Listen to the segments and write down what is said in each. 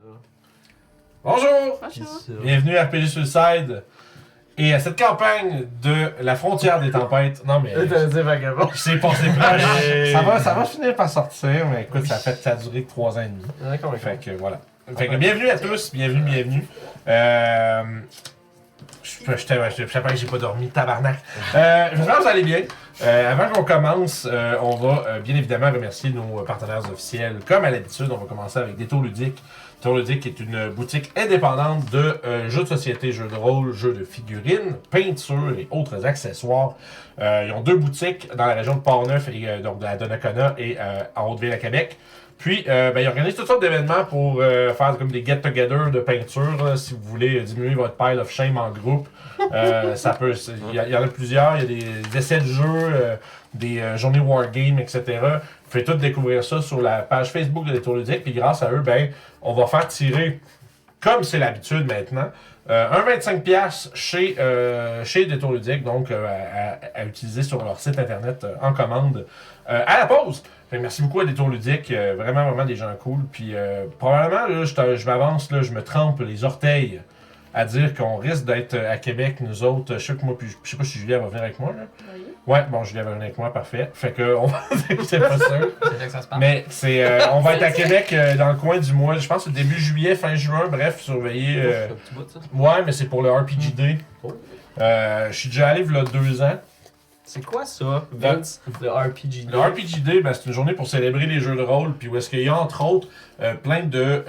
Bonjour! Bonjour. Bienvenue à RPG Suicide et à cette campagne de la frontière des tempêtes. Non mais T'as vagabond. c'est passé proche. Ça va finir par sortir, mais écoute, ça a duré que 3 ans et demi. D'accord, Fait que voilà. Fait que bienvenue à tous, bienvenue. Je sais pas que j'ai pas dormi, tabarnak. J'espère que vous allez bien. Avant qu'on commence, on va bien évidemment remercier nos partenaires officiels. Comme à l'habitude, on va commencer avec Détour Ludique. Détour Ludique est une boutique indépendante de jeux de société, jeux de rôle, jeux de figurines, peinture et autres accessoires. Ils ont 2 boutiques dans la région de Port-Neuf, et donc de la Donnacona et en Haute-Ville à Québec. Puis, ils organisent toutes sortes d'événements pour faire comme des get-together de peinture. Là, si vous voulez diminuer votre pile of shame en groupe, ça peut. Il y en a plusieurs. Il y a des essais de jeux, des journées wargame, etc. Vous pouvez tout découvrir ça sur la page Facebook de Détour Ludique. Puis, grâce à eux, ben, on va faire tirer, comme c'est l'habitude maintenant, un 25$ chez Détour Ludique, donc à utiliser sur leur site internet en commande à la pause. Fait que merci beaucoup à Détour Ludique, vraiment des gens cool. Puis probablement, là, je m'avance, là, je me trempe les orteils à dire qu'on risque d'être à Québec, nous autres. Je sais que moi, puis je sais pas si Julia va venir avec moi. Là. Oui. Ouais, bon, Julia va venir avec moi, parfait. Fait que on va c'est pas sûr. C'est là que ça se passe. Mais c'est, on va être à Québec dans le coin du mois, je pense, au début juillet, fin juin, bref, surveiller. Un petit bout de ça. Ouais, mais c'est pour le RPG Day. Je suis déjà allé il y a 2 ans. C'est quoi ça, Vince, le RPG? Le RPG Day, ben, c'est une journée pour célébrer les jeux de rôle, puis où est-ce qu'il y a entre autres plein de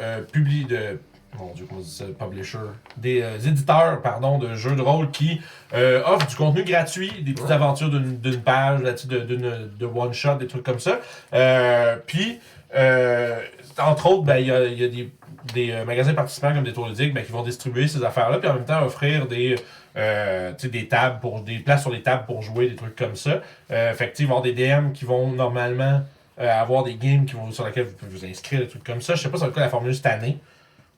mon Dieu, comment on dit ça, publishers, des éditeurs, pardon, de jeux de rôle qui offrent du contenu gratuit, des petites aventures d'une page, de one shot, des trucs comme ça. Puis, entre autres, ben, il y a des magasins participants comme Détour Ludique ben, qui vont distribuer ces affaires-là, puis en même temps offrir des tables des places sur les tables pour jouer, des trucs comme ça. Fait que ils vont avoir des DM qui vont normalement avoir des games sur lesquels vous pouvez vous inscrire, des trucs comme ça. Je sais pas sur quoi la formule cette année.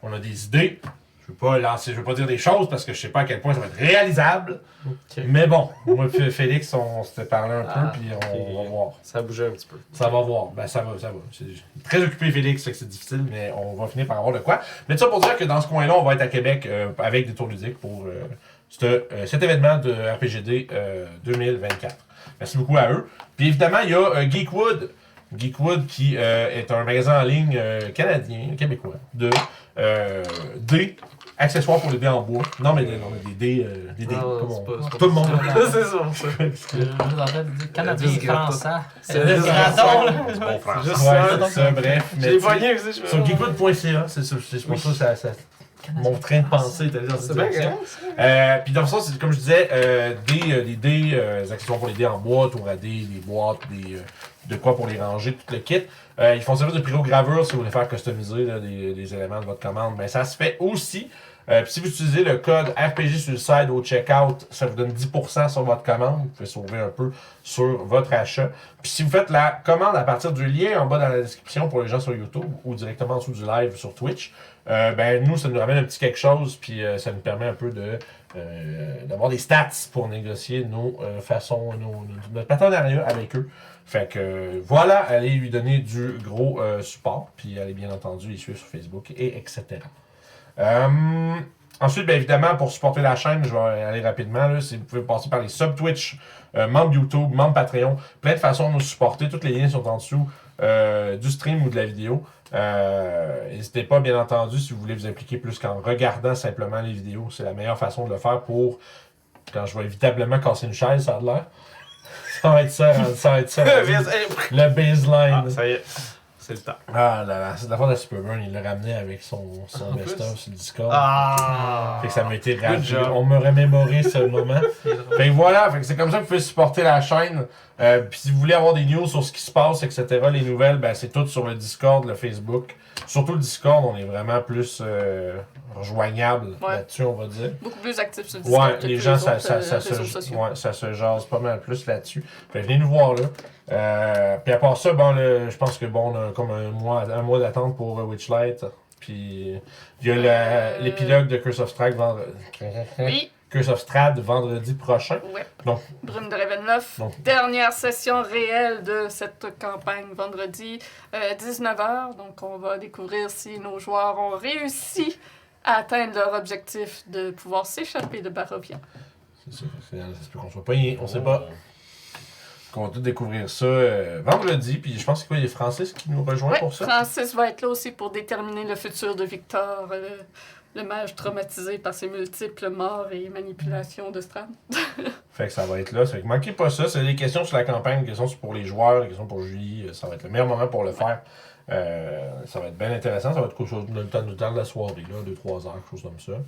On a des idées. Je veux pas dire des choses parce que je sais pas à quel point ça va être réalisable. Okay. Mais bon, moi et Félix, on s'était parlé un peu, puis on va voir. Ça a bougé un petit peu. Ça va voir. Ben, ça va. C'est très occupé, Félix, fait que c'est difficile, mais on va finir par avoir de quoi. Mais ça pour dire que dans ce coin-là, on va être à Québec avec Détour Ludique pour cet événement de RPGD 2024. Merci beaucoup à eux. Puis évidemment, il y a Geekwood. Geekwood qui est un magasin en ligne canadien, québécois, de dés, accessoires pour les dés en bois. Non, mais des dés. Des dés. Tout le monde. C'est ça. Vous en fait dire Canadien et français. C'est Le des gradon, là. Bon français. Juste Ouais, ça, ça, bref. J'ai Mais pogné aussi, je sur geekwood.ca, c'est pour ça mon train de pensée était allé dans cette C'est bien direction. grave. Puis dans ça, c'est comme je disais, des dés, des accessoires pour les dés en bois, tour à dés, des boîtes, de quoi pour les ranger, tout le kit. Ils font service de pyrogravure si vous voulez faire customiser là, des éléments de votre commande. Ben, ça se fait aussi. Puis si vous utilisez le code RPG Suicide au checkout, ça vous donne 10% sur votre commande. Vous pouvez sauver un peu sur votre achat. Puis si vous faites la commande à partir du lien en bas dans la description pour les gens sur YouTube ou directement en dessous du live sur Twitch, ben nous, ça nous ramène un petit quelque chose. Puis ça nous permet un peu d'avoir des stats pour négocier nos façons, notre partenariat avec eux. Fait que voilà, allez lui donner du gros support. Puis allez bien entendu les suivre sur Facebook et etc. Ensuite, bien évidemment, pour supporter la chaîne, je vais aller rapidement. Là, vous pouvez passer par les sub Twitch, membres YouTube, membres Patreon, plein de façons de nous supporter. Tous les liens sont en dessous du stream ou de la vidéo. N'hésitez pas, bien entendu, si vous voulez vous impliquer plus qu'en regardant simplement les vidéos. C'est la meilleure façon de le faire pour, quand je vais évitablement casser une chaise, ça a l'air. Ça va être ça. Le baseline. Ah, ça y est. C'est le temps. Ah là là, c'est de la faute de Superburn, il l'a ramené avec son best-of sur le Discord. Ah! Fait que ça m'a été Good rappelé. job. On me remémorait ce moment. Fait que voilà, fait que c'est comme ça que vous pouvez supporter la chaîne. Puis si vous voulez avoir des news sur ce qui se passe, etc., les nouvelles, ben c'est tout sur le Discord, le Facebook. Surtout le Discord, on est vraiment plus rejoignable là-dessus, on va dire. Beaucoup plus actifs sur le Discord. Ouais, que les tous gens, réseaux sociaux. ça se jase pas mal plus là-dessus. Fait que venez nous voir là. Puis à part ça, bon, je pense que bon, on a comme un mois d'attente pour Witchlight. Puis il y a l'épilogue de Curse of Strike vendredi. Oui. Curse of Strahd vendredi prochain. Ouais. Donc- Brume de Ravenloft. Donc- Dernière session réelle de cette campagne vendredi, 19h. Donc, on va découvrir si nos joueurs ont réussi à atteindre leur objectif de pouvoir s'échapper de Barovia. C'est ça. Ça se peut qu'on soit pas. On sait pas. Qu'on va tout découvrir ça vendredi. Puis je pense que c'est quoi, les Français qui nous rejoignent Ouais, pour ça? Francis va être là aussi pour déterminer le futur de Victor, le mage traumatisé par ses multiples morts et manipulations de Strahd. Fait que ça va être là. Ça fait que manquez pas ça. C'est des questions sur la campagne, des questions pour les joueurs, des questions pour Julie. Ça va être le meilleur moment pour le faire. Ça va être bien intéressant. Ça va être quelque chose dans le temps de la soirée, là, 2-3 heures, quelque chose comme ça.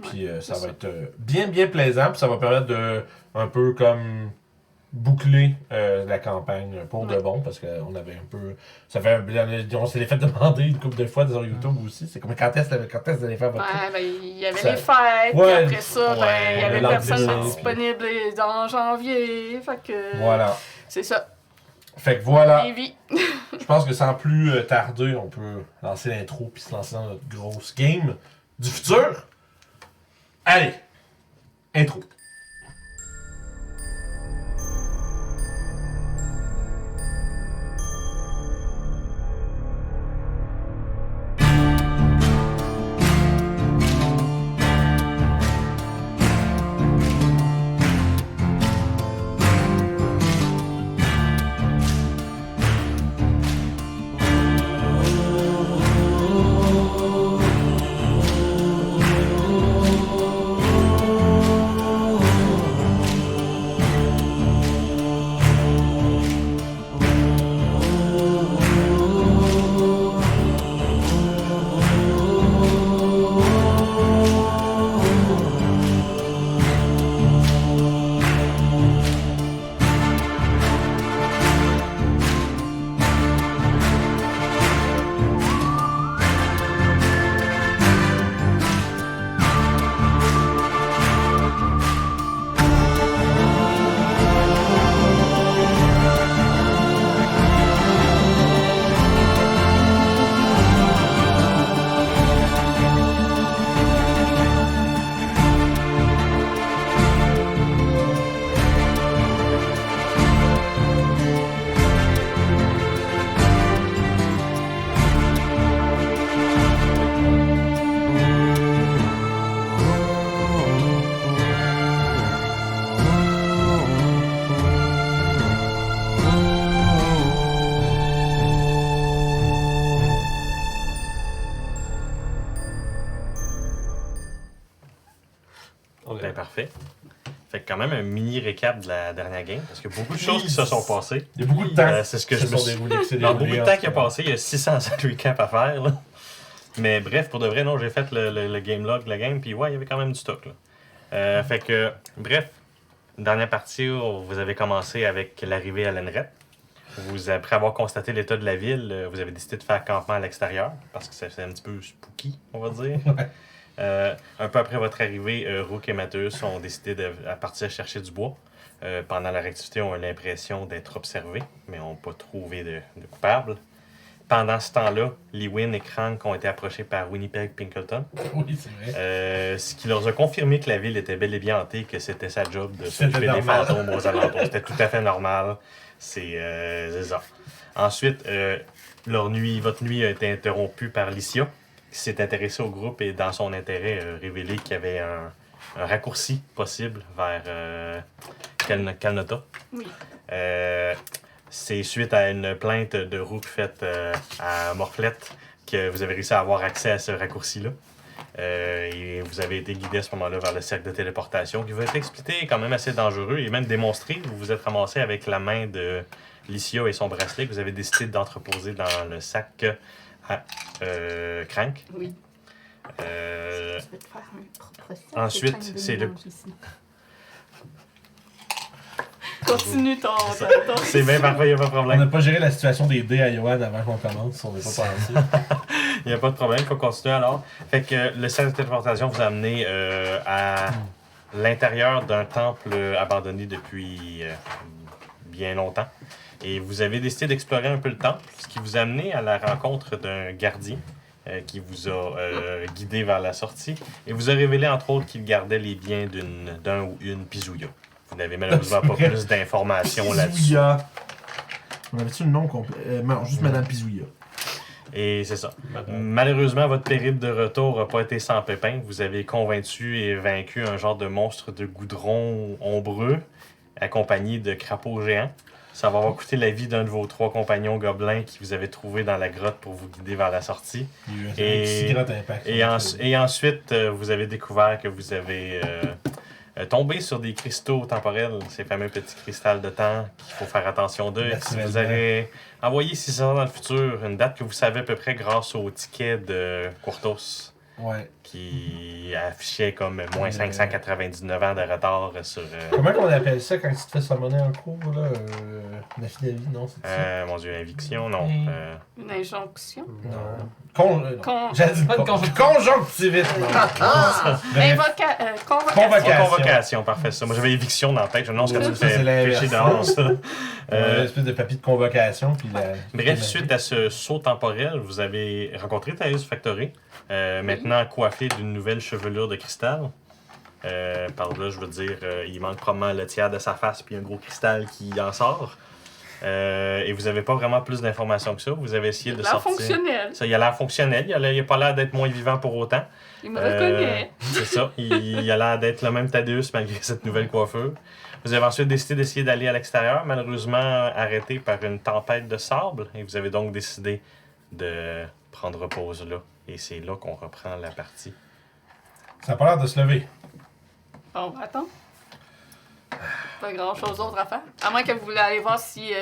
Puis ça va être bien plaisant. Puis ça va permettre de un peu comme boucler la campagne pour de bon, parce qu'on avait un peu. Ça fait on s'est fait demander une couple de fois sur YouTube aussi. C'est comme quand est-ce que vous allez faire votre truc? Ouais, ben, il y avait Ça- les fêtes, Ouais, puis après ça, ben, il y avait le personne lendemain, disponible en janvier. Fait que. Voilà. C'est ça. Fait que voilà. Lévis. Je pense que sans plus tarder, on peut lancer l'intro puis se lancer dans notre grosse game du futur. Allez, intro. Ben, parfait. Fait que quand même un mini récap de la dernière game, parce qu'il y a beaucoup de choses qui se sont passées. Il y a beaucoup de temps. C'est ce que qui je se me sont suis... déroulés, qui s'est Dans déroulé beaucoup de en temps ce qui a moment. passé, il y a 600 recaps à faire. Là. Mais bref, pour de vrai, non, j'ai fait le game log de la game, puis ouais, il y avait quand même du stock. Là. Fait que, bref, dernière partie, vous avez commencé avec l'arrivée à l'Enret. Après avoir constaté l'état de la ville, vous avez décidé de faire campement à l'extérieur, parce que c'est un petit peu spooky, on va dire. Un peu après votre arrivée, Rook et Mattheus ont décidé de partir chercher du bois. Pendant leur activité, ont eu l'impression d'être observés, mais n'ont pas trouvé de coupable. Pendant ce temps-là, Lewin et Crank ont été approchés par Winnipeg Pinkleton. Oui, c'est vrai. Ce qui leur a confirmé que la ville était bel et bien hantée, que c'était sa job de C'était s'occuper des normal. fantômes aux alentours. C'était tout à fait normal. C'est ça. Ensuite, votre nuit a été interrompue par Licia, qui s'est intéressée au groupe et, dans son intérêt, révélé qu'il y avait un raccourci possible vers Kalnota. Oui. C'est suite à une plainte de Rook faite à Morflette que vous avez réussi à avoir accès à ce raccourci-là. Et vous avez été guidé à ce moment-là vers le cercle de téléportation qui va être expliqué quand même assez dangereux et même démontré. Vous vous êtes ramassé avec la main de Licia et son bracelet que vous avez décidé d'entreposer dans le sac à Crank. Oui. Je vais te faire un propre sac. Ensuite, c'est le... Continue ton... C'est bien parfait, il n'y a pas de On problème. n'a pas géré la situation des dés à Johan avant qu'on commence, on n'est pas pensé. Il n'y a pas de problème, il faut continuer alors. Fait que le cercle de téléportation vous a amené à l'intérieur d'un temple abandonné depuis bien longtemps. Et vous avez décidé d'explorer un peu le temple, ce qui vous a amené à la rencontre d'un gardien qui vous a guidé vers la sortie et vous a révélé entre autres qu'il gardait les biens d'un ou une Pizouya. Vous n'avez malheureusement pas plus d'informations là-dessus. Pizouya. On avait-tu le nom complet? Non, juste Madame Pizouya. Et c'est ça. Malheureusement, votre périple de retour n'a pas été sans pépin. Vous avez convaincu et vaincu un genre de monstre de goudron ombreux accompagné de crapauds géants. Ça va avoir coûté la vie d'un de vos 3 compagnons gobelins qui vous avez trouvé dans la grotte pour vous guider vers la sortie. Il y a eu un si grand impact. Et ensuite, vous avez découvert que vous avez tombé sur des cristaux temporels, ces fameux petits cristals de temps qu'il faut faire attention d'eux. Vous allez envoyer 6 ans dans le futur, une date que vous savez à peu près grâce au ticket de Courtos. Ouais. Qui affichait comme moins 599 ans de retard sur... Comment on appelle ça quand tu te fais summoner en cours, là? L'affidavit, non, c'est ça? Mon Dieu, éviction, non. Une injonction. Non. J'allais dire Pas de conjonctivite, non. Convocation. Convocation, parfait. Ça. Moi, j'avais éviction dans la tête. Je me demande ce que tu me Ça, c'est fais l'inverse. pécher dehors, ça. Une espèce de papier de convocation. Puis Bref, suite à ce saut temporel, vous avez rencontré Thais Factory, maintenant coiffé d'une nouvelle chevelure de cristal. Par là, je veux dire, il manque probablement le tiers de sa face puis un gros cristal qui en sort. Et vous n'avez pas vraiment plus d'informations que ça. Vous avez essayé de L'air sortir... fonctionnel. Ça, il a l'air fonctionnel. Il n'a pas l'air d'être moins vivant pour autant. Il me reconnaît. C'est ça. Il a l'air d'être le même Thaddeus malgré cette nouvelle coiffure. Vous avez ensuite décidé d'essayer d'aller à l'extérieur, malheureusement arrêté par une tempête de sable. Et vous avez donc décidé de prendre pause là. Et c'est là qu'on reprend la partie. Ça n'a pas l'air de se lever. Bon, attends. Pas grand chose d'autre à faire. À moins que vous voulez aller voir si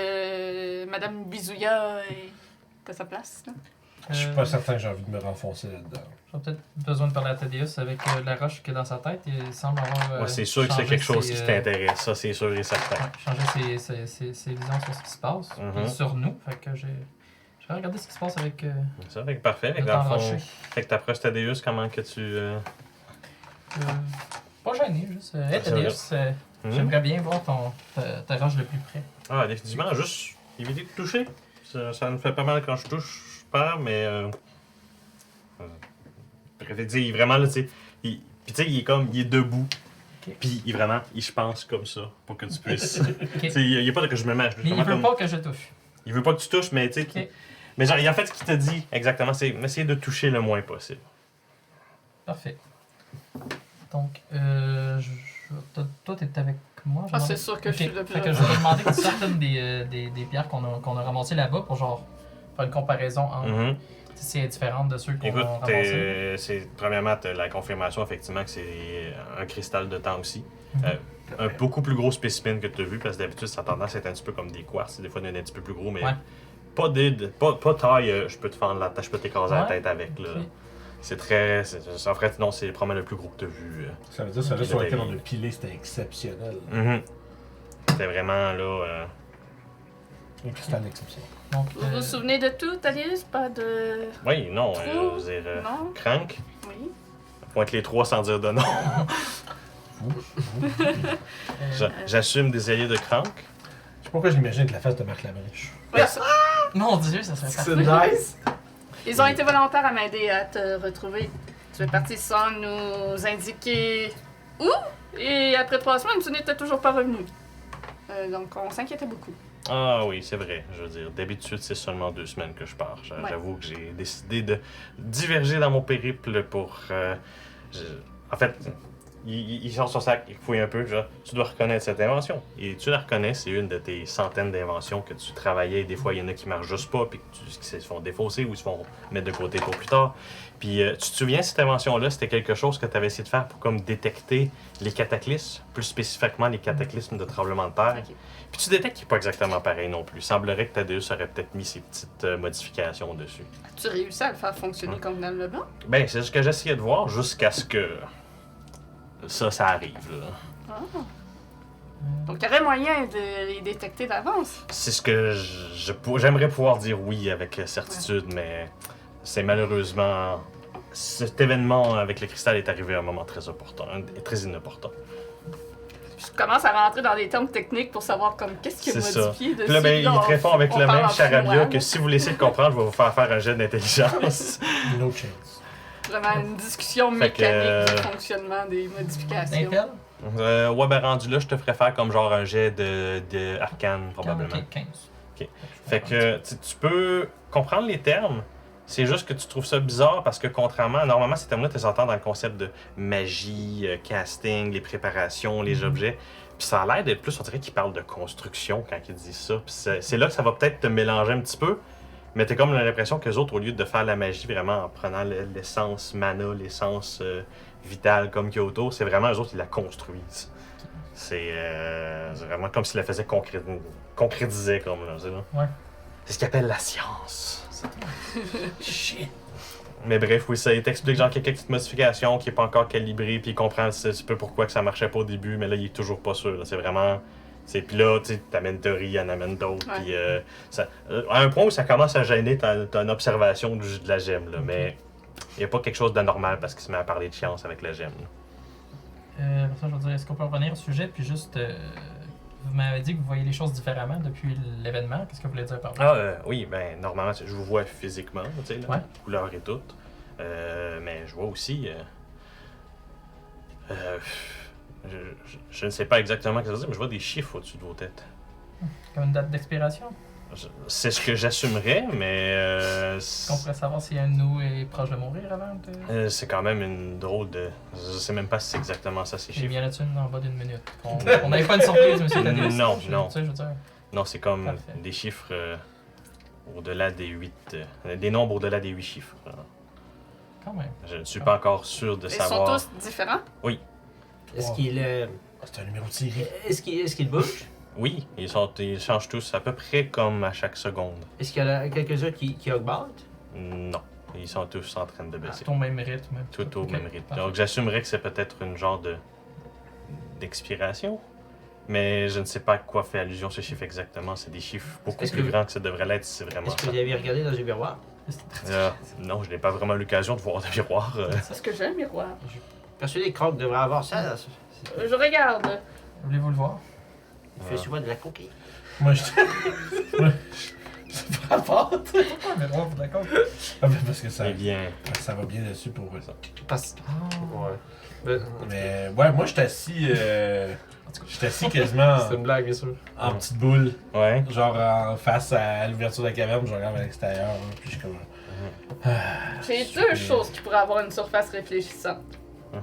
Madame Bizouya est à sa place. Là. Je suis pas certain que j'ai envie de me renfoncer là-dedans. J'aurais peut-être besoin de parler à Thaddeus avec la roche qui est dans sa tête. Il semble avoir. Ouais, c'est sûr que c'est quelque chose qui t'intéresse, ça c'est sûr et certain. Changer ses visions sur ce qui se passe, puis sur nous. Fait que je vais regarder ce qui se passe avec. Ça fait que parfait. Avec le dans le temps fond, rocher. fait que t'approches Thaddeus, comment que tu. Pas gêné, juste. Hey Thaddeus, j'aimerais bien voir ta roche de plus près. Ah, définitivement, juste éviter de toucher. Ça me fait pas mal quand je touche, pas, mais. Bref, dire, vraiment, là, tu sais. Puis, tu sais, il est debout. Okay. Puis, je pense comme ça, pour que tu puisses. Okay. Tu sais, il n'y a pas de que je me mâche. Mais il veut pas que je touche. Il veut pas que tu touches, mais tu sais. Okay. Mais genre, en fait, ce qu'il te dit exactement, c'est essayer de toucher le moins possible. Parfait. Donc, toi, t'es avec moi. Ah, c'est sûr que je suis le plus. Fait que je vais te demander que tu sortes une des pierres qu'on a ramassées là-bas pour genre faire une comparaison entre si elle est différente de ceux qu'on Écoute, a ramassés. premièrement, tu as la confirmation effectivement que c'est un cristal de temps aussi. Un beaucoup plus gros spécimen que tu as vu, parce que d'habitude, ça a tendance à être un petit peu comme des quartz. Des fois, il y en a un petit peu plus gros, mais pas taille, je peux te fendre la tête, je peux t'écraser la tête avec. Là. Okay. C'est très. En fait, non, c'est probablement le plus gros que tu as vu. Ça veut dire que celui sur lequel on a pilé, c'était exceptionnel. C'était vraiment là. Un cristal exceptionnel. Donc, vous vous souvenez de tout, Thaddeus? Pas de. Oui, non. Je veux dire, non. Crank. Oui. Pointe les 3 sans dire de nom. J'assume des alliés de Crank. Je sais pas pourquoi je l'imagine avec la face de Marc Labrèche. Ouais, ça... Mon Dieu, ça serait C'est nice! Ils ont été volontaires à m'aider à te retrouver. Tu es parti sans nous indiquer où. Et après 3 semaines, tu n'étais toujours pas revenu. Donc, on s'inquiétait beaucoup. Ah oui, c'est vrai. Je veux dire, d'habitude, c'est seulement 2 semaines que je pars. J'avoue que j'ai décidé de diverger dans mon périple pour... En fait, il sort son sac, il fouille un peu. Genre, tu dois reconnaître cette invention. Et tu la reconnais, c'est une de tes centaines d'inventions que tu travaillais. Des fois, il y en a qui marchent juste pas, puis qui se font défausser ou se font mettre de côté pour plus tard. Puis, tu te souviens, cette invention-là, c'était quelque chose que tu avais essayé de faire pour comme détecter les cataclysmes, plus spécifiquement les cataclysmes de tremblement de terre. Okay. Puis tu détectes qu'il n'est pas exactement pareil non plus. Il semblerait que Thaddeus aurait peut-être mis ses petites modifications dessus. As-tu réussi à le faire fonctionner convenablement? Ben, c'est ce que j'essayais de voir jusqu'à ce que ça arrive. Là. Ah. Donc, il y aurait moyen de les détecter d'avance. C'est ce que j'aimerais pouvoir dire oui avec certitude, mais c'est malheureusement... Cet événement avec le cristal est arrivé à un moment très opportun et très inopportun. je commence à rentrer dans des termes techniques pour savoir comme qu'est-ce qui est C'est ça. modifié dessus. Puis là, ben, il est très fort avec on le parle même en charabia chinois. que si vous laissez le comprendre, je vais vous faire un jet d'intelligence. No chance. Vraiment une discussion Fait que, mécanique du fonctionnement des modifications. Intel? Ouais, ben rendu là, je te ferais faire comme genre un jet de arcane, probablement. Ok, 15. Fait que tu peux comprendre les termes, c'est juste que tu trouves ça bizarre parce que contrairement, normalement ces termes-là, tu les entends dans le concept de magie, casting, les préparations, les objets. Puis ça a l'air d'être plus, on dirait qu'ils parlent de construction quand ils disent ça. Puis c'est là que ça va peut-être te mélanger un petit peu, mais t'as comme l'impression qu'eux autres, au lieu de faire la magie vraiment en prenant l'essence mana, l'essence vitale comme qu'il y a autour, c'est vraiment eux autres qui la construisent. C'est vraiment comme s'ils la faisaient concrétiser comme là, tu sais, là. Ouais. C'est ce qu'ils appellent la science. Shit. Mais bref, oui, ça il t'explique genre qu'il y a quelques petites modifications qui n'est pas encore calibré, puis il comprend un petit peu pourquoi que ça marchait pas au début, mais là il est toujours pas sûr. Là. C'est vraiment. Puis là, tu sais, t'amènes théorie, il y en amène d'autres, Ouais. puis à un point où ça commence à gêner ton observation de la gemme, là, mais il n'y a pas quelque chose d'anormal parce qu'il se met à parler de science avec la gemme. Là. Pour ça, je veux dire, est-ce qu'on peut revenir au sujet, puis juste. Vous m'avez dit que vous voyez les choses différemment depuis l'événement. Qu'est-ce que vous voulez dire par là? Oui, ben normalement, je vous vois physiquement, tu sais, Ouais. couleur et tout. Mais je vois aussi. Je ne sais pas exactement ce que ça veut dire, mais je vois des chiffres au-dessus de vos têtes. Comme une date d'expiration? C'est ce que j'assumerais, mais. On pourrait savoir si un de nous est proche de mourir avant de. C'est quand même une drôle de. Je sais même pas si c'est exactement ça, ces J'ai chiffres. bien là-dessus en bas d'une minute. On n'avait pas une surprise, monsieur Thaddeus. Non, non. Tu sais, je veux dire. Non, c'est comme Parfait. des chiffres au-delà des 8. Des nombres au-delà des 8 chiffres. Quand même. Je ne suis pas encore sûr de Ils sont savoir. tous différents. Est-ce qu'il Ah, c'est un numéro tiré. est-ce qu'il bouge? Oui, ils changent tous à peu près comme à chaque seconde. Est-ce qu'il y en a quelques-uns qui augmentent? Non, ils sont tous en train de baisser. Tout au même rythme. Tout au Ok, même rythme. parfait. Donc j'assumerais que c'est peut-être une genre d'expiration. Mais je ne sais pas à quoi fait allusion ce chiffre exactement. C'est des chiffres beaucoup Est-ce plus que- grands que ça devrait l'être si c'est vraiment Est-ce que ça. vous avez regardé dans un miroir? Non, je n'ai pas vraiment l'occasion de voir de miroir. Est-ce que j'ai un miroir? Persuadé que Croc devrait avoir ça. Je regarde. Voulez-vous le voir? Il fait souvent de la coquille. Moi, je. Moi, c'est pas rapport. Pourquoi un miroir, vous d'accord? Ah, ben, parce que ça, Eh bien, ça va bien dessus pour eux. Parce... Ouais. Mais ouais, moi, je suis assis. Je suis assis quasiment C'est une blague, bien sûr. en petite boule. ouais. Genre en face à l'ouverture de la caverne, je regarde à l'extérieur. Là, puis je suis comme. J'ai Super. deux choses qui pourraient avoir une surface réfléchissante.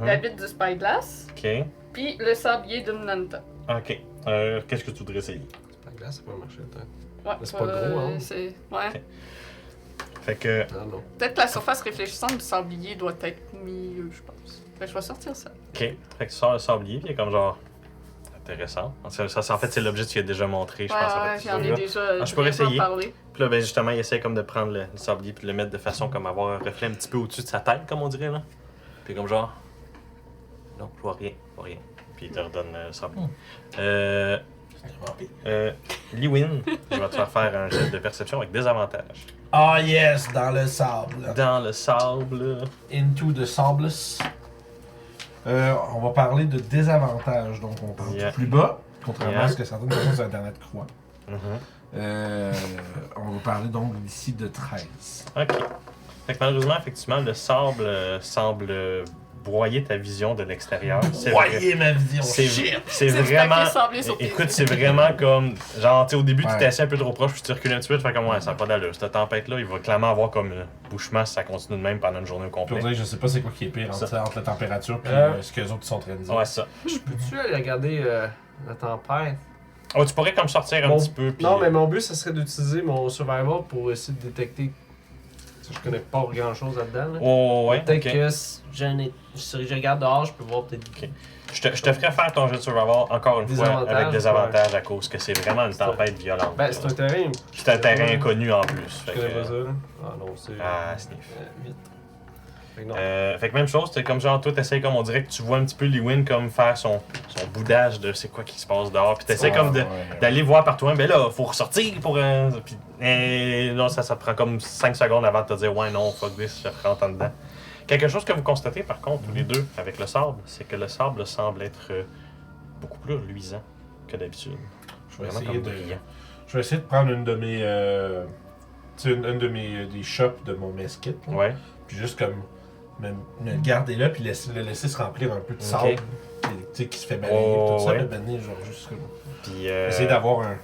La bite du spyglass, Ok. puis le sablier d'une Nanta. Ok. Qu'est-ce que tu voudrais essayer? C'est pas glace, ça peut marcher. Attends. Ouais, Mais c'est pas gros, hein? c'est... Ouais. Ok. Fait que. Ah non. Peut-être la surface réfléchissante du sablier doit être mieux, je pense. Ben, je vais sortir ça. Ok. Fait que tu sors le sablier, puis il est comme genre. Intéressant. En fait, c'est l'objet que tu as déjà montré, je Ouais, pense. ouais, avec j'en ai celui-là. déjà je pourrais brièvement essayer. parlé. Puis là, ben, justement, il essaie comme de prendre le sablier puis de le mettre de façon comme avoir un reflet un petit peu au-dessus de sa tête, comme on dirait, là. Puis comme genre. Non, je vois rien, je vois rien. Puis il te redonne le sablier. Liwin, je vais te faire un jet de perception avec des avantages. Ah yes, dans le sable. Dans le sable. Into the sabless. On va parler de désavantages, donc on parle Yeah. tout plus bas, contrairement Yeah. à ce que certaines personnes sur Internet croient. Mhm. On va parler donc ici de 13. Ok. Fait que malheureusement, effectivement, le sable semble broyer ta vision de l'extérieur. C'est vrai. Voyez ma vision, C'est shit! c'est C'est du vraiment. papier sablé sur tes Écoute, yeux. c'est vraiment comme. Genre, tu sais, au début, tu Ouais. t'es assis un peu trop proche, puis tu recules un petit peu, tu fais comme, ouais, ça n'a pas d'allure. Cette tempête-là, il va clairement avoir comme un bouchement si ça continue de même pendant une journée au Puis on complet. dirait que je sais pas c'est quoi qui est pire entre, Ça. entre la température et ce que les autres sont en train de dire. Ouais, ça. Peux-tu aller regarder la tempête? Oh, tu pourrais comme sortir un Mon- petit peu, puis. Non, mais mon but, ça serait d'utiliser mon survival pour essayer de détecter. Parce que je connais pas grand chose là-dedans. Là. Oh, ouais, Peut-être ok. que Je regarde dehors, je peux voir peut-être. Je te ferais faire ton jeu de survival encore une Des fois avantages, avec des avantages à cause que c'est vraiment une tempête violente. Ben, c'est un terrain. C'est un terrain inconnu en plus. Je Fait connais pas que, ça. Là. Ah non, c'est. ah, sniff. 8. Fait que non. Fait que même chose, c'est comme genre, toi, t'essayes comme on dirait que tu vois un petit peu Liwin comme faire son boudage de c'est quoi qui se passe dehors. Puis t'essayes comme d'aller voir par toi, ben là, faut ressortir pour un. Puis non, ça te prend comme 5 secondes avant de te dire, ouais, non, fuck this, je rentre en dedans. Quelque chose que vous constatez par contre, tous les deux, avec le sable, c'est que le sable semble être beaucoup plus luisant que d'habitude. Je vais Vraiment essayer comme de. brillant. Je vais essayer de prendre une de mes. Tu sais, une de mes. Des shops de mon mesquite. là. Ouais. Puis juste comme. Me garder là, puis le laisser se remplir un peu de sable. Puis, tu sais, qui se fait balayer. Oh, tout ça, ouais. le balayer, genre juste comme. Puis Essayer d'avoir un.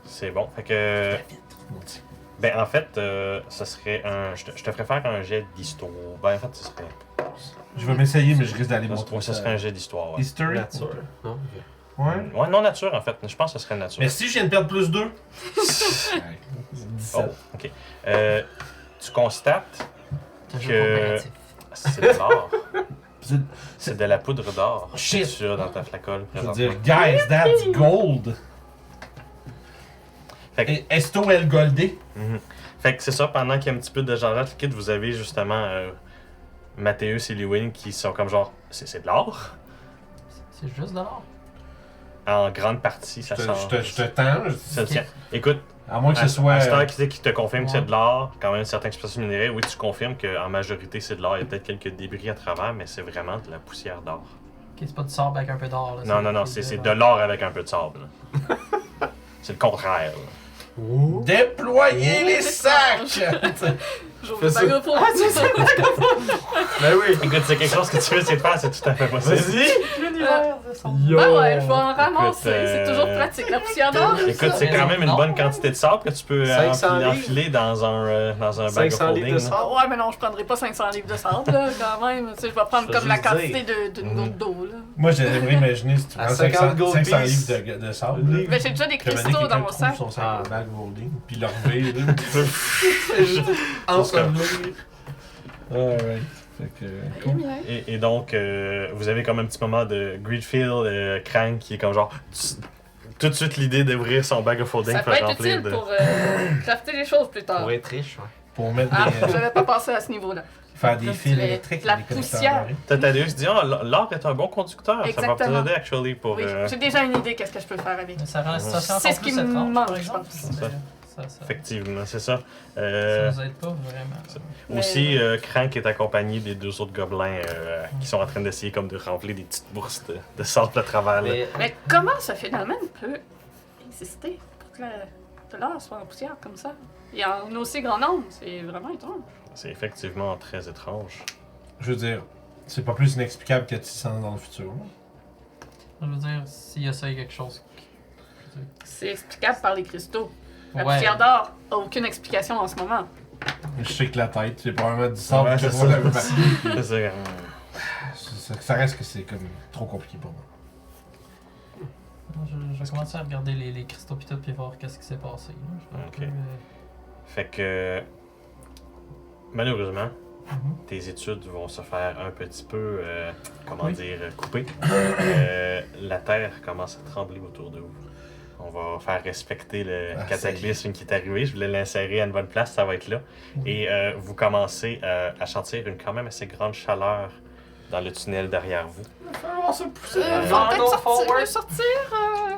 c'est bon. Fait que ben en fait, ce serait un. Je te ferais faire un jet d'histoire. Ben en fait, ce serait. Je vais m'essayer, mais je risque d'aller Ouais, montrer ce serait un jet d'histoire. Ouais. History. Nature. Non? Ouais. Ouais, non nature en fait. Je pense que ce serait nature. Mais si je viens de perdre plus 2. Oh, 17. ok. Tu constates C'est un jeu que- coopératif. c'est de l'or. C'est- C'est de la poudre d'or que Shit. tu as dans ta flacole. Je veux présentement. dire, guys, that's gold! Fait que- Et Esto El Goldé. Mhm. Fait que c'est ça, pendant qu'il y a un petit peu de genre liquide, vous avez justement Mathéus et Lewin qui sont comme genre, c'est de l'or. C'est juste de l'or. En grande partie, Je ça te, sent. je te tends. Ça le tient. Écoute, À moins que ce à soit. cette heure qui te confirme que c'est Ouais. de l'or, quand même certaines expressions minérales, oui, tu confirmes qu'en majorité c'est de l'or. Il y a peut-être quelques débris à travers, mais c'est vraiment de la poussière d'or. Ok, c'est pas du sable avec un peu d'or. là, Non, c'est de l'or avec un peu de sable. là. C'est le contraire. là. Déployer les sacs! J'ouvre Fais le ça. bagot pour voir ça. Ben oui! Écoute, c'est quelque chose que tu veux essayer de faire, c'est tout à fait possible. L'univers de son. Yo! Ben ouais, je vais en ramasser. Écoute, C'est toujours pratique, la poussière d'or. Écoute, c'est quand même une Non. bonne quantité de sable que tu peux 500 livres. enfiler dans un bag of 500 livres holding. de là. sable. Ouais, mais non, je prendrai pas 500 livres de sable, là, quand même. Tu sais, je vais prendre Je vais comme la juste quantité dire. d'une goutte d'eau, là. Moi, j'aimerais imaginer si tu À prends 50 500 gold 500 piece. livres de sable. là. Mais j'ai déjà des Puis à un moment donné, cristaux dans quelqu'un mon trouve sac. son sac Ah. de bag holding, puis le revient, là. Enseveli. Alright. Fait que. Eh bien. Et donc, vous avez comme un petit moment de Greedfield, Crank, qui est comme genre. Tout de suite l'idée d'ouvrir son bag of holding Ça pour peut être remplir utile de. pour crafter les choses plus tard. Pour être riche, ouais. Pour mettre Ah, des. j'avais pas pensé à ce niveau-là. Faire des Comme fils tu l'as- électriques. la des connecteurs poussière. barrés. T'as Thaddeus qui dit l'or est un bon conducteur, ça va Exactement. peut-être aider actually pour. Oui, j'ai déjà une idée qu'est-ce que je peux faire avec. Mais ça rend la situation C'est encore ce plus qui me étrange, manque, par je exemple. pense. Ça Effectivement, c'est ça. ça nous aide pas vraiment. Mais- Aussi, Crank est accompagné des deux autres gobelins qui sont en train d'essayer comme de remplir des petites bourses de sable à travers. là. Mais comment ce phénomène peut exister pour que de l'or soit en poussière comme ça? Il y en a aussi grand nombre, c'est vraiment étrange. C'est effectivement très étrange. Je veux dire, c'est pas plus inexplicable que 600 ans dans le futur. Je veux dire, s'il y a ça, il y a quelque chose. C'est explicable par les cristaux. La Ouais. poussière d'or a aucune explication en ce moment. Je sais que la tête, c'est probablement du sable. Ouais, que c'est moi, ça. la- C'est ça. ça reste que c'est comme trop compliqué pour moi. Je vais commencer à regarder les cristaux pis tout, puis voir qu'est-ce qui s'est passé. là. Je vais un Ok. peu, Fait que. Malheureusement, mhm. tes études vont se faire un petit peu, comment Oui. dire, couper. La terre commence à trembler autour de vous. On va faire respecter le Ah, cataclysme qui est arrivé. Je voulais l'insérer à une bonne place, ça va être là. Et vous commencez à sentir une quand même assez grande chaleur dans le tunnel derrière vous. On se pousser. Faut Go peut-être forward. sortir.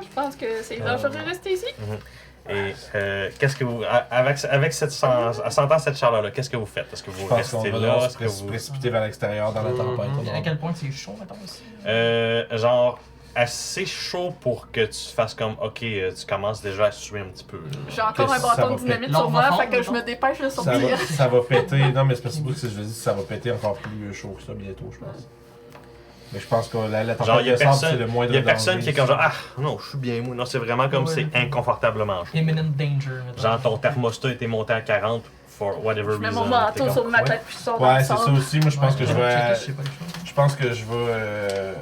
Je pense que c'est dangereux de rester ici. Et qu'est-ce que vous. Avec cette en sentant cette chaleur-là, qu'est-ce que vous faites? Est-ce que Je vous pense qu'on restez va là? devoir Est-ce que se vous. précipiter vers l'extérieur dans la tempête. Et à quel point c'est chaud, mettons, aussi? Genre assez chaud pour que tu fasses comme ok, tu commences déjà à suer un petit peu. là. J'ai encore un Ça bâton va de dynamite péter. sur moi, L'enfant, fait que je me mettons. dépêche de Ça sortir. va, ça va péter. Non, mais c'est parce que je dis ça va péter encore plus chaud que ça bientôt, je pense. Mais je pense que la Genre, tempête il y a de sable, c'est personne, le moindre y a personne danger. qui est comme genre ah non, je suis bien moi. Non, c'est vraiment comme Ouais. c'est inconfortablement chaud. Imminent danger, mettons. Genre ton thermostat était monté à 40 for whatever Je mets reason. mon T'es manteau comme, sur ma ouais. tête puis je sors dans Ouais, le c'est ça sable. aussi. Moi, je pense que je vais. Checker, je sais pas les choses. Je pense que je vais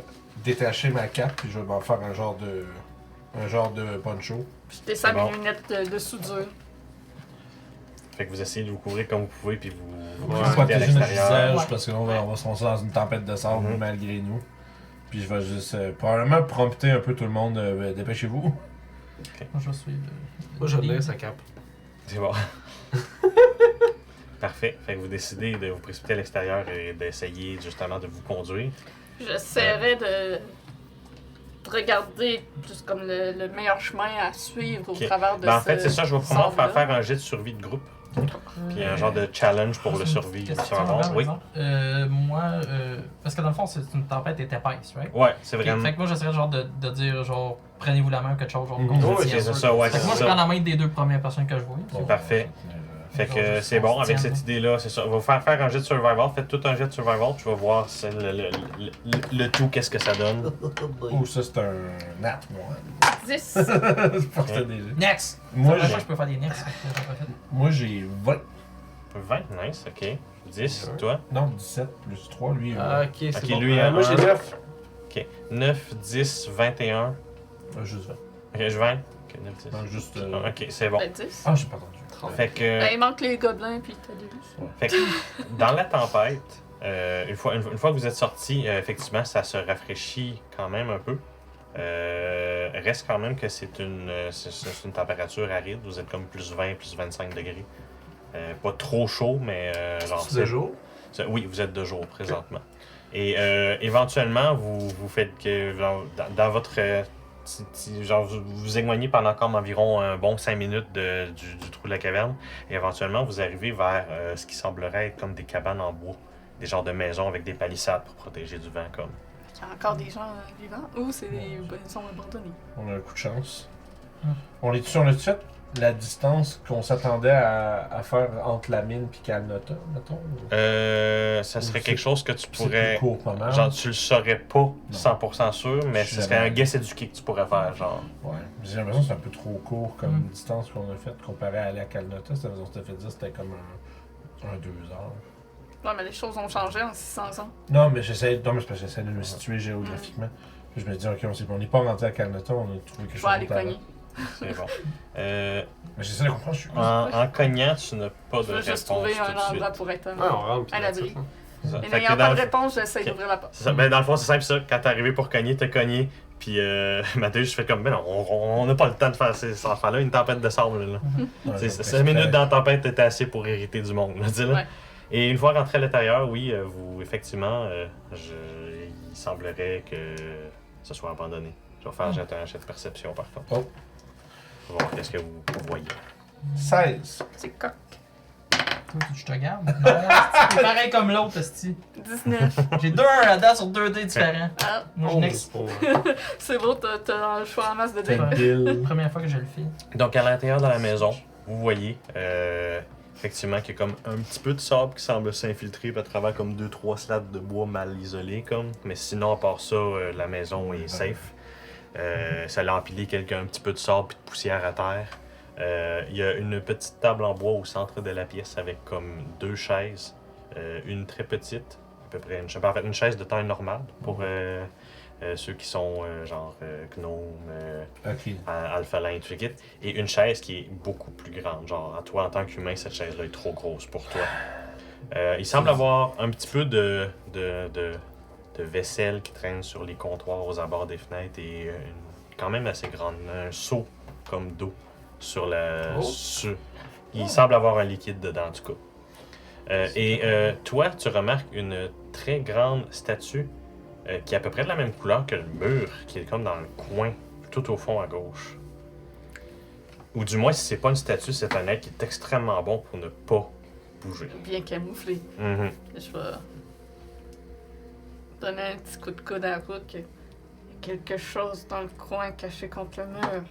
détacher ma cape puis je vais m'en faire un genre de poncho. Puis je descends C'est bon. mes lunettes de soudure. Fait que vous essayez de vous couvrir comme vous pouvez puis vous Je vais précipitez à protéger notre l'extérieur. visage Ouais. parce que là, on va se lancer dans une tempête de sable Mhm. malgré nous. Puis je vais juste probablement prompter un peu tout le monde. Dépêchez-vous. Moi, je vais suivre. Moi, je l'ai, sa cape. C'est bon. Parfait. Fait que vous décidez de vous précipiter à l'extérieur et d'essayer justement de vous conduire. J'essaierai de regarder juste comme le meilleur chemin à suivre Ok. au travers de Ben, en ce fait, c'est ça, je vais vraiment sable-là. faire un jet de survie de groupe. Puis un genre de challenge pour le survivre. Question Sur un avant, bord. par Oui. exemple. Moi, parce que dans le fond, c'est une tempête est épaisse, right? Ouais, c'est Ok, vraiment. Fait que moi, j'essaierais genre de dire, genre, prenez-vous la main ou quelque chose, genre, Mhm. qu'on se Ouais, tienne. C'est ça, ouais, Fait c'est que moi, je prends ça. la main des deux premières personnes que je vois. C'est parfait. Fait que Genre, c'est bon, on se avec tient, cette là. idée-là, c'est ça. On va vous faire un jet de survival. Faites tout un jet de survival. Tu vas voir le tout, qu'est-ce que ça donne. Oh, ça, c'est un nat, moi. 10. C'est pas que c'était des jeux. Next! Moi, Moi, j'ai- je peux faire des next. Moi, j'ai 20. 20, nice, ok. 10, toi. Non, 17 plus 3, lui. Ah, ok, c'est Ok, bon. lui, Moi, j'ai un. 9. Ok. 9, 10, 21. Juste 20. Ok, je 20. Ok, 9, 10. Non, juste. Ok, c'est bon. Ben, 10. Ah, j'ai pas entendu. Fait que. Ben, il manque les gobelins puis Thaddeus. Fait que dans la tempête, une fois que vous êtes sorti, effectivement, ça se rafraîchit quand même un peu. Reste quand même que c'est une température aride. Vous êtes comme plus 20, plus 25 degrés. Pas trop chaud, mais genre. C'est de jour. Oui, vous êtes de jour présentement. Et éventuellement, vous faites que dans votre. Genre, vous éloignez pendant comme environ un bon 5 minutes du trou de la caverne. Et éventuellement, vous arrivez vers ce qui semblerait être comme des cabanes en bois. Des genres de maisons avec des palissades pour protéger du vent comme. Il y a encore des gens vivants ou c'est des maisons abandonnées? On a un coup de chance. Hmm. On est sur le fait la distance qu'on s'attendait à faire entre la mine et Kalnota, mettons. Ça serait quelque chose que tu C'est pourrais. plus court, pas mal. Genre, tu le saurais pas 100% sûr, mais Je ce suis serait un d'accord. guess éduqué que tu pourrais faire, genre. Ouais. J'ai l'impression que c'est un peu trop court comme Mm. distance qu'on a faite comparé à aller à Kalnota. Cette façon, fait dire c'était comme un 2 heures. Ouais, mais les choses ont changé en 600 ans. Non, mais j'essaie non, mais c'est parce que j'essaie de me situer géographiquement. Puis je me dis, ok, on n'est pas rendu à Kalnota, on a trouvé quelque Je chose vais aller d'autre avant. cogner. C'est bon. Mais j'essaie de comprendre, je suis En cognant, tu n'as pas Je de veux réponse juste trouver tout un de suite. endroit pour être Ouais, on rentre. à puis l'abri. that's it, hein. C'est ça. Et Fait que n'ayant dans pas le- de réponse, j'essaie Ok. d'ouvrir la porte. c'est ça. Ben, dans le fond, c'est simple ça. Quand t'es arrivé pour cogner, t'as cogné. Puis Mathieu, je fais comme, ben non, on n'a pas le temps de faire ces enfants-là, une tempête de sable. Là. Ouais, C'est donc, 5 minutes dans la tempête, était assez pour hériter du monde. Là, dis-là. Ouais. Et une fois rentré à l'intérieur, oui, vous, effectivement, il semblerait que ce soit abandonné. Je vais faire un jet de perception par contre. Oh. On va voir qu'est-ce que vous voyez. 16. C'est coq. Toi, je te garde. Non, c'est pareil comme l'autre, esti. 19. J'ai 2 là-dedans sur 2 dés différents. Ah, Moi, je Oh, next. c'est pas- c'est beau, t'as le choix en masse de dés. Tranquille. Première fois que je le fais. Donc, à l'intérieur de la maison, vous voyez effectivement qu'il y a comme un petit peu de sable qui semble s'infiltrer à travers comme 2-3 slats de bois mal isolés, comme. Mais sinon, à part ça, la maison est safe. Ça l'a empilé un petit peu de sable et de poussière à terre. Il y a une petite table en bois au centre de la pièce avec comme 2 chaises. Une très petite, à peu près une chaise de taille normale pour ceux qui sont genre gnomes, Ok. alphalin, tout le kit. Et une chaise qui est beaucoup plus grande. Genre, à toi, en tant qu'humain, cette chaise-là est trop grosse pour toi. Il semble avoir un petit peu de vaisselle qui traîne sur les comptoirs aux abords des fenêtres et quand même assez grande, un seau comme d'eau sur la. Oh. Il semble avoir un liquide dedans, en tout cas. Toi, tu remarques une très grande statue qui est à peu près de la même couleur que le mur, qui est comme dans le coin, tout au fond à gauche. Ou du moins, si c'est pas une statue, c'est un être qui est extrêmement bon pour ne pas bouger. Bien camouflé. Mhm. Je vais donner un petit coup de coude à Rook. Il y a quelque chose dans le coin caché contre le mur.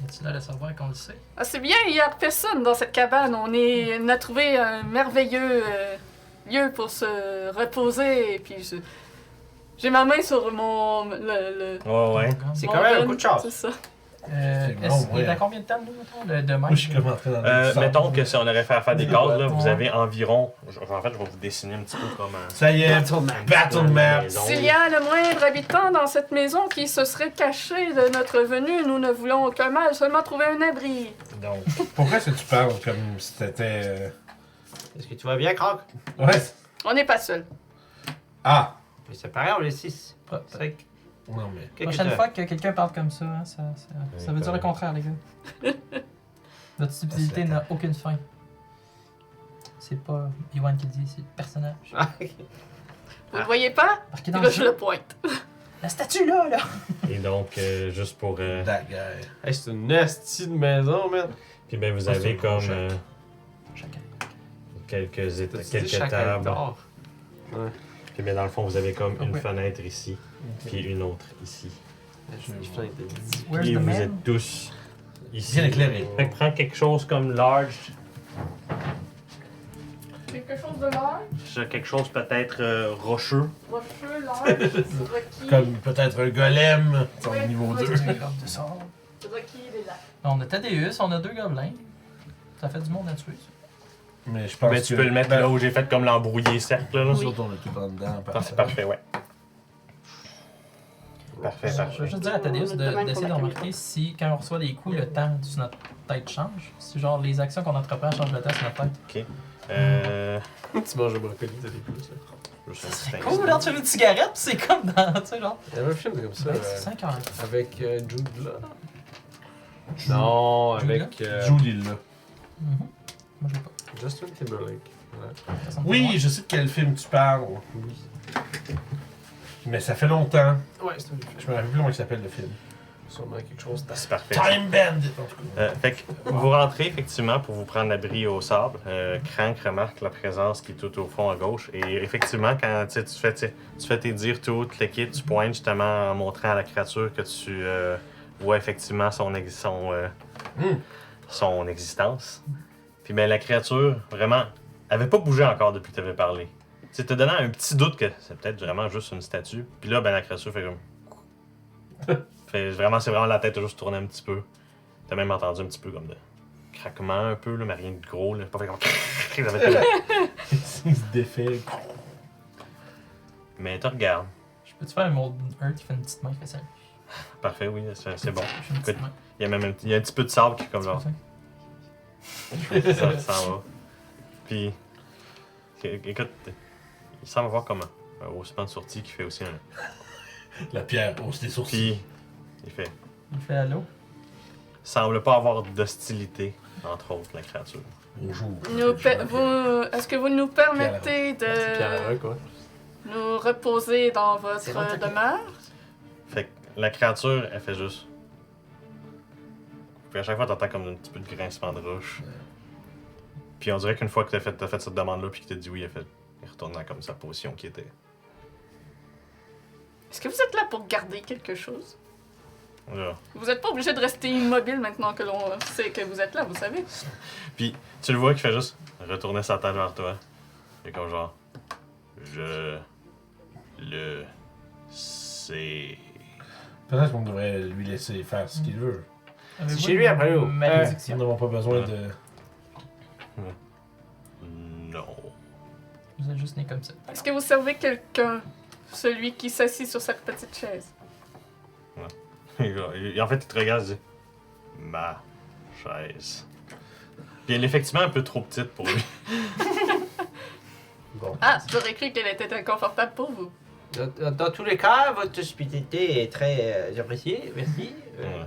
Es-tu là de savoir qu'on le sait? Ah, c'est bien, il y a personne dans cette cabane. On a trouvé un merveilleux lieu pour se reposer. Et puis j'ai ma main sur le Ouais, ouais. C'est mon quand même un gun, coup de chance. C'est ça. C'est bon, Il est ouais. à combien de temps, nous, mettons, de même? Moi, je suis comme entré dans le Mettons que si on aurait fait à faire des cases, là, vous Ouais. avez environ. En fait, je vais vous dessiner un petit peu comme un. Ça y est. Battle map. S'il y a le moindre habitant dans cette maison qui se serait caché de notre venue, nous ne voulons aucun mal, seulement trouver un abri. Donc, pourquoi est-ce que tu parles comme si t'étais. Est-ce que tu vas bien, Croc? Ouais. On n'est pas seul. Ah! Mais c'est pareil, on est 6. C'est Non, mais. Prochaine fois que quelqu'un parle comme ça, hein, ça veut dire le contraire, les gars. Votre stupidité n'a aucune fin. C'est pas Yoann qui le dit, c'est le personnage. Vous le voyez pas? Marqué Puis dans là, le je jeu. le pointe. La statue là! Et donc, juste pour. That guy. Hey, c'est une nasty de maison, man. Puis ben, vous Ah, c'est avez un gros comme. chat. Chacun. quelques T'as-tu dit quelques chaque tables. corridor? Ouais. Puis bien, dans le fond, vous avez comme une Ouais. fenêtre ici, puis une autre ici. Je fais des petits. Where's Et the vous man? êtes tous ici. Bien éclairé. Fait que prends quelque chose comme large, Quelque chose de large, quelque chose peut-être rocheux. rocheux, large, faudrait qu'il... Comme peut-être un golem, au Ouais, niveau ouais. 2. Des robes de sable. Faudrait qu'il est là. On a Thaddeus, on a 2 gobelins. Ça fait du monde à tuer, ça. Mais je pense Ben, que... tu peux le mettre là où j'ai fait comme l'embrouillé cercle. Là. Nous Oui. autres, on a tout en dedans. Ah, c'est parfait, ouais. Parfait, Je parfait. veux juste dire à Thaddeus On a demande d'essayer de pour la remarquer si, quand on reçoit des coups, le temps sur notre tête change. Si, genre, les actions qu'on entreprend changent le temps sur notre tête. Tu manges le brocoli, t'as des plus. Ça. Juste un C'est petit cool, là, tu fais une cigarette, pis c'est comme dans, tu sais, genre. Il y avait un film comme ça. 5 heures. Avec Jude Law. Non, Jude avec Julie, là. Mhm. Moi, je l'ai pas. Justin Timberlake. Ouais. Ça ressemble Oui, pas. je sais de quel film tu parles. Mais ça fait longtemps. Ouais, c'est un film. Je me rappelle plus comment il s'appelle le film. Sûrement quelque chose de... C'est parfait. Time Bandit, en tout cas. Fait que vous rentrez effectivement pour vous prendre l'abri au sable. Crank remarque la présence qui est tout au fond à gauche. Et effectivement, quand tu fais tes dires tout le kit, tu pointes justement en montrant à la créature que tu vois effectivement son existence. Puis ben la créature, vraiment, avait pas bougé encore depuis que tu avais parlé. Tu te donnant un petit doute que c'est peut-être vraiment juste une statue. Puis là, ben la créature fait comme. C'est vraiment la tête a juste tourné un petit peu. T'as même entendu un petit peu comme de craquement un peu, là, mais rien de gros. Là. Pas fait comme. Ça fait tout. Il se défait. Mais tu regardes. Je peux-tu faire un mode Earth qui fait une petite main qui fait ça? Parfait, oui, c'est bon. Je fais une petite main. Il y a même un petit peu de sable qui est comme genre. Ça s'en va. Puis. Écoute, il semble avoir comme un haussement de sortie qui fait aussi un. La pierre hausse des sourcils. Puis. Il fait. Il fait allô? Semble pas avoir d'hostilité, entre autres, la créature. Bonjour. Est-ce que vous nous permettez C'est Pierre Larocque, de quoi. nous reposer dans C'est votre bon, demeure? Fait que la créature, elle fait juste. Puis à chaque fois, t'entends comme un petit peu de grincement de roche. Puis on dirait qu'une fois que t'as fait cette demande-là, puis qu'il t'a dit oui, il retourne dans comme sa position qui était. Est-ce que vous êtes là pour garder quelque chose? Là. Vous n'êtes pas obligé de rester immobile maintenant que l'on sait que vous êtes là, vous savez? Puis tu le vois qui fait juste retourner sa tête vers toi. Et comme genre. Je. Le. sais. Peut-être qu'on devrait lui laisser faire ce qu'il veut. Avez-vous chez lui, après, une oh. Nous malédiction? n'avons pas besoin de... Non. Vous êtes juste né comme ça. Est-ce que vous servez quelqu'un? Celui qui s'assit sur cette petite chaise. Et en fait, il te regarde et dit ma chaise. Puis elle est effectivement un peu trop petite pour lui. Bon. Ah, j'aurais cru qu'elle était inconfortable pour vous. Dans tous les cas, votre hospitalité est très appréciée. Merci. Ouais.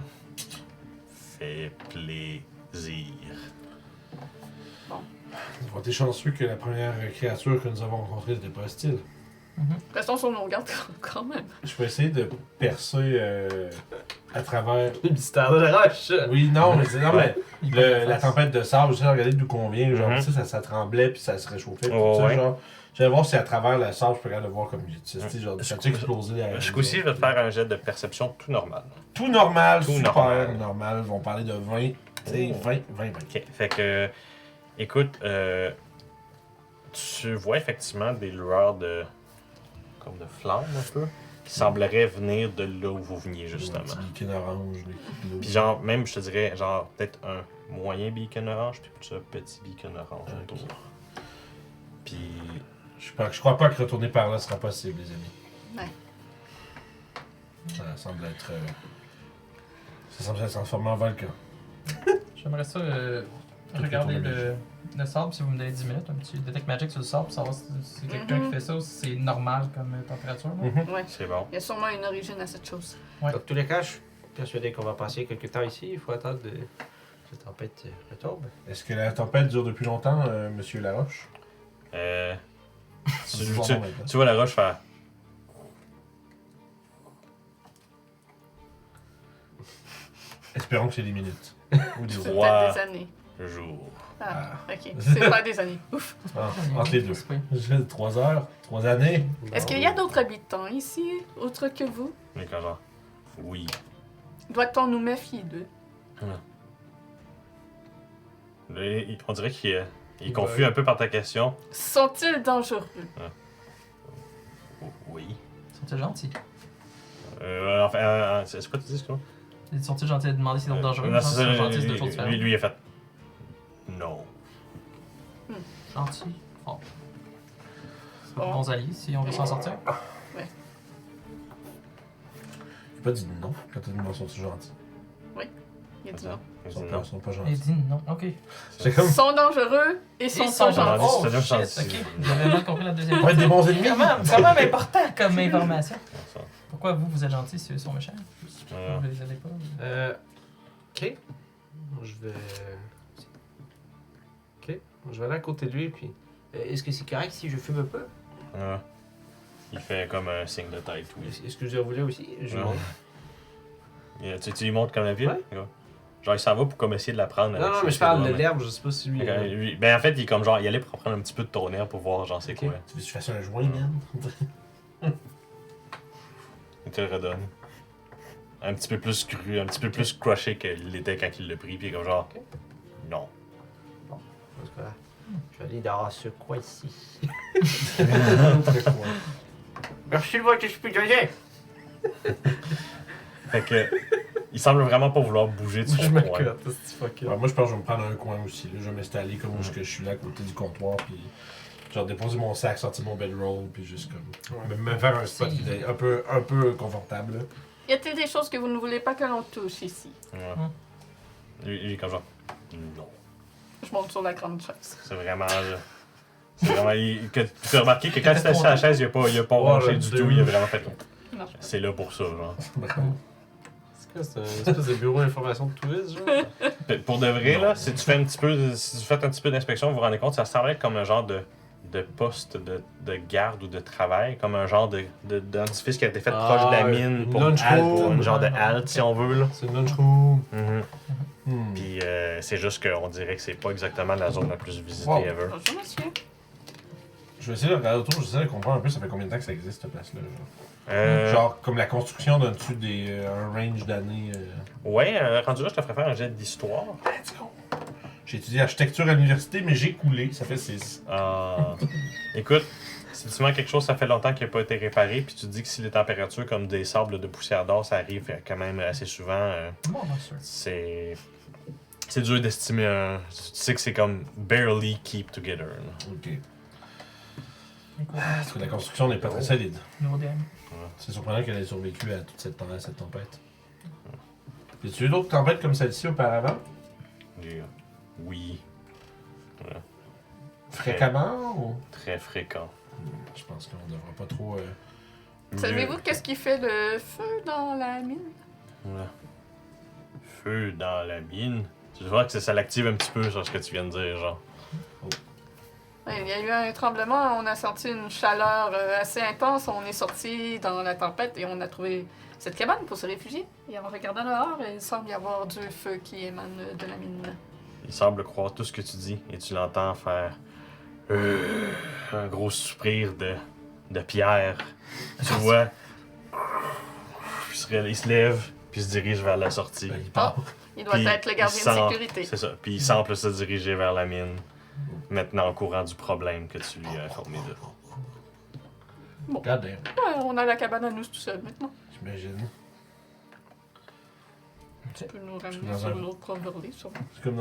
Fait plaisir. On été chanceux que la première créature que nous avons rencontrée n'était pas hostile. Restons sur nos gardes quand même. Je peux essayer de percer à travers... Le mystère de la roche. Oui, non, mais c'est non, mais Il peut le la faire. tempête de sable, je sais regarder d'où qu'on vient, genre, Mhm. tu sais, ça tremblait puis ça se réchauffait. Puis Oh, tout ça, ouais. genre, j'allais voir si à travers le sable, je peux regarder de voir comme, tu sais, genre, ça a explosé derrière Ce nous coup-ci, je autres. vais te faire un jet de perception tout normal. Tout normal, Tout super normal. normal. Ils vont parler de 20, tu sais, 20. Ok. Fait que. Écoute, tu vois effectivement des lueurs de. Comme de flammes un peu. Qui sembleraient venir de là où vous veniez justement. Un petit beacon orange, les Puis genre, même je te dirais, genre, peut-être un moyen beacon orange, puis plus un petit beacon orange Ok. autour. Puis. Je crois pas que retourner par là sera possible, les amis. Ouais. Ça semble être. Ça semble être transformé en volcan. J'aimerais ça regarder le sable si vous me donnez 10 minutes, un petit detect magic sur le sable pour savoir si c'est quelqu'un qui fait ça ou si c'est normal comme température. là. Ouais. C'est bon. Il y a sûrement une origine à cette chose. Ouais. Dans tous les cas, je suis persuadé qu'on va passer quelques temps ici. Il faut attendre que cette tempête retombe. Est-ce que la tempête dure depuis longtemps, monsieur Laroche? Tu, C'est bon, tu- maintenant. tu vois la roche faire. Espérons que c'est des minutes. Ou des C'est heures. Ouais. peut-être des années. jours. Ah, ok. C'est pas des années. Ouf. Entre les deux. C'est pas- J'ai 3 heures, 3 années. Est-ce qu'il y a d'autres habitants ici, autres que vous? Mais quand genre, oui. Doit-on nous méfier d'eux? On dirait qu'il est confus un peu par ta question. Sont-ils dangereux? Oui. Sont-ils gentils? Enfin, c'est quoi tu dis, quoi? Sont-ils gentils à demander s'ils sont dangereux? Non, c'est Ils sont ça, gentils, c'est deux choses différentes. lui, il a fait. Non. Gentils. Bon. C'est pas Bon. bons alliés si on veut s'en sortir. J'ai pas dit non quand t'as dit non, sont-ils gentils. Il a dit non. Ils Non. sont pas Il gentils. dit non. Ok. C'est comme. Ils sont dangereux et sont pas Ah, gentils. dit, Oh, c'est-à-dire shit, gentil. ok. J'avais mal compris la deuxième On va être des bons ennemis. C'est quand même important comme information. Ça. Pourquoi vous êtes gentils si eux sont méchants? Ouais. Vous les allez pas? Ok. Je vais. Ok. Je vais aller à côté de lui, puis. Est-ce que c'est correct si je fume un peu? Ouais. Il fait comme un signe de tête, oui. Est-ce que je voulais aussi? Je Ouais. monte. Tu lui montres comme la ville? Ouais. Genre, il s'en va pour comme essayer de la prendre. Non, avec non, ses mais je parle de doigts, l'herbe, je sais pas si lui. mais- lui- Ben, en fait, il est comme genre, il allait pour prendre un petit peu de tonnerre pour voir, genre, c'est Ok. quoi. Tu veux que je fasse un joint, man? Il te le redonne. Un petit peu plus cru, un petit peu plus crushé qu'il l'était quand il l'a pris, puis comme genre, Ok. non. Parce que, je vais aller dans ce coin ici. Très quoi. Merci de voir que je peux gagner! Fait que, il semble vraiment pas vouloir bouger de Je son me coin. cote, c'est fuck it. Ouais, moi, je pense que je vais me prendre un coin aussi. Là. Je vais m'installer comme où je suis là, à côté du comptoir, puis genre déposer mon sac, sortir mon bedroll, puis juste comme. Ouais. Me faire un spot qui est un peu confortable. Là. Y a-t-il des choses que vous ne voulez pas que l'on touche ici? Ouais. Lui, comme genre, non. Je monte sur la grande chaise. C'est vraiment. C'est vraiment. Tu as remarqué que quand il s'est assis à la chaise, il a pas rangé le du deux. tout, il a vraiment fait. Non. C'est là pour ça, genre. C'est quoi, c'est un espèce de bureau d'information de tourisme, genre? Pour de vrai, là, si tu fais un petit peu, si tu fais un petit peu d'inspection, vous vous rendez compte, ça semble être comme un genre de poste de garde ou de travail, comme un genre d'édifice qui a été fait Ah, proche de la ouais. mine Une pour, lunch room. pour une genre de halte, si on veut, là. C'est une lunchroom. Puis c'est juste qu'on dirait que c'est pas exactement la zone la plus visitée Wow. ever. Bonjour, monsieur. Je vais essayer de regarder autour, j'essaie de comprendre un peu ça fait combien de temps que ça existe cette place-là. Genre, Genre, comme la construction d'un dessus des un range d'années. ouais, rendu là, je te ferais faire un jet d'histoire. Let's go! J'ai étudié architecture à l'université, mais j'ai coulé, ça fait 6. Écoute, si tu manques quelque chose, ça fait longtemps qu'il n'a pas été réparé, puis tu te dis que si les températures comme des sables de poussière d'or, ça arrive quand même assez souvent, Bon, bien sûr. c'est dur d'estimer un. Tu sais que c'est comme barely keep together. Là. Ok. Écoute, Parce que la construction n'est pas très solide. nouveau DM. C'est surprenant qu'elle ait survécu à toute cette tempête. Y a-tu eu d'autres tempêtes comme celle-ci auparavant? Et, oui, Fréquemment ou? très fréquent. Je pense qu'on devrait pas trop. Savez-vous qu'est-ce qui fait le feu dans la mine? Ouais. Feu dans la mine. Tu vois que ça l'active un petit peu sur ce que tu viens de dire, genre. Ouais, il y a eu un tremblement, on a senti une chaleur assez intense, on est sorti dans la tempête et on a trouvé cette cabane pour se réfugier. Et en regardant dehors, il semble y avoir du feu qui émane de la mine. Il semble croire tout ce que tu dis et tu l'entends faire un gros soupir de pierre. Tu vois, il se lève puis se dirige vers la sortie. Il part. Il doit Puis être le gardien il de semble- sécurité. C'est ça. Puis il semble se diriger vers la mine, maintenant au courant du problème que tu lui as informé de. God damn, Ouais, on a la cabane à nous tout seul maintenant. j'imagine. Tu peux nous Dans ramener un- sur notre overlay, sûrement. C'est comme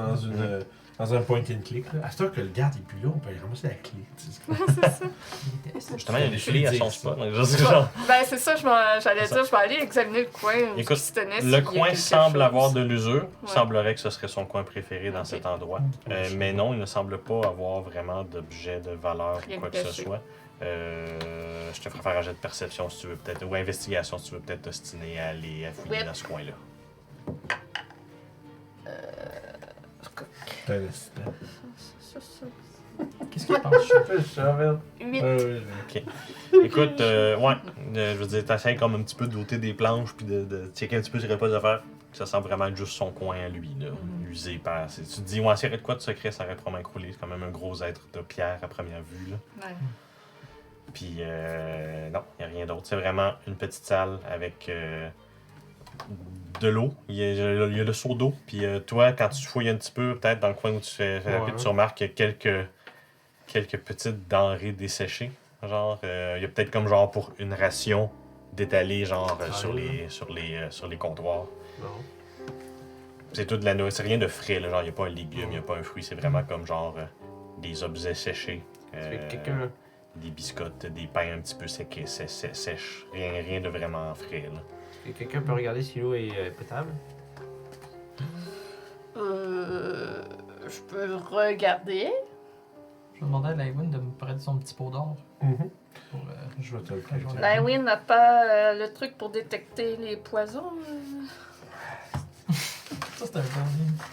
dans un point and click. Là. À ce temps que le garde est plus là, on peut aller ramasser la clé. Tu sais, c'est comme- Justement, il y a des Je filles, elles dis changent ça. pas. Donc, je sais, genre, Ben, c'est ça, j'allais dire, je vais aller examiner le coin où Écoute, il se tenait. s'il y le a coin quelque semble chose. avoir de l'usure. Ouais. Il semblerait que ce serait son coin préféré dans Ok. cet endroit. Mais non, il ne semble pas avoir vraiment d'objet de valeur Rien ou quoi de que ce caché. soit. Je te ferai faire un jet de perception si tu veux peut-être, ou investigation si tu veux peut-être t'ostiner à aller à fouiller Ouais. dans ce coin-là. T'as un assistant. Qu'est-ce qu'il pense? Je savais. 8. Écoute, je veux dire, t'essayes comme un petit peu de doter des planches puis de checker un petit peu sur les pas de faire. Ça semble vraiment être juste son coin à lui. Là. Lui, usé par. Tu te dis, ouais, s'il y aurait de quoi de secret, ça aurait probablement écroulé. C'est quand même un gros être de pierre à première vue. Là. Ouais. Puis, non, il n'y a rien d'autre. C'est vraiment une petite salle avec de l'eau. Il y a le seau d'eau. Puis, toi, quand tu fouilles un petit peu, peut-être dans le coin où tu fais rapide, tu remarques qu'il y a quelques petites denrées desséchées. Genre, il y a peut-être comme genre pour une ration d'étaler genre sur les comptoirs. Non. C'est tout de la nourriture, c'est rien de frais, là, genre il n'y a pas un légume, il n'y a pas un fruit, c'est vraiment comme genre des objets séchés. Quelqu'un. Des biscottes, des pains un petit peu sèches. Rien de vraiment frais. Là. Est-ce que quelqu'un peut regarder si l'eau est potable? Je peux regarder. Je vais demander à Lywin de me prêter son petit pot d'or. Pour, Je vais te le la journée. Lywin n'a pas le truc pour détecter les poisons. Ça, c'est un bon livre.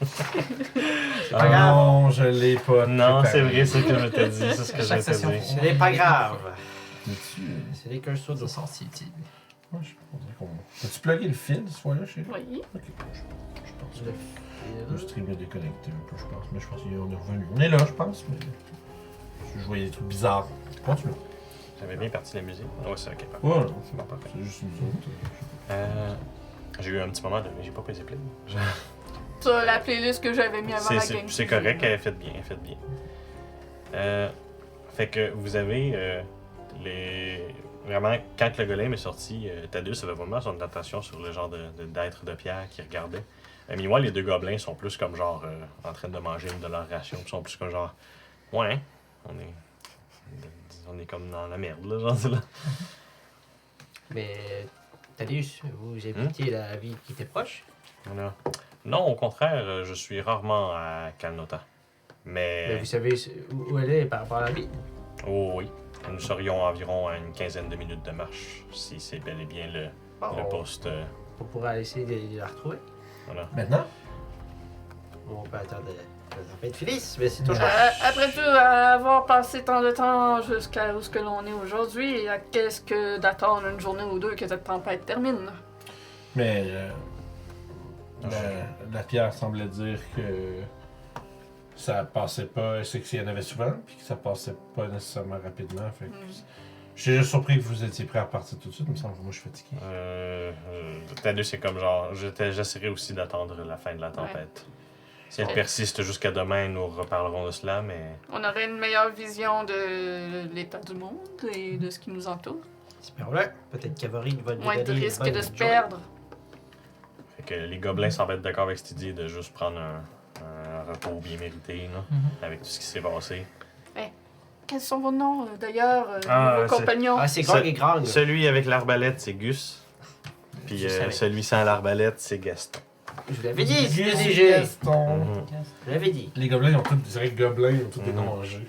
C'est pas grave. Non, je l'ai pas. Non, c'est préparé. vrai, c'est ce que je te dis, c'est ce que je Chaque te session. dis. Ce n'est pas grave. Peux-tu, Ce n'est qu'un seau d'eau. Ça sent si utile. ouais, on dirait qu'on. Peux-tu plugger le fil ce fois-là, chérie? Oui. Ok, je pense Le que fil. le stream est déconnecté un peu, je pense. Mais je pense qu'on est revenu. On est là, je pense, mais. Je voyais des trucs bizarres. Continue. J'avais bien parti la musique. Ouais, c'est ok. Parfait. Ouais, non, Bon, parfait. c'est juste nous autres. J'ai eu un petit moment de. J'ai pas pesé play. Ça, la playlist que j'avais mis avant la game. C'est correct, elle fait bien, Fait que vous avez Vraiment, quand le golem est sorti, Thaddeus avait vraiment son attention sur le genre d'être de pierre qui regardait. Meanwhile, les deux gobelins sont plus comme genre en train de manger une de leurs rations. Ils sont plus comme genre. Ouais, on est comme dans la merde, là, genre c'est là. Mais, Thaddeus, vous habitiez la ville qui était proche? Voilà. Non, au contraire, je suis rarement à Kalnota. Mais vous savez où elle est par rapport à la ville? Oh oui. Nous serions environ à une quinzaine de minutes de marche, si c'est bel et bien le poste. On pourra essayer de la retrouver. Voilà. Maintenant? On peut attendre la tempête finisse, mais c'est toujours... Après tout, avoir passé tant de temps jusqu'à où ce que l'on est aujourd'hui, qu'est-ce que d'attendre une journée ou deux que cette tempête termine? Mais la pierre semblait dire que ça passait pas, c'est qu'il y en avait souvent, puis que ça passait pas nécessairement rapidement. Fait que j'ai juste surpris que vous étiez prêt à partir tout de suite, il me semble que moi je suis fatigué. Thaddeus, c'est comme genre, j'essaierai aussi d'attendre la fin de la tempête. Si elle persiste jusqu'à demain, nous reparlerons de cela, mais... On aurait une meilleure vision de l'état du monde et de ce qui nous entoure. Espérons-le. Peut-être qu'Avory va nous Moins de donner une risque bonne de se journée. perdre. Fait que les gobelins semblent être d'accord avec cette idée de juste prendre un repos bien mérité, là, avec tout ce qui s'est passé. Quels sont vos noms, d'ailleurs, Ah, vos compagnons? Ah, c'est Grog et Grog. Celui avec l'arbalète, c'est Gus. Puis Je savais. celui sans l'arbalète, c'est Gaston. Je vous l'avais dit, c'est Gus et léger. Gaston. Je l'avais dit. Les gobelins, ils ont tous des gobelins, ils ont tous des Mhm. noms mangés.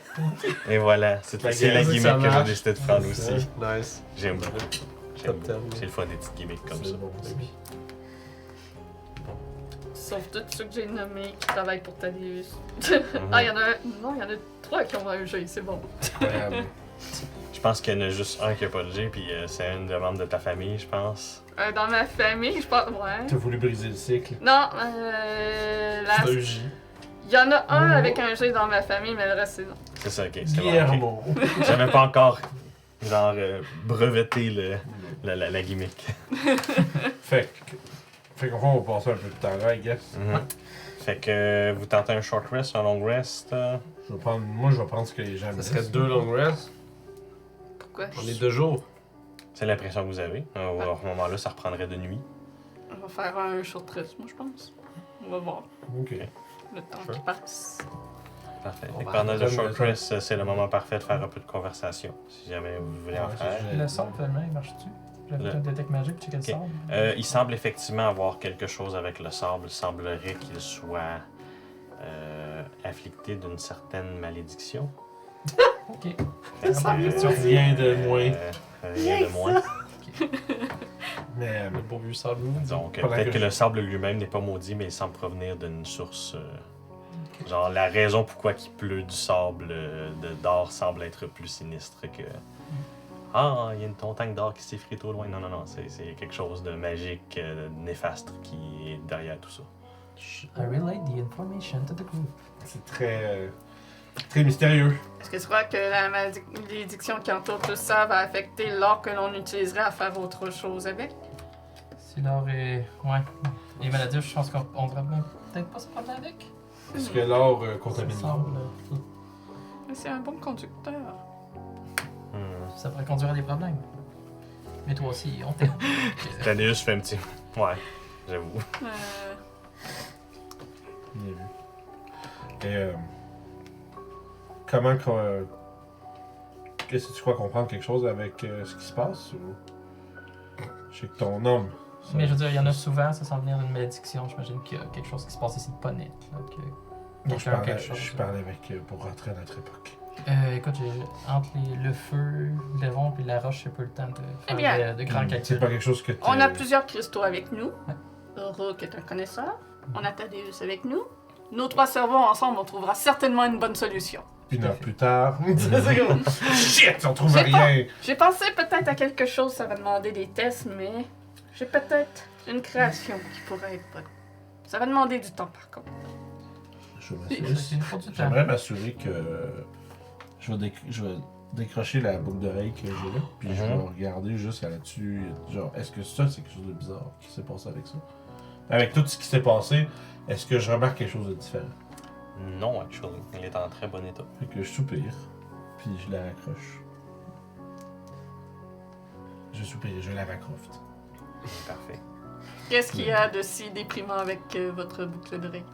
Et voilà, c'est la Ça gimmick que j'ai marche. décidé de prendre aussi. Nice. J'aime beaucoup. J'aime Top beaucoup. 10. C'est le fun des petites gimmicks comme ça. C'est bon, c'est bien. Sauf tous ceux que j'ai nommés qui travaillent pour Thaddeus. Ah, il y en a non, il y en a 3 qui ont un jeu, c'est bon. Incroyable. Je pense qu'il y en a juste un qui a pas le G, puis c'est un membre de ta famille, je pense. Dans ma famille, je pense. Ouais. T'as voulu briser le cycle. Non, C'est un J. il y en a un avec un G dans ma famille, mais le reste, c'est non. C'est ça, ok. C'est bon, Guillermo. ok. J'avais pas encore, genre, breveté la gimmick. Fait qu'en fait, on va passer un peu de temps là, I guess. Mhm. Fait que vous tentez un short rest, un long rest. Moi, je vais prendre ce que les gens me Ça serait disent. 2 long rests. Pourquoi? On est 2 jours. C'est l'impression que vous avez. À ce moment-là, ça reprendrait de nuit. On va faire un short rest, moi, je pense. On va voir Ok. le temps qui passe. Parfait. On Fait que va pendant le attendre short le temps. rest, c'est le moment parfait de faire un peu de conversation, si jamais vous voulez en Ouais, faire. c'est- Le sable, finalement, il marche-tu? J'avais Le- fait un détect magique pour checker le Ok. sable. Il semble effectivement avoir quelque chose avec le sable. Il semblerait qu'il soit afflicté d'une certaine malédiction. Ok. Rien de moins. Rien de moins. Mais Le beau vieux sable. Donc, Pendant peut-être que que je- le sable lui-même n'est pas maudit, mais il semble provenir d'une source. Genre, la raison pourquoi il pleut du sable d'or semble être plus sinistre que Ah, il y a une montagne d'or qui s'effrite au loin. Non, non, non, c'est quelque chose de magique, de néfaste qui est derrière tout ça. I relate the information to the group. C'est très, très mystérieux. Est-ce que tu crois que la malédiction qui entoure tout ça va affecter l'or que l'on utiliserait à faire autre chose avec? Si l'or est. Ouais. Les maladies, je pense qu'on devrait même peut-être pas se parler avec. Est-ce que l'or Ça me contamine l'or? semble. Mais c'est un bon conducteur. Ça pourrait conduire à des problèmes. Mais toi aussi, on t'aime. Thaddeus fait un petit. Ouais, j'avoue. Bien vu. Et comment qu'est-ce que tu crois comprendre quelque chose avec ce qui se passe ou je sais que ton homme. Mais je veux dire, il y en a souvent, ça semble venir d'une malédiction. J'imagine qu'il y a quelque chose qui se passe ici de pas net. Là, que Moi, je quelqu'un a parlais, quelque chose. je parlais avec pour rentrer à notre époque. Écoute, entre le feu, le vent et la roche, j'ai pas eu le temps de Eh faire bien, de grands C'est calculs. pas quelque chose que On a plusieurs cristaux avec nous. Ouais. Rook est un connaisseur. On a Thaddeus avec nous. Nos 3 cerveaux ensemble, on trouvera certainement une bonne solution. Une Tout à heure fait. plus tard. C'est comme, shit, on trouve J'ai rien. J'ai pensé peut-être à quelque chose, ça va demander des tests, mais j'ai peut-être une création qui pourrait être bonne. Ça va demander du temps par contre. Je vais C'est m'assurer- une fois du temps. J'aimerais m'assurer que je vais décrocher la boucle d'oreille que j'ai là, puis je vais regarder juste là-dessus. Genre, est-ce que ça, c'est quelque chose de bizarre qui s'est passé avec ça? Avec tout ce qui s'est passé, est-ce que je remarque quelque chose de différent? Non, actually. Il est en très bon état. Fait que je soupire, puis je la raccroche. Je soupire, je la raccroche. Parfait. Qu'est-ce qu'il y a de si déprimant avec votre boucle d'oreille?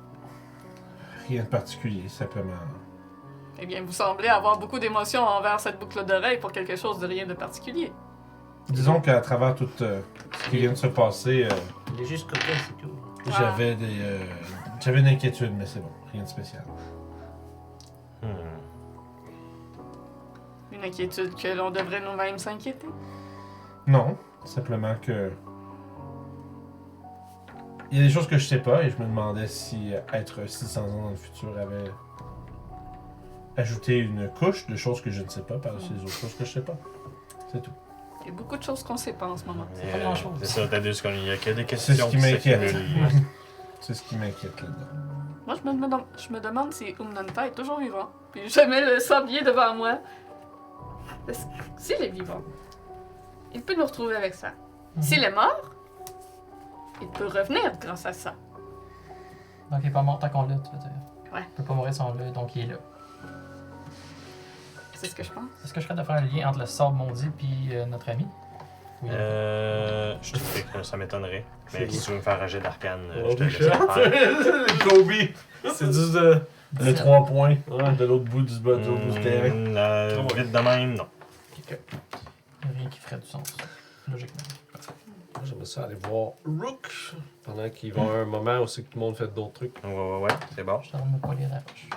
Rien de particulier, simplement. Eh bien, vous semblez avoir beaucoup d'émotions envers cette boucle d'oreille pour quelque chose de rien de particulier. Disons qu'à travers tout ce qui vient de se passer, Il est juste coquin, c'est tout. j'avais j'avais une inquiétude, mais c'est bon, rien de spécial. Une inquiétude que l'on devrait nous-mêmes s'inquiéter. Non, simplement que. Il y a des choses que je sais pas et je me demandais si être 600 ans dans le futur avait ajouté une couche de choses que je ne sais pas par-dessus les autres choses que je sais pas. C'est tout. Il y a beaucoup de choses qu'on sait pas en ce moment. pas grand-chose. C'est ça, Thaddeus, il y a que des C'est questions ce qui qui m'inquiète. s'accumulent. C'est ce qui m'inquiète là-dedans. Moi, je me demande si Umnanta est toujours vivant. Puis je mets le sablier devant moi. S'il est vivant, il peut nous retrouver avec ça. S'il est mort, il peut revenir grâce à ça. Donc il est pas mort tant qu'on l'a, tu veux dire. Ouais. Il peut pas mourir sans le, donc il est là. C'est ce que je pense. Est-ce que je serais de faire un lien entre le sort maudit et notre ami? Oui. Je te fais que ça m'étonnerait. Mais si tu veux me faire un jet d'arcane, je te Oh, laisse le faire. Kobe! C'est juste de. Le 3 points Ouais. de l'autre bout du terrain. Vite de même, non. Il n'y a rien qui ferait du sens, logiquement. Moi, j'aimerais ça aller voir Rook pendant qu'il va y avoir un moment où c'est que tout le monde fait d'autres trucs. Ouais, c'est bon. Je suis en train de me coller à la roche.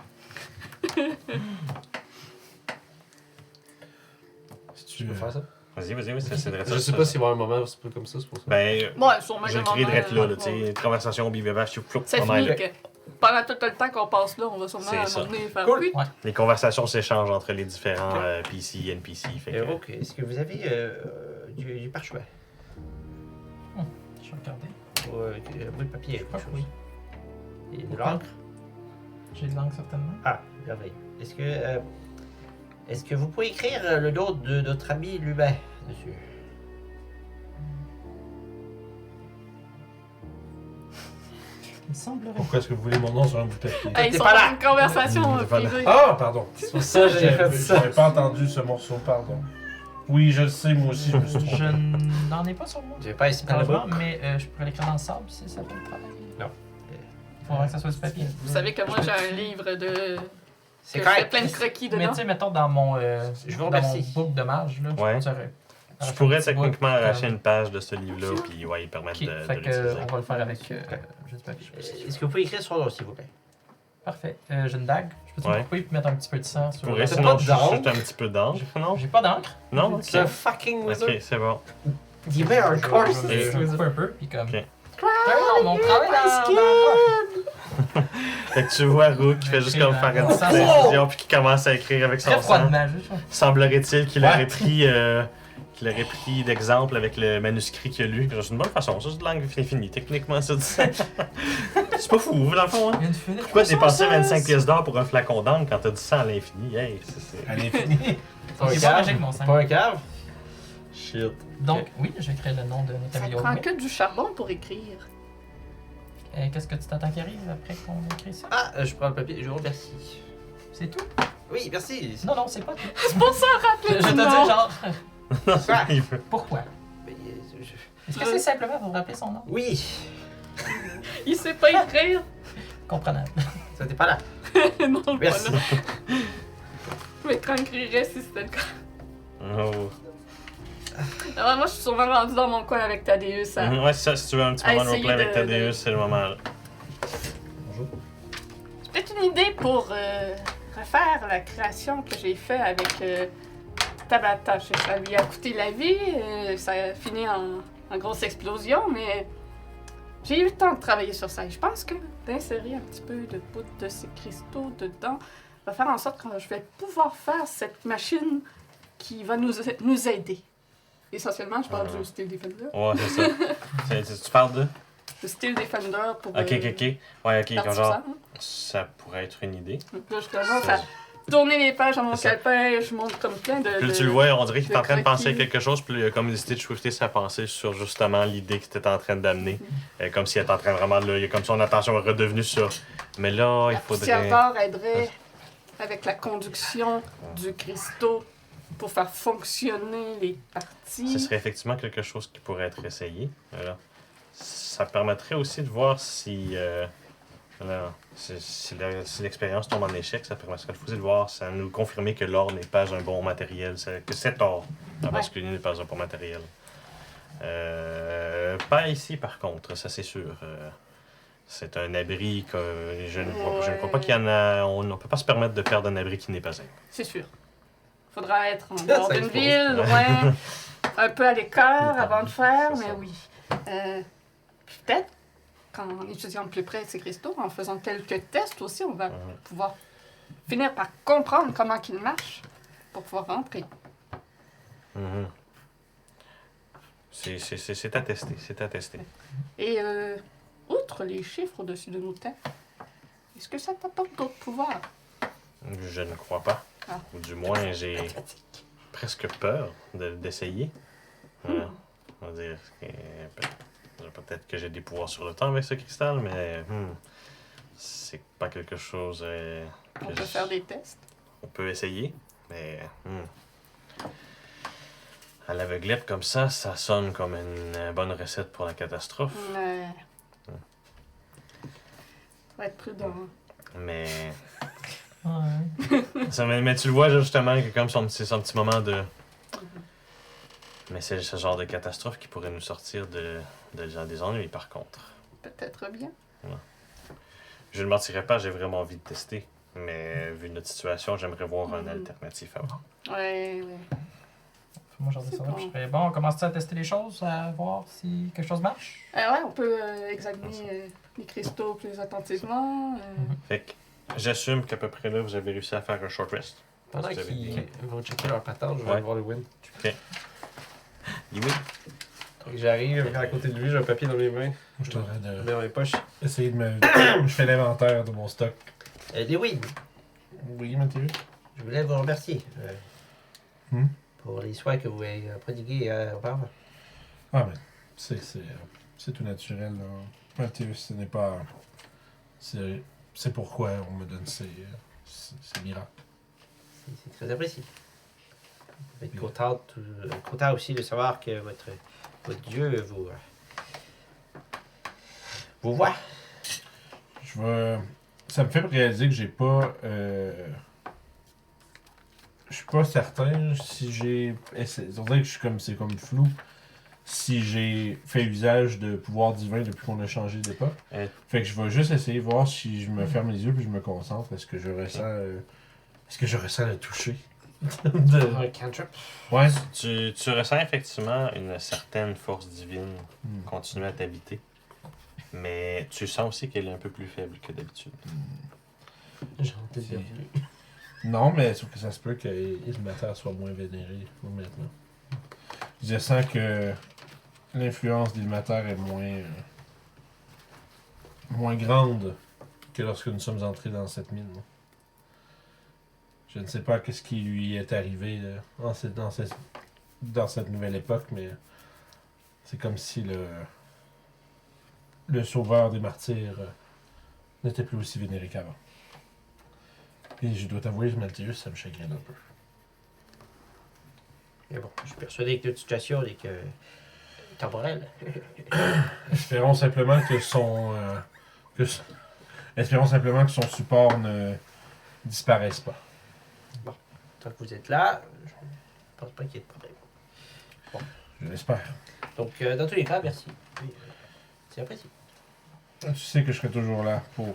Si Tu peux faire ça? Vas-y, c'est vrai. Je sais pas s'il va y avoir un moment où c'est pas comme ça, c'est pour ça. Ben, Ouais, sûrement je le que crie direct là, tu ouais. sais. Conversation, biveva, je C'est fini que pendant tout le temps qu'on passe là, on va sûrement C'est à un ça. moment donné faire Cool. oui. Les conversations s'échangent entre les différents PC, NPC. Fait que... Rook, est-ce que vous avez du parchemin? Je vais regarder. Ou un bout de papier, quelque chose? Oui. Et de l'encre? J'ai de l'angle certainement. Ah, merveille. Est-ce que vous pouvez écrire le nom de notre ami l'humain dessus? Il semblerait. Pourquoi est-ce que vous voulez mon nom sur un bout de papier? Hey, ils T'es sont pas dans là. une conversation T'es pas là. privée. Ah, pardon! C'est pour ça que j'ai fait ça. J'avais pas entendu ce morceau, pardon. Oui, je le sais, moi aussi, je me suis trompé. Je n'en ai pas sur moi. J'ai pas ici dans le Malheureusement, book. mais je pourrais l'écrire dans le sable si ça fait le travail. Non. Il faudrait que ça soit du papier. Vous savez que moi j'ai un livre de. C'est que je fais correct. plein de croquis Mais dedans. tu sais, mettons dans mon, Je vous dans mon remercie. book de mage, là, Ouais. tu Tu pourrais techniquement book, arracher une page de ce livre-là, puis ouais, il permettre Ok, de fait que l'utiliser. on va le faire avec juste du papier. Est-ce que vous pouvez écrire son nom, s'il vous plaît? Parfait. J'ai une dague. Je peux-tu Ouais. me couper et mettre un petit peu de sang sur Pourrais C'est sinon pas d'encre. juste un petit peu d'encre, non? J'ai pas d'encre. Non? Ok. C'est un fucking wizard. Ok, c'est bon. Il met un corps. Je vais couper un peu, puis comme. Ok. Non, mon travail dans la roche. Fait que tu vois Rook qui fait juste comme faire une petite incision, puis qui commence à écrire avec son Très sang. froidement, juste. Semblerait-il qu'il Ouais. aurait pris qu'il aurait pris d'exemple avec le manuscrit qu'il a lu. C'est une bonne façon, ça, c'est de langue infinie, techniquement, ça. C'est pas fou, dans le fond, hein? Il y a une fenêtre. Pourquoi dépenser 25 pièces d'or pour un flacon d'encre quand t'as du sang à l'infini? Hey, c'est... À l'infini. Pas un C'est pas magique, cave? mon sang. Pas un cave? Shit. Donc, oui, je vais créer le nom de notre Ça amélioré. prend que du charbon pour écrire. Qu'est-ce que tu t'attends qui arrive après qu'on écrit ça? Ah, je prends le papier, je vous remercie. C'est tout? Oui, merci. Non, non, c'est pas tout. C'est pour ça, Je rappelez te dis genre, Ah. Il veut- pourquoi? Mais, Est-ce que c'est simplement pour rappeler son nom? Oui, Il sait pas écrire. Comprenable. ça n'était pas là. Non, le Merci. voilà. Mais quand écrirait si c'était le cas. Oh. Alors, moi, je suis sûrement rendu dans mon coin avec Thaddeus. À... Ouais, c'est ça, si tu veux un petit À moment de essayer roleplay avec de- ta Deus, c'est le moment là. C'est peut-être une idée pour refaire la création que j'ai faite avec Tabata. Je sais que ça lui a coûté la vie. Ça a fini en grosse explosion, mais j'ai eu le temps de travailler sur ça. Et je pense que d'insérer un petit peu de poudre de ces cristaux dedans va faire en sorte que je vais pouvoir faire cette machine qui va nous aider. Essentiellement, je parle du Steel Defender. Ouais, c'est ça. Tu parles de? Le Steel Defender pour... Ok. Ouais, ok, comme l'artisan, genre, hein. ça pourrait être une idée. Donc là, je commence à tourner les pages à mon C'est ça. calepin, je montre comme plein de... Puis là, de- tu le vois, on dirait qu'il est de en train de penser à croquis. quelque chose, puis il a comme décidé de shifter sa pensée sur justement l'idée qu'il était en train d'amener. Comme s'il était en train vraiment de. Il a comme son attention est redevenue sur. Mais là, il La faudrait. poussière d'or aiderait avec la conduction du cristaux pour faire fonctionner les parties. Ce serait effectivement quelque chose qui pourrait être essayé. Voilà. Ça permettrait aussi de voir si. Voilà, si l'expérience tombe en échec, ça permettrait de voir, ça nous confirmer que l'or n'est pas un bon matériel, que cet or en Ouais. particulier n'est pas un bon matériel. Pas ici par contre, ça c'est sûr. C'est un abri que je ne crois pas qu'il y en a. On ne peut pas se permettre de perdre un abri qui n'est pas un. C'est sûr. Faudra être en dehors Ça d'une expose. ville, loin, un peu à l'écart C'est avant de faire, mais ça. oui. Peut-être qu'en étudiant de plus près ces cristaux, en faisant quelques tests aussi, on va pouvoir finir par comprendre comment ils marchent pour pouvoir rentrer. Mhm. C'est à tester, c'est à tester. Et outre les chiffres au-dessus de nos têtes, est-ce que ça t'apporte d'autres pouvoirs? Je ne crois pas. Ah. Ou du moins, j'ai presque peur d'essayer. Voilà. On va dire que peut-être que j'ai des pouvoirs sur le temps avec ce cristal, mais c'est pas quelque chose On que peut faire des tests. on peut essayer, mais à l'aveuglette comme ça sonne comme une bonne recette pour la catastrophe. Mais... Faut être prudent. Mais Ouais. mais tu le vois justement que comme c'est son petit moment de. Mais c'est ce genre de catastrophe qui pourrait nous sortir des ennuis par contre. Peut-être bien. Je ne mentirais pas, j'ai vraiment envie de tester. Mais vu notre situation, j'aimerais voir un alternatif avant. Ouais. Moi, j'en C'est descendrai, bon. puis je ferais, bon, on commence à tester les choses, à voir si quelque chose marche. Ouais, on peut examiner les cristaux plus attentivement. Fait que j'assume qu'à peu près là, vous avez réussi à faire un short rest. Pendant Vous avez qu'ils des- vont checker leur patente, je vais Ouais. aller voir le win. Oui. Fait que j'arrive à côté de lui, j'ai un papier dans mes mains. Je suis en train Je de mets dans mes poches. essayer de me. Je fais l'inventaire de mon stock. Les wins! Oui, Mathieu. Je voulais vous remercier Hmm? pour les soins que vous avez prodigués auparavant. Ah, mais c'est tout naturel, là. Mathieu, ce n'est pas. C'est pourquoi on me donne ces miracles. C'est très apprécié. Vous êtes content aussi de savoir que votre Dieu vous voit. Je vais. Ça me fait réaliser que j'ai pas. Je suis pas certain si j'ai. On dirait que c'est comme flou. Si j'ai fait usage de pouvoir divin depuis qu'on a changé d'époque. Fait que je vais juste essayer de voir si je me ferme les yeux puis je me concentre. Est-ce que je ressens le toucher? Un cantrip. Ouais. Tu ressens effectivement une certaine force divine Hmm. continuer à t'habiter. Mais tu sens aussi qu'elle est un peu plus faible que d'habitude. C'est- Non, mais sauf que ça se peut que Ilmater soit moins vénéré maintenant. Je sens que l'influence d'Ilmater est moins grande que lorsque nous sommes entrés dans cette mine. Je ne sais pas qu'est-ce qui lui est arrivé dans cette nouvelle époque, mais c'est comme si le sauveur des martyrs n'était plus aussi vénéré qu'avant. Et je dois t'avouer, Malthéus, ça me chagrine un peu. Mais bon, je suis persuadé que notre situation n'est que temporelle. Espérons simplement que espérons simplement que son support ne disparaisse pas. Tant que vous êtes là, je ne pense pas qu'il y ait de problème. Je l'espère. Donc, dans tous les cas, merci. Oui, c'est apprécié. Tu sais que je serai toujours là pour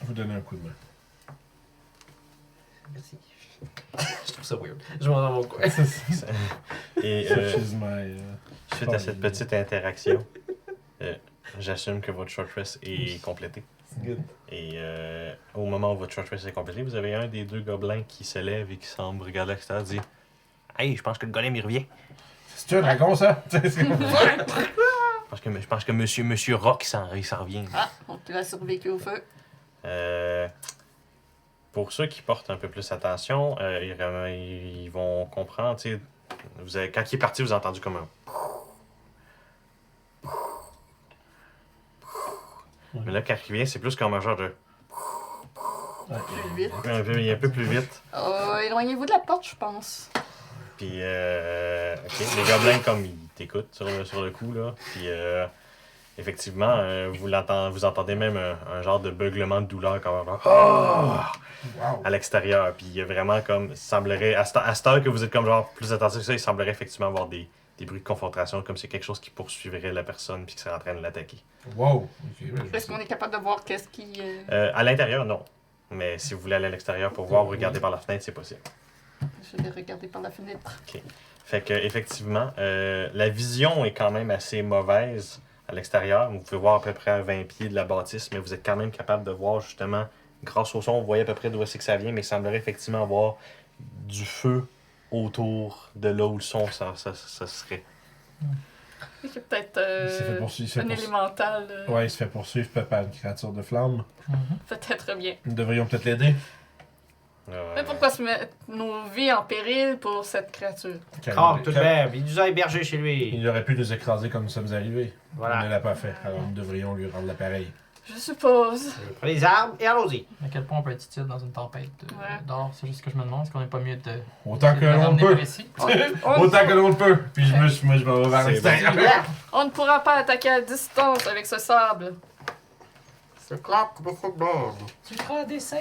vous donner un coup de main. Merci. Je trouve ça weird. Je m'en dans mon coin. Et She's my, suite à cette petite interaction, j'assume que votre short rest est complété. Good. Et au moment où votre short rest est complété, vous avez un des deux gobelins qui se lève et qui semble regarder à l'extérieur et dit Hey, je pense que le golem il revient. C'est un dragon, ça? Je pense que Monsieur Rock il s'en revient. Ah, on te l'a survécu au feu. Pour ceux qui portent un peu plus attention, ils vont comprendre. Tu sais, quand il est parti, vous avez entendu comme un. Mais là, quand il revient, c'est plus comme un genre de. Plus vite. Il est un peu plus vite. Éloignez-vous de la porte, je pense. Puis, ok, les gobelins, comme ils t'écoutent sur le coup, là. Puis, effectivement, vous entendez même un genre de beuglement de douleur, comme à l'extérieur. Puis, il y a vraiment comme, il semblerait, à cette heure que vous êtes comme genre plus attentif que ça, il semblerait effectivement avoir des bruits de confrontation, comme c'est quelque chose qui poursuivrait la personne puis qui serait en train de l'attaquer. Wow! Est-ce qu'on est capable de voir qu'est-ce qui... À l'intérieur, non. Mais si vous voulez aller à l'extérieur pour voir ou regarder par la fenêtre, c'est possible. Je vais regarder par la fenêtre. Fait que effectivement, la vision est quand même assez mauvaise à l'extérieur. Vous pouvez voir à peu près à 20 pieds de la bâtisse, mais vous êtes quand même capable de voir justement, grâce au son, vous voyez à peu près d'où c'est que ça vient, mais il semblerait effectivement avoir du feu autour de là où le son ça serait. Il y a peut-être un élémental. Ouais, il se fait poursuivre par une créature de flamme. Peut-être bien. Nous devrions peut-être l'aider. Mais pourquoi se mettre nos vies en péril pour cette créature? Corps tout de même, il nous a hébergés chez lui. Il aurait pu nous écraser comme nous sommes arrivés. Voilà. On ne l'a pas fait, alors nous devrions lui rendre l'appareil. Je suppose. Prenez les armes et allons-y. À quel point on peut être utile dans une tempête d'or? C'est juste ce que je me demande. Est-ce qu'on n'est pas mieux de. Autant que l'on peut. Autant que l'on peut. Puis moi, je m'en vais vers l'extérieur. On ne pourra pas attaquer à distance avec ce sable. C'est clair que c'est bon. Tu feras des saves.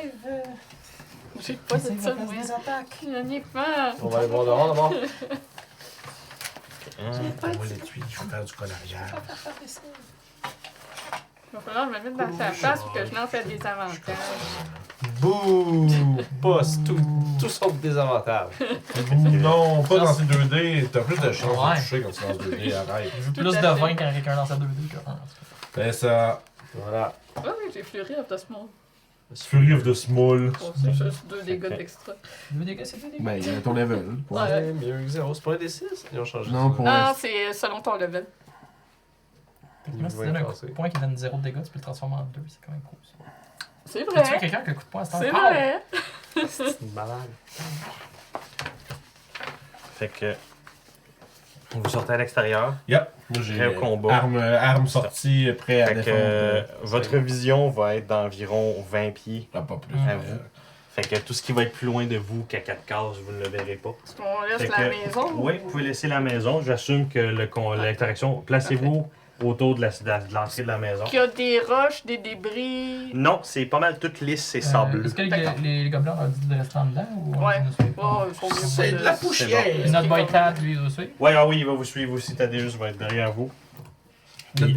J'ai pas dit ça, moi. des attaques. Je n'y ai pas. On va aller voir dehors d'abord. Moi, les tuiles, je vais faire du coloriage. Il va falloir me mettre dans sa face pour que je n'en fais des avantages. Bouh! Pas tout sauf des avantages. Non, pas dans ces 2D. T'as plus de chance Ouais. de toucher quand tu lances 2D, arrête. Je veux plus Tout de à fait. 20 quand quelqu'un lance à 2D que 1. C'est ça. Voilà. Ah oui, j'ai Flurry of the Small. Fury of the Small. Bon, c'est juste 2 dégâts d'extra. 2 dégâts, c'est 2 dégâts. Ben, il y a ton level. Ouais. Ouais, mieux que 0. C'est pas un des 6? Ils ont changé Non, ça. pour Non, c'est selon ton level. Moi, si tu donnes un coup de poing qui donne 0 de dégâts, tu peux le transformer en 2. C'est quand même cool. Ça. C'est Tu tues vrai. quelqu'un qui a un coup de poing à ce temps. C'est vrai. C'est une malade. Fait que vous sortez à l'extérieur. Yep. Moi, j'ai Prêt au combat. arme sortie, prêt à Fait que défendre. votre vision va être d'environ 20 pieds Ah, pas plus. à vous. Fait que tout ce qui va être plus loin de vous qu'à 4 cases, vous ne le verrez pas. Est-ce qu'on laisse Fait la que- maison? Oui, vous pouvez laisser la maison. J'assume que l'interaction. Placez-vous autour de l'entrée de la maison. Qu'il y a des roches, des débris. Non, c'est pas mal toute lisse, c'est sableux. Est-ce que D'accord. les gobelins ont dit de rester en dedans ou Ouais. nous suivent? Oh, ils font mieux C'est pas de la C'est poussière! Et notre boy Tad, lui aussi. Ouais, ah oui, il va vous suivre aussi. Thaddeus va être derrière vous. Puis,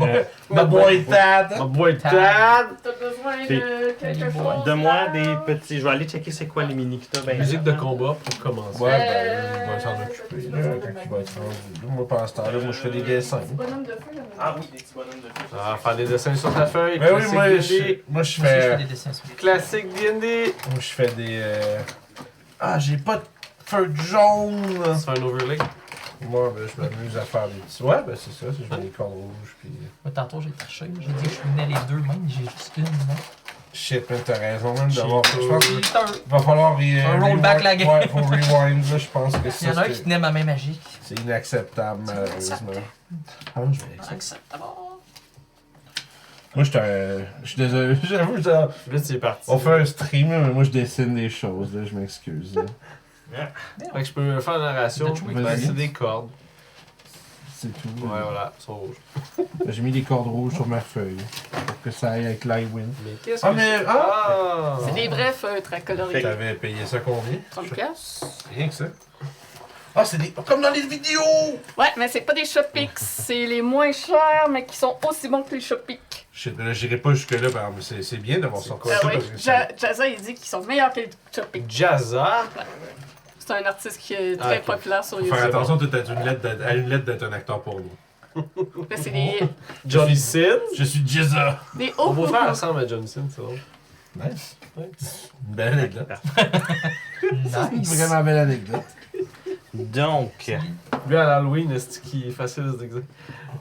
Ma boy Tad! Ma boîte Tad. Tad! T'as besoin Puis- de quelque Puis- chose? donne-moi là? des petits. Je vais aller checker c'est quoi les mini que t'as. Ben, Musique de combat pour commencer. Ouais, ben, il va s'en occuper, là, quand il va être rendu. Là, moi, pendant ce temps-là, moi, je fais des dessins. Petit bonhomme de feu, là. Ah oui, des petits bonhommes de feu. Ah, faire des dessins sur ta feuille. Ben oui, classique moi, D&D. je Moi aussi, je fais. fais des dessins sur les Classique D&D. Moi, je fais des. Ah, j'ai pas de feu de jaune! C'est un overlay. Moi, ben, je m'amuse à faire des petits. Ouais, ben c'est ça, je mets les cordes rouges, puis. Moi, tantôt, j'ai triché. J'ai dit que je venais les deux mêmes, j'ai juste une. Non? Shit, man, t'as raison, même d'avoir. Je pense qu'il Cheater. va falloir Un rollback la game. Ouais, faut rewind, là, je pense que Il y en a un qui c'est tenait ma main magique. inacceptable, malheureusement. Ah, je vais avec ça. Acceptable. Moi, je suis désolé, j'avoue, ça. Là, tu es parti. On fait un stream, là, mais moi, je dessine des choses, là, je m'excuse. là. Fait que je peux faire la narration. Vas-y. Ben, c'est des cordes. C'est tout. Ouais, voilà, ils sont rouges. J'ai mis des cordes rouges sur ma feuille pour que ça aille avec l'Highwind. Mais qu'est-ce Ah, que mais. Ah! C'est des vrais feutres à colorier. T'avais payé ça combien? 30$. Rien que ça. Ah, c'est des. Comme dans les vidéos! Ouais, mais c'est pas des Shopix. C'est les moins chers, mais qui sont aussi bons que les Shopix. Shit, là, j'irai pas jusque-là, mais c'est bien d'avoir sorti quoi ça. Ah oui, parce que ça- Jazza, il dit qu'ils sont meilleurs que les Shopix. Jazza. C'est un artiste qui est très ok. populaire sur Faut YouTube. faire attention, tu as une lettre d'être un acteur pour nous. Là, c'est des Johnny Sin. Je suis Jizza. On hauts va faire ensemble à Johnny Sin, c'est drôle. Nice. Ouais. Une belle anecdote. Une Nice. vraiment belle anecdote. Donc, Lui, à l'Halloween, c'est qui est facile de se déguiser.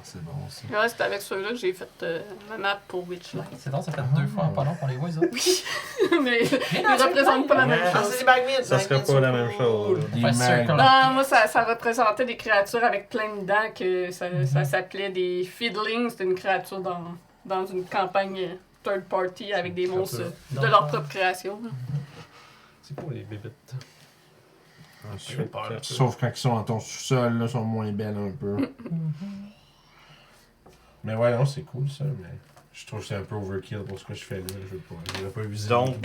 C'est bon, ça. Ouais, c'est avec ceux-là que j'ai fait ma map pour Witchlight. C'est donc, ça fait 2 fois en pas long qu'on les voit, ça. Oui, mais ils représentent pas la même Ouais. chose. magnets. ça serait pas la même chose. Des Faire mags. circle. Non, moi, ça représentait des créatures avec plein de dents, que ça s'appelait des Fiddlings. C'était une créature dans une campagne third party avec des monstres de leur propre création. C'est quoi les bébites? Ensuite, J'ai peur, là. sauf quand ils sont en ton sous-sol, là, sont moins belles un peu. Mais ouais, non, c'est cool ça, mais je trouve que c'est un peu overkill pour ce que je fais là. Je veux pas viser Donc-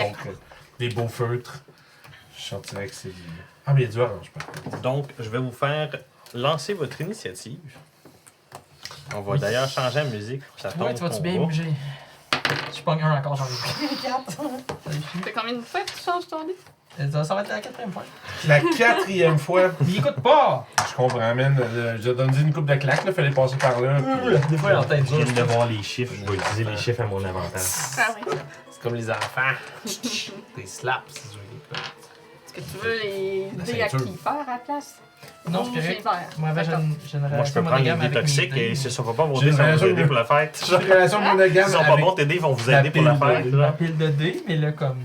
des beaux feutres. Je sortirais avec ces. Ah, mais il y a du orange, par contre. donc, je vais vous faire lancer votre initiative. On va d'ailleurs changer la musique. Ça tombe Ouais, tu vas-tu qu'on bien va. bouger? Je pogne un encore, j'en ai 4. Ça fait combien de fois que tu changes ton lit? Ça va être la 4e fois. La 4e fois, Il écoute pas! je comprends, man. Je donné une coupe de claques, là, fallait passer par là. Puis, Des fois, il est en tête Je viens dure. de voir les chiffres. Je vais utiliser les chiffres à mon avantage. Ah oui. C'est comme les enfants. Des slaps, si tu veux. Est-ce que tu veux les La dés à ceinture. qui faire à la place? Non, Rouge c'est et correct. vert. Moi, avec D'accord. j'ai une Moi, je peux relation prendre les monogame dés avec mes toxiques dés. et si ce ne sont pas vos J'ai dés, ça va vous l'impression aider que- pour la fête. j'ai une relation monogame S'ils sont pas avec... bons, tes dés vont vous la aider pour la pile de fête. dés. La là. pile de dés, mais là, comme.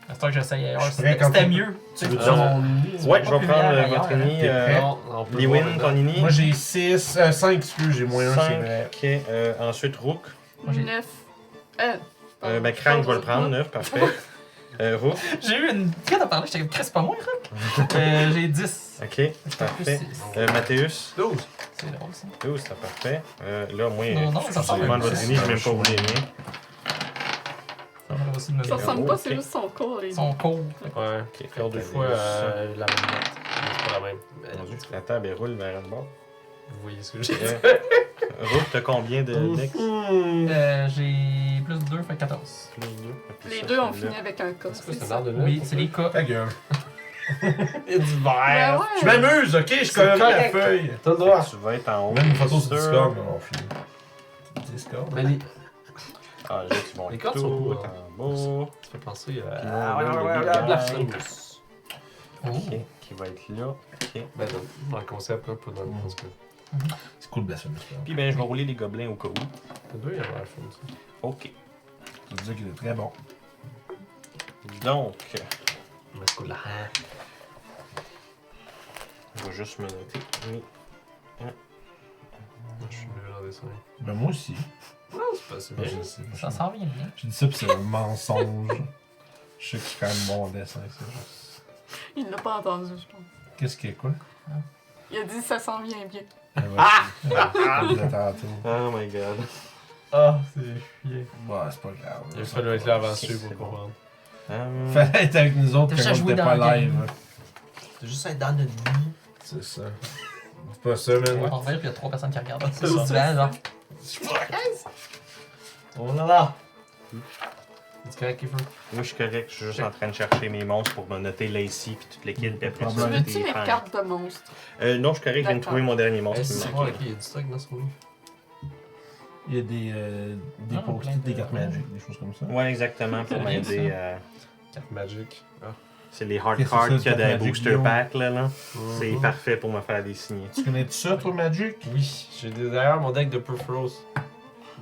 À ce temps que j'essaye ailleurs, Je suis prêt c'était quand c'était tu- mieux. Tu veux Donc, mon Ouais, je vais plus prendre meilleur votre ailleurs, ini. T'es prêt? On peut Liwin, voir ton maintenant. ini. Moi j'ai 5 excuse, j'ai moins 1, c'est 5. vrai. Ok, ensuite Rook. Moi, j'ai- 9. Ben, Crane, je vais le prendre. 9, parfait. Rook. J'ai eu une. Quand t'as parlé, j'étais comme, Chris, c'est pas moi, Rock. J'ai 10. Ok, parfait. Mathéus. 12. C'est drôle, ça. 12, c'est parfait. Là, moi, Non, ça je ressemble demande à- votre ini, je n'ai même pas vous les miens. Ça va aussi de me Ça dire. ressemble pas, ok. c'est juste son corps, les Ils sont cool. Ouais. Ok, Faire deux fait que fois ça. la même note. Mais c'est pas la même. Mon Dieu, la table elle roule vers le bord. Vous voyez ce que j'ai dit? Rook, t'as combien de dex? J'ai plus 2, fait 14. Plus deux. Et puis Les ça, deux ont celui-là. fini avec un cas. C'est quoi, c'est c'est ça. un de neuf? Oui, c'est les cas. Ta gueule. Il y a du Ben vert. ouais. Je m'amuse, ok? Je connais la correct. feuille. T'as le droit. Tu vas être en haut. Même une photo sur sûr. Discord, mais on finit. Discord. Mais les... Ah, là, tu vas Les être cartes sont tout cool, en bas. Ça fait penser Puis à... nous, on a le Blasphemous. Ok, qui va être là. Ok. Ben, dans le concept, là, pas dans le concept. C'est cool, Blasphemous. Puis ben, je vais rouler les gobelins au cas où. Les deux, il y a Blasphemous. Ok. Ça veut dire qu'il est très bon. Donc, Mais c'est cool, là. je vais juste me noter. Oui. Je suis nul en dessin. Ben moi aussi. Non, c'est pas si Moi, bien. je sais. Ça s'en vient bien. J'ai dit ça pis c'est un mensonge. Je sais que je suis quand même bon en dessin, c'est juste. Il l'a pas entendu, je pense. Qu'est-ce qu'il y a quoi? Il a dit ça s'en vient bien. Tantôt. Oh my god. Ah, c'est chier. Ouais, c'est pas grave. Il fallait être là avant C'est pour bon. comprendre. Fallait être avec nous autres Déjà quand on joué était dans pas le live. game. C'est juste être dans notre vie. C'est ça. C'est pas ça, man. En vrai, puis il y a 3 personnes qui regardent. C'est C'est ça. genre. Oh là là! C'est correct, Kiefer? Moi, je suis correct. Je suis juste en train de chercher mes monstres pour me noter Lacey puis toute l'équipe. Puis après Tu ça, veux-tu Veux-tu des les fans. cartes de monstres? Non, je suis correct. Je viens de D'accord. trouver mon dernier monstre. qui me C'est manquait. vrai qu'il y a du stock dans son livre. Il y a des Ah, post-it, plein de- des cartes magiques, des choses comme ça. Ouais, exactement, pour C'est bien m'aider ça. à... Carte magique. Ah. C'est les hard Qu'est-ce que cards c'est, qu'il y a le dans les Magic booster Guillaume? packs, là. C'est parfait pour me faire des signes. Tu connais ça, toi, Magic? Oui, j'ai d'ailleurs mon deck de Purphoros.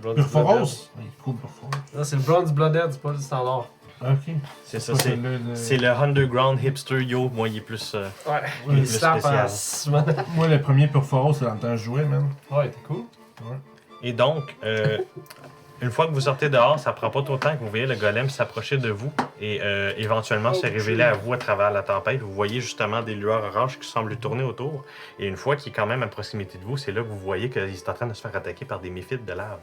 Purphoros? Oui, cool, Purphoros. Non, c'est le Bronze Bloodhead, c'est pas le standard. Ok. C'est ça, Pas c'est... celui-là de- C'est le Underground Hipster Yo. Moi, il est plus... Ouais, il est il plus slap spécial. en 6 mana. Moi, le premier Purphoros, c'est dans le temps que je jouais, man. Ouais, t'es cool. Et donc, une fois que vous sortez dehors, ça prend pas trop de temps que vous voyez le golem s'approcher de vous et éventuellement se révéler à vous à travers la tempête. Vous voyez justement des lueurs oranges qui semblent lui tourner autour. Et une fois qu'il est quand même à proximité de vous, c'est là que vous voyez qu'il est en train de se faire attaquer par des méphites de lave.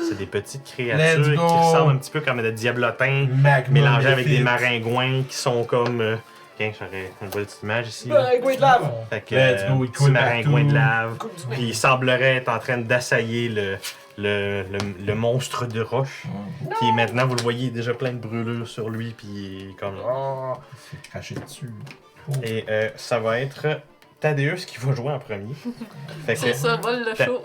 C'est des petites créatures Let's qui go! ressemblent un petit peu comme des diablotins, Magma mélangés avec des Mephites. maringouins qui sont comme... Tiens, j'aurais une petite image ici. là. Ouais, Great Lave! Fait que, Let's go, il petit coule maringouin de partout. lave. Puis il semblerait être en train d'assailler le monstre de roche. Qui maintenant, vous le voyez, il est déjà plein de brûlures sur lui. Puis il est comme. Oh, il s'est craché dessus. Et ça va être Thaddeus qui va jouer en premier. Fait que, C'est ça, vole le show.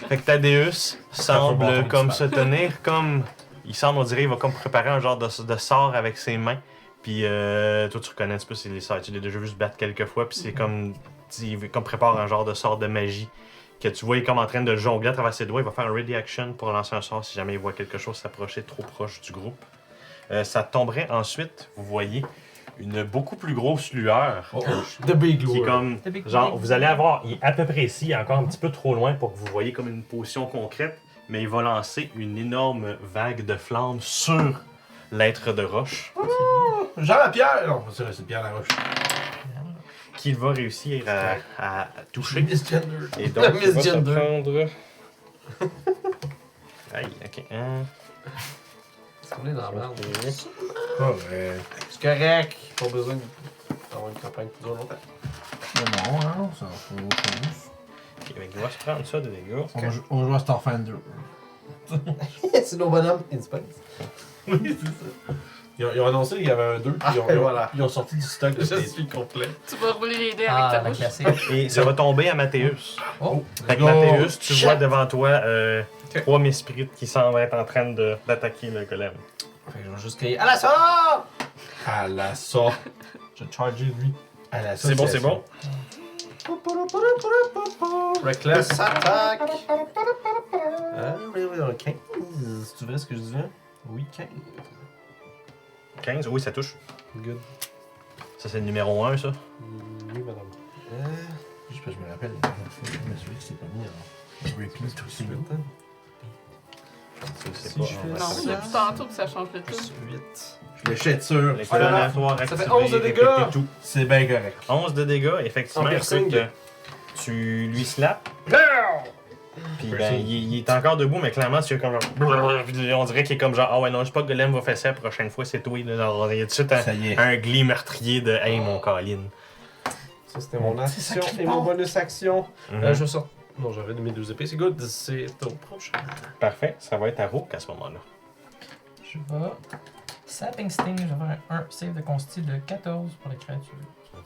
fait que Thaddeus faut semble voir comme ton se tenir comme. Il semble, on dirait, il va comme préparer un genre de sort avec ses mains. Puis toi, tu reconnais un petit peu, c'est les sorts. Tu l'as déjà vu se battre quelques fois. Puis c'est comme. Il comme prépare un genre de sort de magie. Que tu vois, il est comme en train de jongler à travers ses doigts. Il va faire un ready action pour lancer un sort si jamais il voit quelque chose s'approcher trop proche du groupe. Ça tomberait ensuite, vous voyez, une beaucoup plus grosse lueur. Oh, The Big Qui est Lure. comme. The big Genre, big vous allez avoir. Il est à peu près ici, il est encore un petit peu trop loin pour que vous voyez comme une position concrète. Mais il va lancer une énorme vague de flammes sur l'être de roche. Jean-Pierre! Non, c'est Pierre Laroche. Qu'il va réussir à toucher. Misgender. Et donc, il va se Misgender. prendre. Aïe, ok. Est-ce qu'on est dans la merde? Correct. C'est correct. Pas besoin d'avoir une campagne qui dure longtemps. Non, hein, ça va pas autre chose. Ok, il va se prendre ça de dégâts. On va jouer à Starfinder. C'est nos bonhommes in space. Oui, c'est ça. Ils ont annoncé qu'il y avait un 2, puis et voilà. ils ont sorti du stock de Je ces- suis complet. Tu vas rouler les dés Ah, avec ta la bouche. classique. Et ça va tomber à Mathéus. Oh, Fait que Go. Mathéus, tu Shit. vois devant toi Ok. 3 Mesprit qui semblent être en train d'attaquer le golem. Fait que je vais juste crier à l'assaut! À la ça. Je vais charger lui. À la C'est bon, c'est bon. Reckless attack! Oui, 15. Si tu veux ce que je dis là? Oui, 15. 15, oui, ça touche. Good. Ça, c'est le numéro 1, ça. Oui, madame. Je sais pas, je me rappelle. Je me souviens que c'est pas mis alors. Repeat aussi. C'est Si pas. je fais on va Non, faire c'est ça. depuis tantôt que ça change de tout. 8. Je l'échette sûr. Les Oh là là, aléatoires ça fait activés, 11 de répétez dégâts. tout. C'est bien correct. 11 de dégâts, effectivement. En piercing. Écoute, tu lui slaps. Puis ben, il est encore debout, mais clairement, c'est comme genre. On dirait qu'il est comme genre, ah ouais, non, je sais pas que Golem va faire ça la prochaine fois, c'est toi. Là, genre, il y a tout de suite Ça y est. un glis meurtrier de hey, mon Colin. Ça, c'était mon C'est ça action qui et mon part. bonus action. Mhm. Je sors. Non, j'avais mes 2 épées, c'est good. C'est au prochain. Parfait, ça va être à Rook à ce moment-là. je vais. Sapping Sting, je vais faire un save de consti de 14 pour la créature.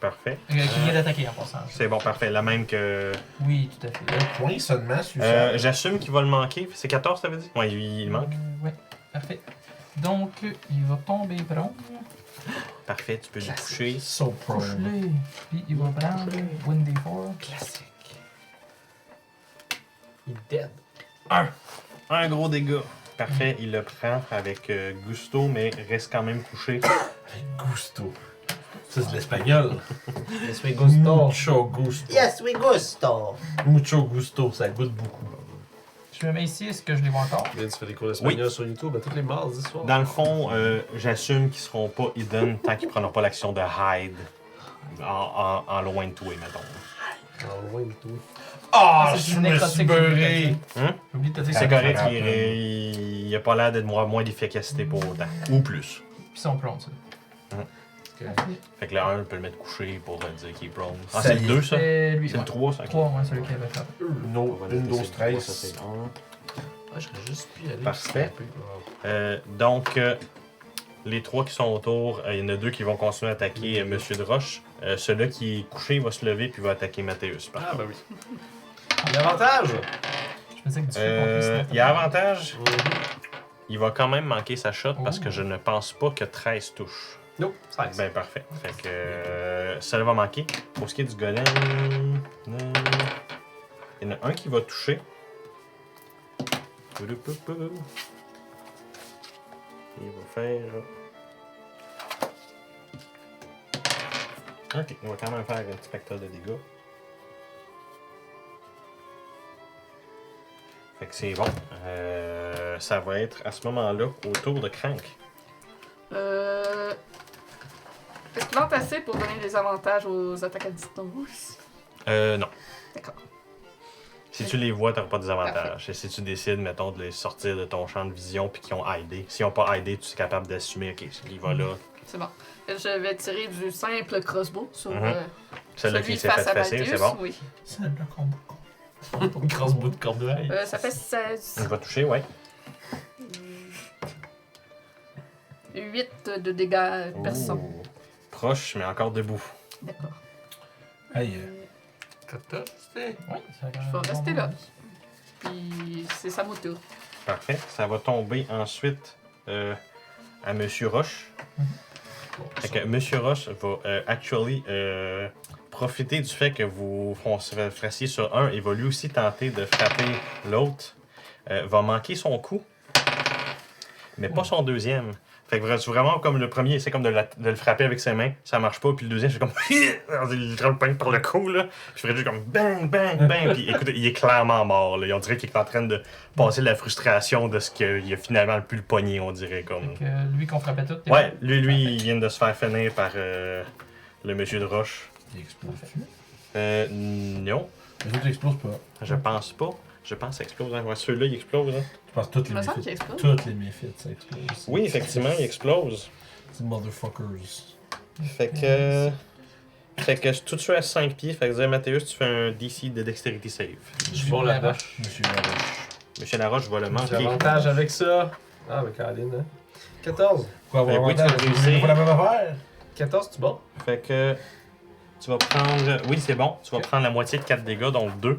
Parfait. Qui vient d'attaquer en passant. C'est bon, parfait. La même que. Oui, tout à fait. Un point seulement, celui-là. J'assume qu'il va le manquer. C'est 14, t'avais dit? Ouais, il manque. Ouais, parfait. Donc, il va tomber prone. Parfait, tu peux lui toucher. So prone. Touche-le. Puis il va prendre 1d4. Classique. Il est dead. Un gros dégât. Parfait, il le prend avec gusto, mais reste quand même couché. Gusto. Ça, c'est de l'espagnol. Yes, we gusto. Mucho gusto. Yes, we gusto. Mucho gusto, ça goûte beaucoup. Je me mets ici, est-ce que je les vois encore? Tu fais des cours d'espagnol sur YouTube à tous les mardis soirs. Dans le fond, j'assume qu'ils seront pas hidden tant qu'ils prendront pas l'action de hide en loin de toi, mettons. En loin de tout. Ah, c'est je une me suis nécrotique, beurré. Hein? J'ai oublié de te dire C'est que correct, ça. il a pas l'air d'être moins d'efficacité pour autant. Ou plus. Puis ils sont prone, ça. Fait que le 1 peut le mettre couché pour te dire qu'il est prone. Ah, Ça c'est y le est. 2, ça? C'est lui. C'est le 3, ça? ok. 3, ouais, celui qui avait fait. Une dose 13. Ça, c'est le 1. Ah, je serais juste pu aller. Parfait. scraper. Donc, les 3 qui sont autour, il y en a 2 qui vont continuer à attaquer Monsieur de Roche. Celui-là qui est couché va se lever puis va attaquer Mathéus. Ah, bah oui. Il y a avantage! Je me disais que du coup, Il y a avantage. Il va quand même manquer sa shot parce que je ne pense pas que 13 touche. Nope, 16. Ben parfait. Fait que ça va manquer. Pour ce qui est du golem, il y en a un qui va toucher. Il va faire. Ok, on va quand même faire un petit facteur de dégâts. Fait que c'est bon. Ça va être à ce moment-là au tour de Crank. Est-ce qu'il plante assez pour donner des avantages aux attaques à distance? Non. D'accord. Si tu les vois, t'auras pas de désavantage. Et si tu décides, mettons, de les sortir de ton champ de vision puis qu'ils ont aidé. S'ils ont pas aidé, tu es capable d'assumer, ok, il va là. C'est bon. Je vais tirer du simple crossbow sur Celui-là celui qui s'est face fait à fesser, Valdius. c'est bon. Oui. C'est le combo. Une grosse bout de cornouaille. Ça fait 16. Il va toucher, ouais. 8 de dégâts perçants. Ouh. Proche, mais encore debout. D'accord. Aïe. 14, c'était. Oui, ça Je vais rester là. Puis c'est sa moto. Parfait. Ça va tomber ensuite à Monsieur Roche. Fait que Monsieur Roche va actually profiter du fait que vous frassiez sur un et va lui aussi tenter de frapper l'autre. Va manquer son coup, mais pas son deuxième. Fait que c'est vraiment comme le premier, c'est comme de le frapper avec ses mains, ça marche pas, puis le deuxième, c'est comme il prend le pain par le cou, là. Je ferais juste comme bang, bang, bang, puis écoutez, il est clairement mort, là. On dirait qu'il est en train de passer la frustration de ce qu'il a finalement plus le poignet, on dirait comme. Fait que lui qu'on frappait tout. t'es Ouais, bon? lui, il vient de se faire finir par le monsieur de Roche. Il explose-tu? Non, Les autres explosent pas. je pense pas. Je pense que ça explose. Hein. Ouais, ceux-là, ils explosent. Hein. Je pense que toutes Il les me semble qu'il méfites. explose. Toutes les méfites, ça explose. Oui, effectivement, ils explosent. C'est motherfuckers. Fait que tout ça à 5 pieds. Fait que Mathéus, tu fais un DC de Dexterity Save. Je suis bon là-dedans. Monsieur Laroche. Monsieur Laroche va le J'ai manquer. avantage avec ça. Ah, mais Caroline, hein. 14. Quoi, avoir oui, tu avantage? vas réussir. Vous la même affaire? 14, tu bon? Fait que tu vas prendre. Oui, c'est bon. Tu vas prendre la moitié de 4 dégâts, donc 2.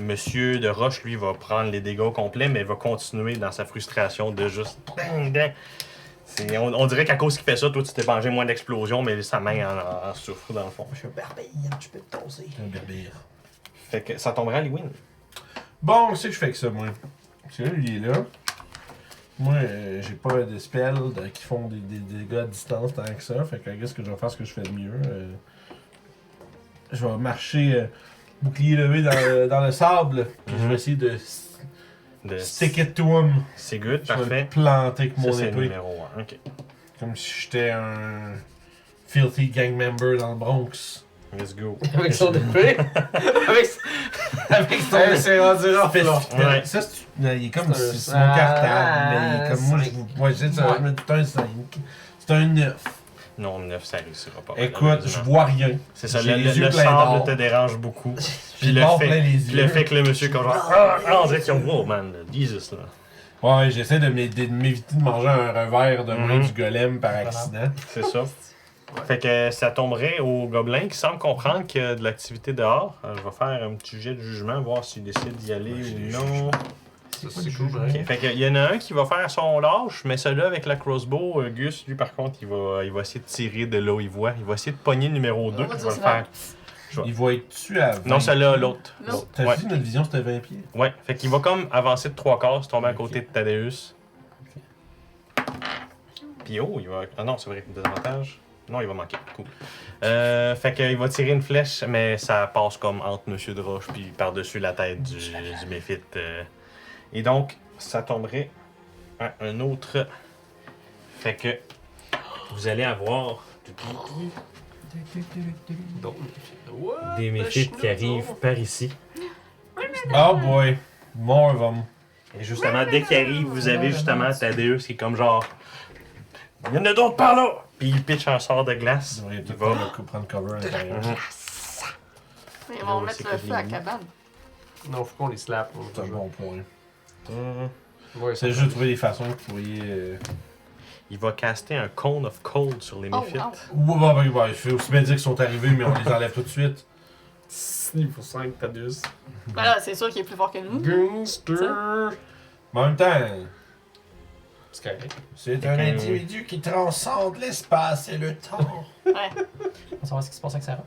Monsieur de Roche, lui, va prendre les dégâts au complet, mais va continuer dans sa frustration de juste. Bang, bang. On dirait qu'à cause qu'il fait ça, toi, tu t'es mangé moins d'explosion, mais sa main en souffre, dans le fond. Je suis un barbare, je peux te toser. Un berbère. Fait que ça tombera à Liwin. Bon, qu'est-ce que je fais avec ça, moi? Parce que là, lui, il est là. Moi, j'ai pas de spells qui font des dégâts à distance tant que ça. Fait que qu'est-ce que je vais faire ce que je fais de mieux? Je vais marcher bouclier levé dans le sable. Puis je vais essayer de stick it to him. C'est good, Je vais parfait. le planter avec Ça, mon c'est le épée. numéro 1. Ok. Comme si j'étais un filthy gang member dans le Bronx. Let's go. Avec son épée. avec son Avec c'est rendu rough, là. Ouais. Ça, il est comme C'est un c'est mon cartable, mais il est comme moi, cinq. ouais, c'est ça, c'est un 5. C'est un 9. Non, 9, ça réussira pas. Écoute, je malheureusement. vois rien. C'est ça, j'ai le les yeux pleins sable d'or. te dérange beaucoup. Puis J'ai le d'or fait, plein les puis le yeux. fait que le monsieur, comme genre, on dirait qu'ils ont, oh man, Jesus, là. Ouais, j'essaie de m'éviter de manger un revers de main Mhm. du golem par accident. C'est ça. Fait que ça tomberait au gobelin qui semble comprendre qu'il y a de l'activité dehors. Je vais faire un petit jet de jugement, voir s'il décide d'y aller ou non. Ça, c'est cool, hein. Ok, fait qu'il y en a un qui va faire son lâche, mais celui-là avec la crossbow, Gus, lui par contre, il va essayer de tirer de là où il voit. Il va essayer de pogner le numéro 2. On va Il dire va le c'est faire. Il va être tué à 20. Non, celui-là, l'autre. Non. L'autre. T'as Ouais. dit notre vision c'était 20 pieds? Ouais, fait qu'il va comme avancer de 3 quarts, se tomber à côté Ok. de Thaddeus. Puis oh, il va. Ah non, c'est vrai, désavantage. Non, il va manquer. Cool. Fait qu'il va tirer une flèche, mais ça passe comme entre Monsieur de Roche puis par-dessus la tête du méphite. Et donc, ça tomberait à un autre. Fait que vous allez avoir Donc, what des the méphites qui schnitzel? arrivent par ici. Oh boy, more of them. Et justement, dès qu'il arrive, vous avez justement Thaddeus qui est comme genre. Il y en a d'autres par là! Puis il pitch un sort de glace. Vous devriez Il peut-être va. prendre cover à l'intérieur. Mhm. Ils Là vont aussi mettre que le je feu à la l'ai mis. cabane. Non, faut qu'on les slappe. C'est un bon point. Ouais, C'est juste de trouver des façons que vous pourriez. Il va caster un Cone of Cold sur les Oh, méphites. wow. Ouais, je fais aussi bien dire qu'ils sont arrivés, mais on les enlève tout de suite. Niveau 5, Thaddeus. Ben là, c'est sûr qu'il est plus fort que nous. Gunster. Mais en même temps, C'est correct. C'est un individu qui transcende l'espace et le temps. Ouais. On va savoir ce qui se passe avec Sarah.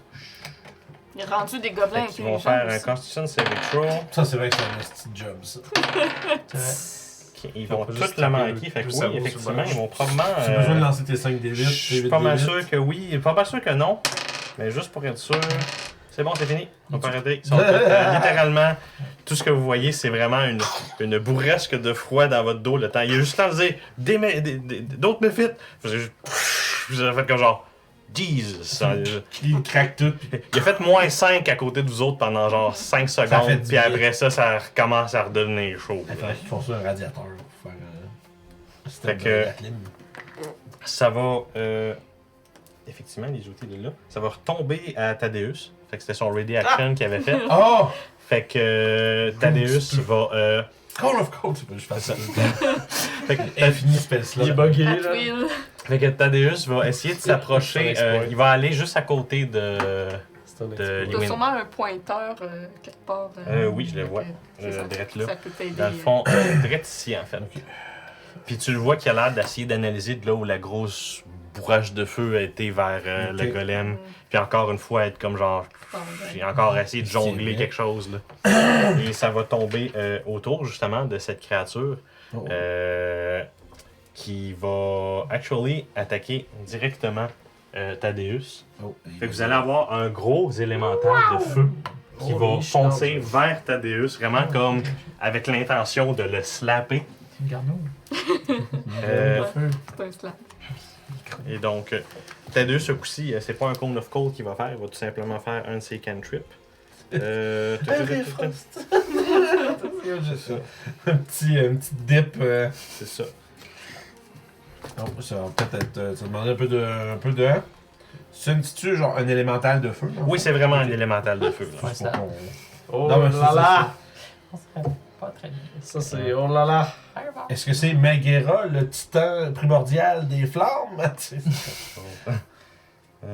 Il est rendu des gobelins Fait qu'ils vont intelligents faire un aussi. Constitution Saving Throw. Ça, c'est vrai que c'est un petit job, ça. C'est vrai. Ils vont Faut tous juste le taper manquer. Fait que le oui, cerveau effectivement, sur le ils vont probablement. Tu as besoin de lancer tes 5 D8. Je suis pas mal sûr que oui. Pas mal sûr que non. Mais juste pour être sûr. C'est bon, c'est fini. On peut arrêter. Ils sont tous, littéralement, tout ce que vous voyez, c'est vraiment une bourrasque de froid dans votre dos le temps. Il est juste temps de dire d'autres méfites. Vous avez fait comme genre. Jesus! Il craque tout. Puis Il a fait moins 5 à côté de vous autres pendant genre 5 fait secondes, du puis bien. après ça recommence à redevenir chaud. il faudrait qu'ils font ça un radiateur pour faire un système Fait que- de la clim. Ça va. Effectivement, les outils de là. Ça va retomber à Thaddeus. Fait que c'était son Ready Action qu'il avait fait. Oh! Fait que Thaddeus va. Call of Code, c'est pas juste facile. Fait que, Infini spell Il slot. est bugué, At là. will. fait que Thaddeus va essayer de s'approcher. C'est un exploit. Il va aller juste à côté de. C'est un De exploit. Lee T'as Win. sûrement un pointeur quelque part. Oui, je le vois. C'est ça. Direct là. Ça peut t'aider. Dans le fond, direct ici en fait. Puis tu le vois qu'il a l'air d'essayer d'analyser de là où la grosse bourrage de feu a été vers Ok. le golem. Puis encore une fois, être comme genre. J'ai encore essayé de jongler C'est quelque chose là. Et ça va tomber autour justement de cette créature Oh. qui va actually attaquer directement Thaddeus. Oh, Fait que vous allez avoir un gros élémental de feu qui va foncer vers Thaddeus, vraiment comme avec l'intention de le slapper. C'est une garnou. C'est un slap. Et donc, Thaddeus, ce coup-ci, c'est pas un Cone of Cold qu'il va faire, il va tout simplement faire un de ses cantrips. Frost. C'est juste ça. Un petit dip. C'est ça. Non, ça va peut-être être. Ça demande un peu de. C'est un petit genre un élémental de feu. non? Oui, c'est vraiment un élémental de feu. là. Ouais, Pour ça. qu'on- Oh Non, mais là c'est là! Ça serait pas très bien. Ça, c'est oh là là! Fireball. Est-ce que c'est Megera, le titan primordial des flammes? Tu sais.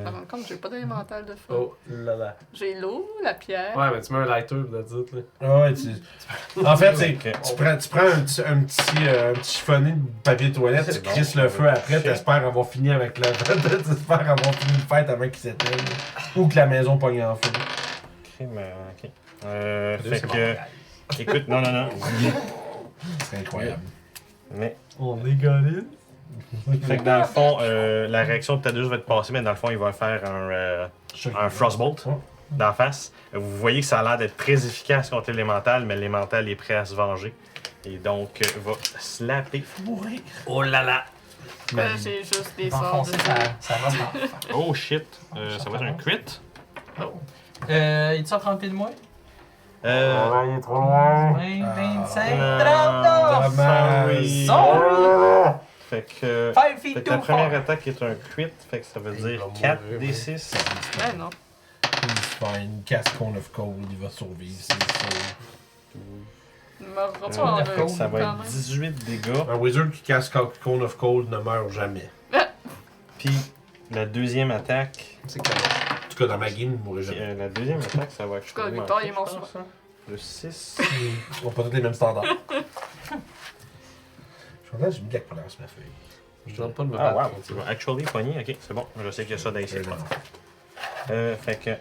Par contre, j'ai pas d'élémental de feu. Oh là là. J'ai l'eau, la pierre. Ouais, mais tu mets un lighter, de dire, là. Ah ouais, en fait, c'est. Ok. Tu prends un petit chiffonnet de papier toilette, tu C'est bon. crisses le feu après, t'espères avoir fini avec la. T'espères avoir fini le fête avant qu'il s'éteigne. Ou que la maison pogne en feu. Crime, ok. Thaddeus, Fait c'est que. Écoute, non. C'est incroyable. Mais. On est gagné. Fait que dans le fond, la réaction de Thaddeus va être passée, mais dans le fond, il va faire un Frostbolt Ouais. d'en face. Vous voyez que ça a l'air d'être très efficace contre l'élémental, mais l'élémental est prêt à se venger. Et donc, va slapper. Mourir. Oh là là! J'ai juste des Il va sorts de enfoncer ça va mal. Oh shit! Ça va être un crit. Es-tu à 30 pieds de moi? il est trop loin. 20, 25, Ah, 39! sorry. Sorry! Fait que. 5 Fait feet que la too première far! attaque est un crit, fait que ça veut Il dire va mourir, 4 oui. des 6. Ben non. He's fine. Cast Cone of Cold, il va survivre, c'est sûr. Il meurt pas Cone of en Cold, Ça va quand être même. 18 dégâts. Un wizard qui casse Cone of Cold ne meurt jamais. Puis la deuxième attaque. C'est correct. En tout cas, dans ma game, il mourrait jamais. La deuxième attaque, ça va En tout cas, actuellement. Victor, il est mort souvent. Le 6. On n'a pas tous les mêmes standards. Je suis content, j'ai mis de la couleur sur ma feuille. Je tente pas de me Ah, battre. wow. Tu vas actually pogner. Ok, c'est bon. Je sais qu'il y a ça dans les C'est bon. Fait que.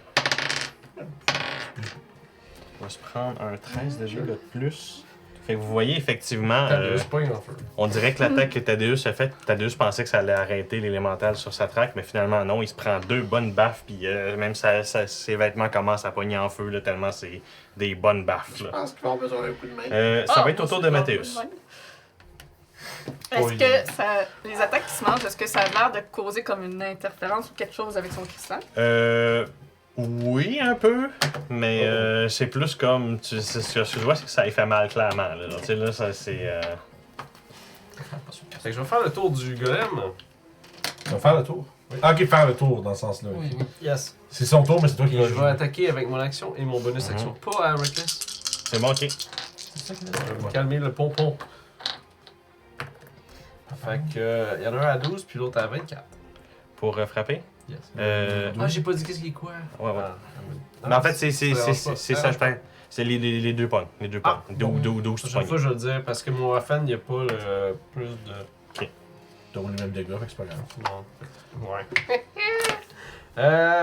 On va se prendre un 13 déjà de plus. Fait que vous voyez effectivement. Thaddeus pogne en feu. On dirait que l'attaque que Thaddeus a faite, Thaddeus pensait que ça allait arrêter l'élémental sur sa traque, mais finalement non, il se prend 2 bonnes baffes, puis même ses vêtements commencent à pogner en feu, là, tellement c'est des bonnes baffes. Là. pense qu'il va avoir besoin d'un coup de main. Ça Ah, va être au tour de Mathéus. Est-ce Oui. que ça, les attaques qui se mangent, est-ce que ça a l'air de causer comme une interférence ou quelque chose avec son cristal? Oui, un peu, mais c'est plus comme. Ce que je vois, c'est que ça lui fait mal, clairement. Là. Tu sais, là, ça, c'est. Fait que je vais faire le tour du golem. Tu vas faire le tour? Ah, ok, faire le tour dans ce sens-là. Oui, oui. Yes. C'est son tour, mais c'est toi qui Et vas je vais jouer. attaquer avec mon action et mon bonus Mhm. action. Pas à Reckless. C'est bon, ok. C'est ça qu'il veut dire. Je vais calmer le pompon. Fait que, y en a un à 12 puis l'autre à 24. Pour frapper. Yes. Euh, Ah, j'ai pas dit qu'est-ce qui est quoi. Ouais, ouais. Ah, Mais en fait, c'est ça dérange pas. ça, Ça je pense. C'est les deux pognes. Les deux pognes. Ah, 12 La prochaine pognes. fois, je vais le dire parce que mon FN, il n'y a pas le plus de. T'as les mêmes dégâts, fait que c'est pas grave. Non. Ouais.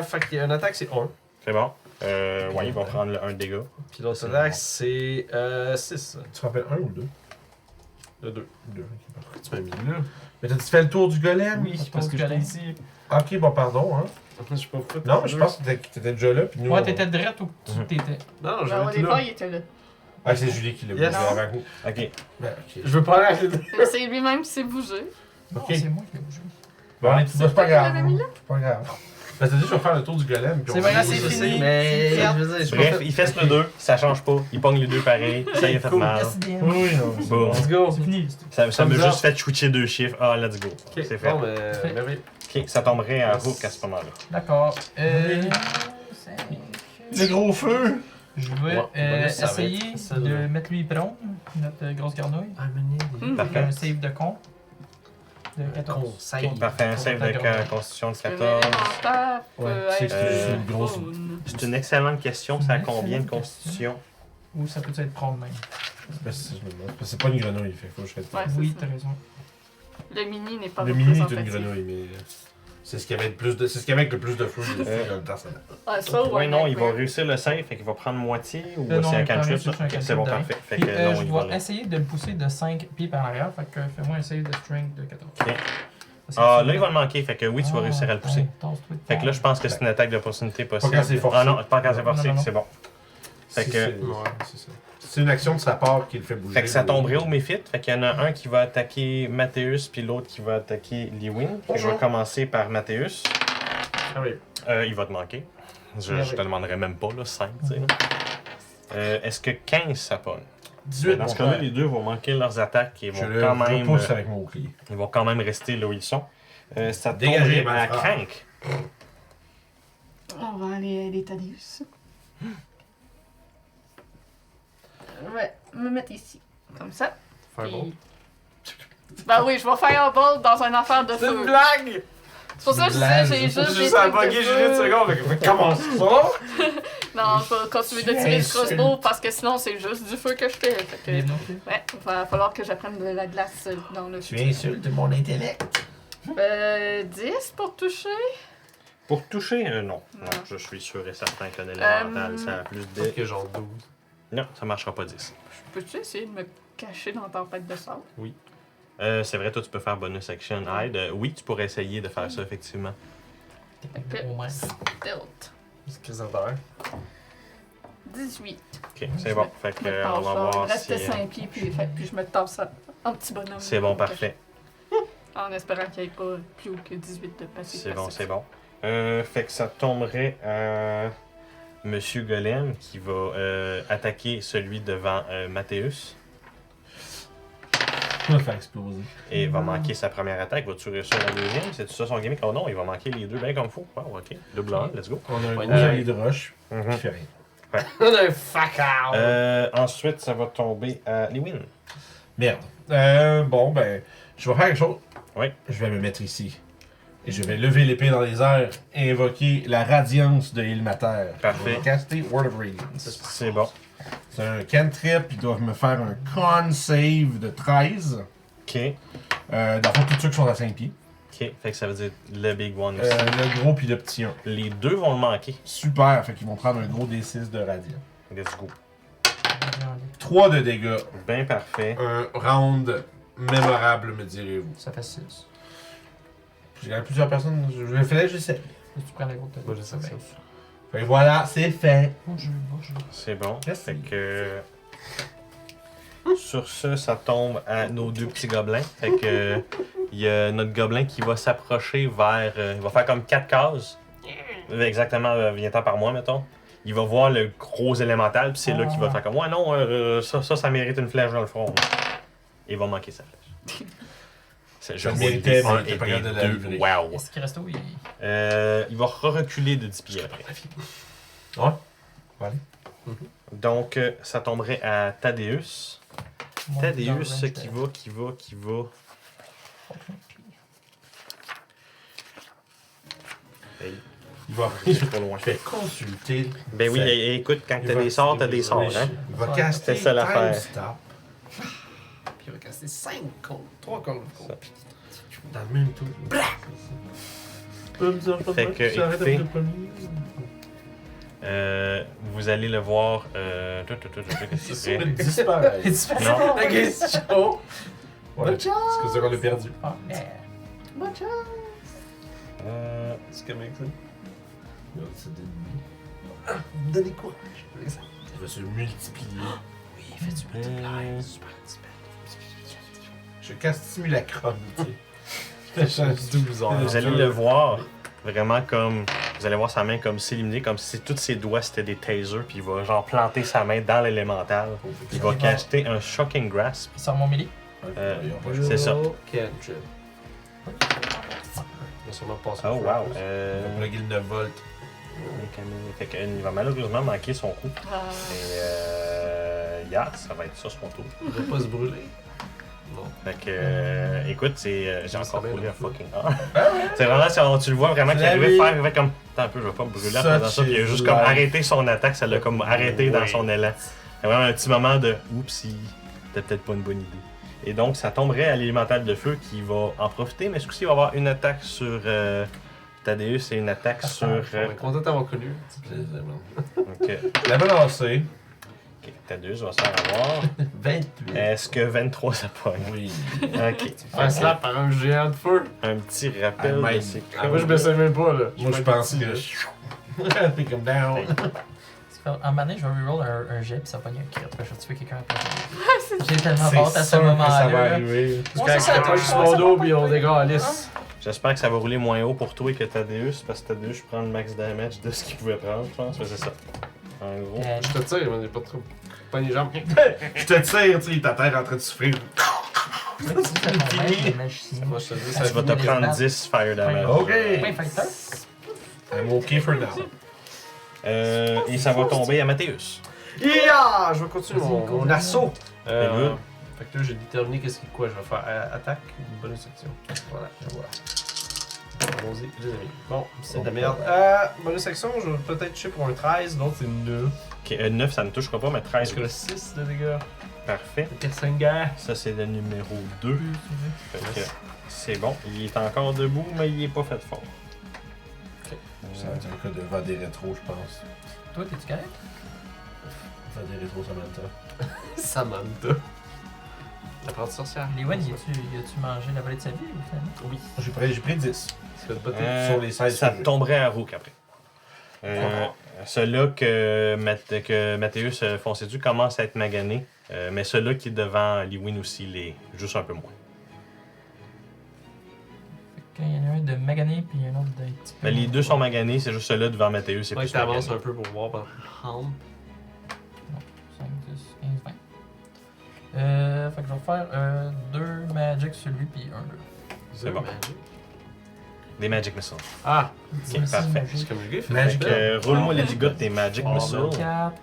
Fait qu'il y a une attaque, c'est 1. C'est bon. Ouais, il va prendre un dégât. Puis l'autre attaque, c'est 6. Tu te rappelles 1 ou 2? Le 2. 2. Pourquoi tu m'as mis là? Mais t'as-tu fait le tour du golem? Oui, parce que j'étais ici. Ok, bon, pardon, hein. Je sais pas pourquoi. Non, mais je pense que t'étais déjà là, puis nous. Ouais, on- t'étais direct où tu t'étais. Non, je Ben, au vais être départ, là. il était là. Ah, c'est Julie qui l'a Yes. bougé avant vous. Ok. Ben, ok. Je veux pas aller. C'est lui-même qui s'est bougé. Non, Ok. c'est moi qui ai bougé. Bon, on est C'est c'est pas toi qui grave. l'avais mis là? C'est pas grave. Ben, t'as dit, je vais faire le tour du golem. puis C'est on vrai, va- c'est Je fini. sais, mais. C'est Je veux dire, je Bref, il fait le 2, ça change pas. Il pogne les deux pareil. Ça, il a fait Cool. mal. Merci bien. Oui, non. c'est Bon. bon. Let's go. C'est fini. Ça m'a Thumbs juste up. fait switcher 2 chiffres. Ah, let's go. Ok, C'est fait. bon, mais. merveilleux. Ok, ça tomberait à Hook à ce moment-là. D'accord. Le gros feu! Je vais Ouais, bonus, ça va essayer être ça, de là. mettre lui prone, notre grosse garnouille. Hum. Avec un save de con. De 14. Save. Parfait, un save de constitution de Le 14. élémentaire peut Ouais, tu sais que être c'est une grosse- prone. C'est une excellente question. Ça a combien de constitution? Ou ça peut être prone même. Ben, c'est je me demande. Parce que c'est pas une grenouille, fait faut que je fasse Ouais, c'est Oui, ça. t'as raison. Le mini n'est pas Le mini est une représentatif. grenouille, mais. C'est ce qui avait le plus de. C'est ce qui avait le plus de feu dessus dans le temps, ça. Ah, ça, Oui, ouais, non, mais il va ouais. réussir le save, fait qu'il va prendre moitié ou Non, c'est un il prend cantrip? juste un Ok, cantrip c'est bon, de- parfait. Fait Puis, que non, je il va vais là. essayer de le pousser de 5 pieds par arrière. Fait que fais-moi un save de strength de 14. Ok. Parce que Ah, c'est- là, il va le manquer, fait que oui, tu vas réussir à le pousser. ouais, tasse-toi de Fait que là, je pense que c'est une attaque d'opportunité possible. quand c'est forcé. Ah non, pas quand c'est forcé, Non, non, non. c'est bon. Fait Si que- c'est- ouais, c'est ça. C'est une action de sa part qui le fait bouger. Fait que ça tomberait au méfit. Fait qu'il y en a un qui va attaquer Mathéus, puis l'autre qui va attaquer Lewin. Fait que je vais commencer par Mathéus. Ah oui. Il va te manquer. Je te demanderai même pas, là, 5, tu sais. là. Est-ce que 15 ça pogne? 18 Dans ce cas-là, les deux vont manquer leurs attaques et Je vont le quand même. repousse avec mon bouclier. Ils vont quand même rester là où ils sont. Ça Dégagez, tomberait à ma frère. Crank. On va aller aider Thaddeus. Ouais, me mettre ici. Comme ça. Fireball. Ben oui, je vais faire un ball dans un affaire de C'est une feu. blague! C'est pour ça que je disais, j'ai juste des Ça a trucs de bugué Julie de feu. seconde, fait que comment ça? Non, je vais continuer de tirer le crossbow parce que sinon c'est juste du feu que je fais. Fait que, ouais, il va falloir que j'apprenne de la glace dans le Tu insultes mon intellect. 10 pour toucher. Pour toucher, non. Non, Non. je suis sûr et certain qu'un élémental, ça a plus de. Peut-être que genre 12. Non, ça marchera pas 10. Peux-tu essayer de me cacher dans la tempête de sable? C'est vrai, toi, tu peux faire bonus action hide. Oui, tu pourrais essayer de faire ça, effectivement. Ouais. Stealth. C'est Chris Hunter. 18. Ok, c'est bon. Fait que, on va voir Il si. restait 5 pieds, puis je me tasse en petit bonhomme. C'est bon, parfait. En espérant qu'il n'y ait pas plus haut que 18 de passif. C'est bon, c'est bon. Fait que ça tomberait à Monsieur Golem qui va attaquer celui devant Mathéus Je vais le faire exploser. et va manquer sa première attaque. Va-tu réussir la deuxième? C'est tout ça son gimmick? Oh non, il va manquer les deux bien comme faut. Wow, ok. Double 1, let's go. On a un Ouais, gros euh, allié de roche Mhm. qui fait rien. On a un fuck out! Ensuite, ça va tomber à Lewin. Merde. Bon, ben, je vais faire quelque chose. Oui. Je vais me mettre ici. Et je vais lever l'épée dans les airs et invoquer la radiance de Ilmater. Parfait. Je vais caster Word of Radiance. C'est bon. C'est un cantrip, ils doivent me faire un con save de 13. Ok. Dans le fond, tous ceux qui sont à 5 pieds. Ok. Fait que ça veut dire le big one aussi. Le gros puis le petit 1. Les deux vont le manquer. Super, fait qu'ils vont prendre un gros D6 de radiant. Let's go. 3 de dégâts. Ben parfait. Un round mémorable, me direz-vous. Ça fait 6. Il y a plusieurs personnes, je vais faire, j'essaie. Si tu prends la gros Moi, je sais ça. Fait que voilà, c'est fait. Bonjour. C'est bon. Merci. Fait que. Sur ce, ça tombe à nos deux petits gobelins. Fait que. Il y a notre gobelin qui va s'approcher vers. Il va faire comme 4 cases. Exactement, viens-t'en par moi, mettons. Il va voir le gros élémental, puis c'est là qu'il va faire comme. Ouais, non, ça mérite une flèche dans le front. Il va manquer sa flèche. Je le méritais, mais un il était et pas des capable de la deux. livrer. Wow. Est-ce qu'il reste où? Il va reculer de 10 pieds après. Ouais. Allez. Donc, ça tomberait à Thaddeus. Thaddeus qui va. Hey, Il va c'est pas loin. Je vais consulter. Ben oui, écoute, quand Il t'as va- des sorts, t'as des sorts, hein? Il va caster C'est ça l'affaire. Time Stop. Puis il va casser 5 contre 3 contre. Dans le même tour. Fait que, écoutez, vous allez le voir. Qu'est-ce que c'est? Il disparaît. Non. La question! Ouais, c'est comme ça qu'on l'a perdu. Ah, yeah. C'est comme ça. Donnez courage. Il va se multiplier. Oui, il fait du multiplier. Super Je casse simulacrum, tu sais. Je change 12 heures. Vous allez le voir vraiment comme. Vous allez voir sa main comme s'éliminer, comme si tous ses doigts c'était des tasers, puis il va genre planter sa main dans l'élémental. Il va caster un Shocking Grasp. Il sort mon melee. C'est ça. Cantrip. Il va sûrement passer. Oh wow. Il va plugger le 9 volts. Fait qu'il va malheureusement manquer son coup. Ah. Et ça va être ça son tour. Il va pas se brûler. Non. Fait que, écoute, j'ai Ça encore va roulé bien, un fucking R. C'est vraiment, tu le vois vraiment qu'il arrivait à faire comme. Attends un peu, je vais pas me brûler en faisant ça. Puis il a juste comme arrêté son attaque, ça l'a comme arrêté dans son élan. C'est vraiment un petit moment de oupsie, c'était peut-être pas une bonne idée. Et donc, ça tomberait à l'élémental de feu qui va en profiter, mais ce coup-ci, il va avoir une attaque sur Thaddeus et une attaque sur. On est content d'avoir connu. Ok. La balancée. Ok, Thaddeus va se faire avoir. 28. Est-ce que 23 ça pogne? Oui. Ok. Un slap par un géant de feu. Un petit rappel Ah, de même. ses Ah, moi je me sais même pas là. Moi, je pense que. T'es comme down. En manée, je vais reroll un jet, puis ça va pogner un crit. Je vais tuer quelqu'un après. C'est J'ai tellement C'est hâte à ce sûr que ça va moment-là. arriver. Parce que c'est pas juste mon dos puis on dégalisse. J'espère que ça va rouler moins haut pour toi que Thaddeus, parce que Thaddeus, je prends le max damage de ce qu'il pouvait prendre, je pense. Ouais, c'est ça. En gros. Je te tire, mais j'ai pas trop. Pas les jambes. Je te tire, tu sais, ta terre en train de souffrir. Moi je te dis, Tu vas te prendre 10 fire damage. Ok. Point fighter. I'm okay for now. Et ça va tomber à Mathéus. Yeah! Je vais continuer mon assaut. C'est good. Fait que là, j'ai déterminé qu'est-ce qui quoi. Je vais faire attaque ou bonus action. Voilà, je vois. Allons-y, les amis. Bon, c'est de la merde. Bonus action, je vais peut-être toucher pour un 13, l'autre c'est 9. Ok, 9 ça ne touchera pas, mais 13. Parce que le 6 de dégâts. Parfait. Le Kersinger. Ça c'est le numéro 2. Fait que c'est bon. Il est encore debout, mais il est pas fait fort. Ça va être un cas de vent des rétros, je pense. Toi, t'es-tu correct? Vent des rétros, Samantha. Samantha. La partie sorcière. Léwan, y a-tu mangé la volée de sa vie ou finalement? Oui. J'ai pris 10. Tu fais de botter. Sur les 16 Ça que j'ai. tomberait à Rook après. Ceux-là que Mathéus foncé dessus commence à être magané. Mais ceux-là qui est devant Liwin aussi, les juste un peu moins. Il y en a un de magané puis un autre d'un petit peu. Mais les deux sont maganés, c'est juste ceux-là devant Mathéus. C'est Ouais, plus tu avances magané. un peu pour voir par exemple. 5, 10, 15, 20. Fait que je vais faire 2 magic sur lui puis 1 2. C'est bon. Des Magic Missiles. Ah! Ok, parfait. C'est comme le gars. Magic. Roule-moi les dégâts de tes Magic Oh, Missiles.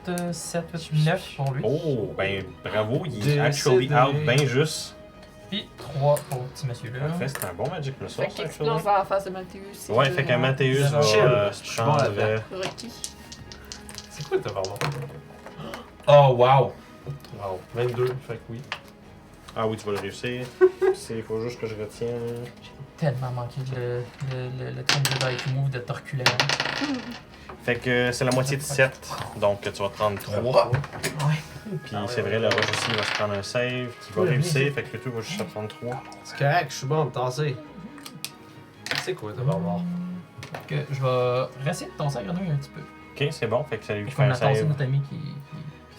4, 7, 8, 9 pour lui. Oh, ben bravo, il est Décidé. actually out bien juste. Puis 3 pour le petit monsieur là. Parfait, c'est un bon Magic Missile. Fait ça, qu'il actually. explose dans la face de Mathéus. Ouais, fait qu'un Mathéus va Chill. se Je suis bon prendre. là-dedans. Rocky. C'est quoi ta vraiment? Oh, wow! Wow. 22, fait que oui. Ah oui, tu vas le réussir. Il faut juste que je retienne. Tellement manqué le train de Dice Move de Torculent. Fait que c'est la moitié de 7, donc tu vas prendre 3. Puis c'est vrai, le Roche aussi va se prendre un save qui va réussir, fait que le tout va juste se prendre 3. C'est correct, je suis bon, tasser. C'est quoi ta barbare? Que je vais rester de tasser la grenouille un petit peu. Ok, c'est bon, fait que ça lui Je fait vais un la tasser save. notre ami qui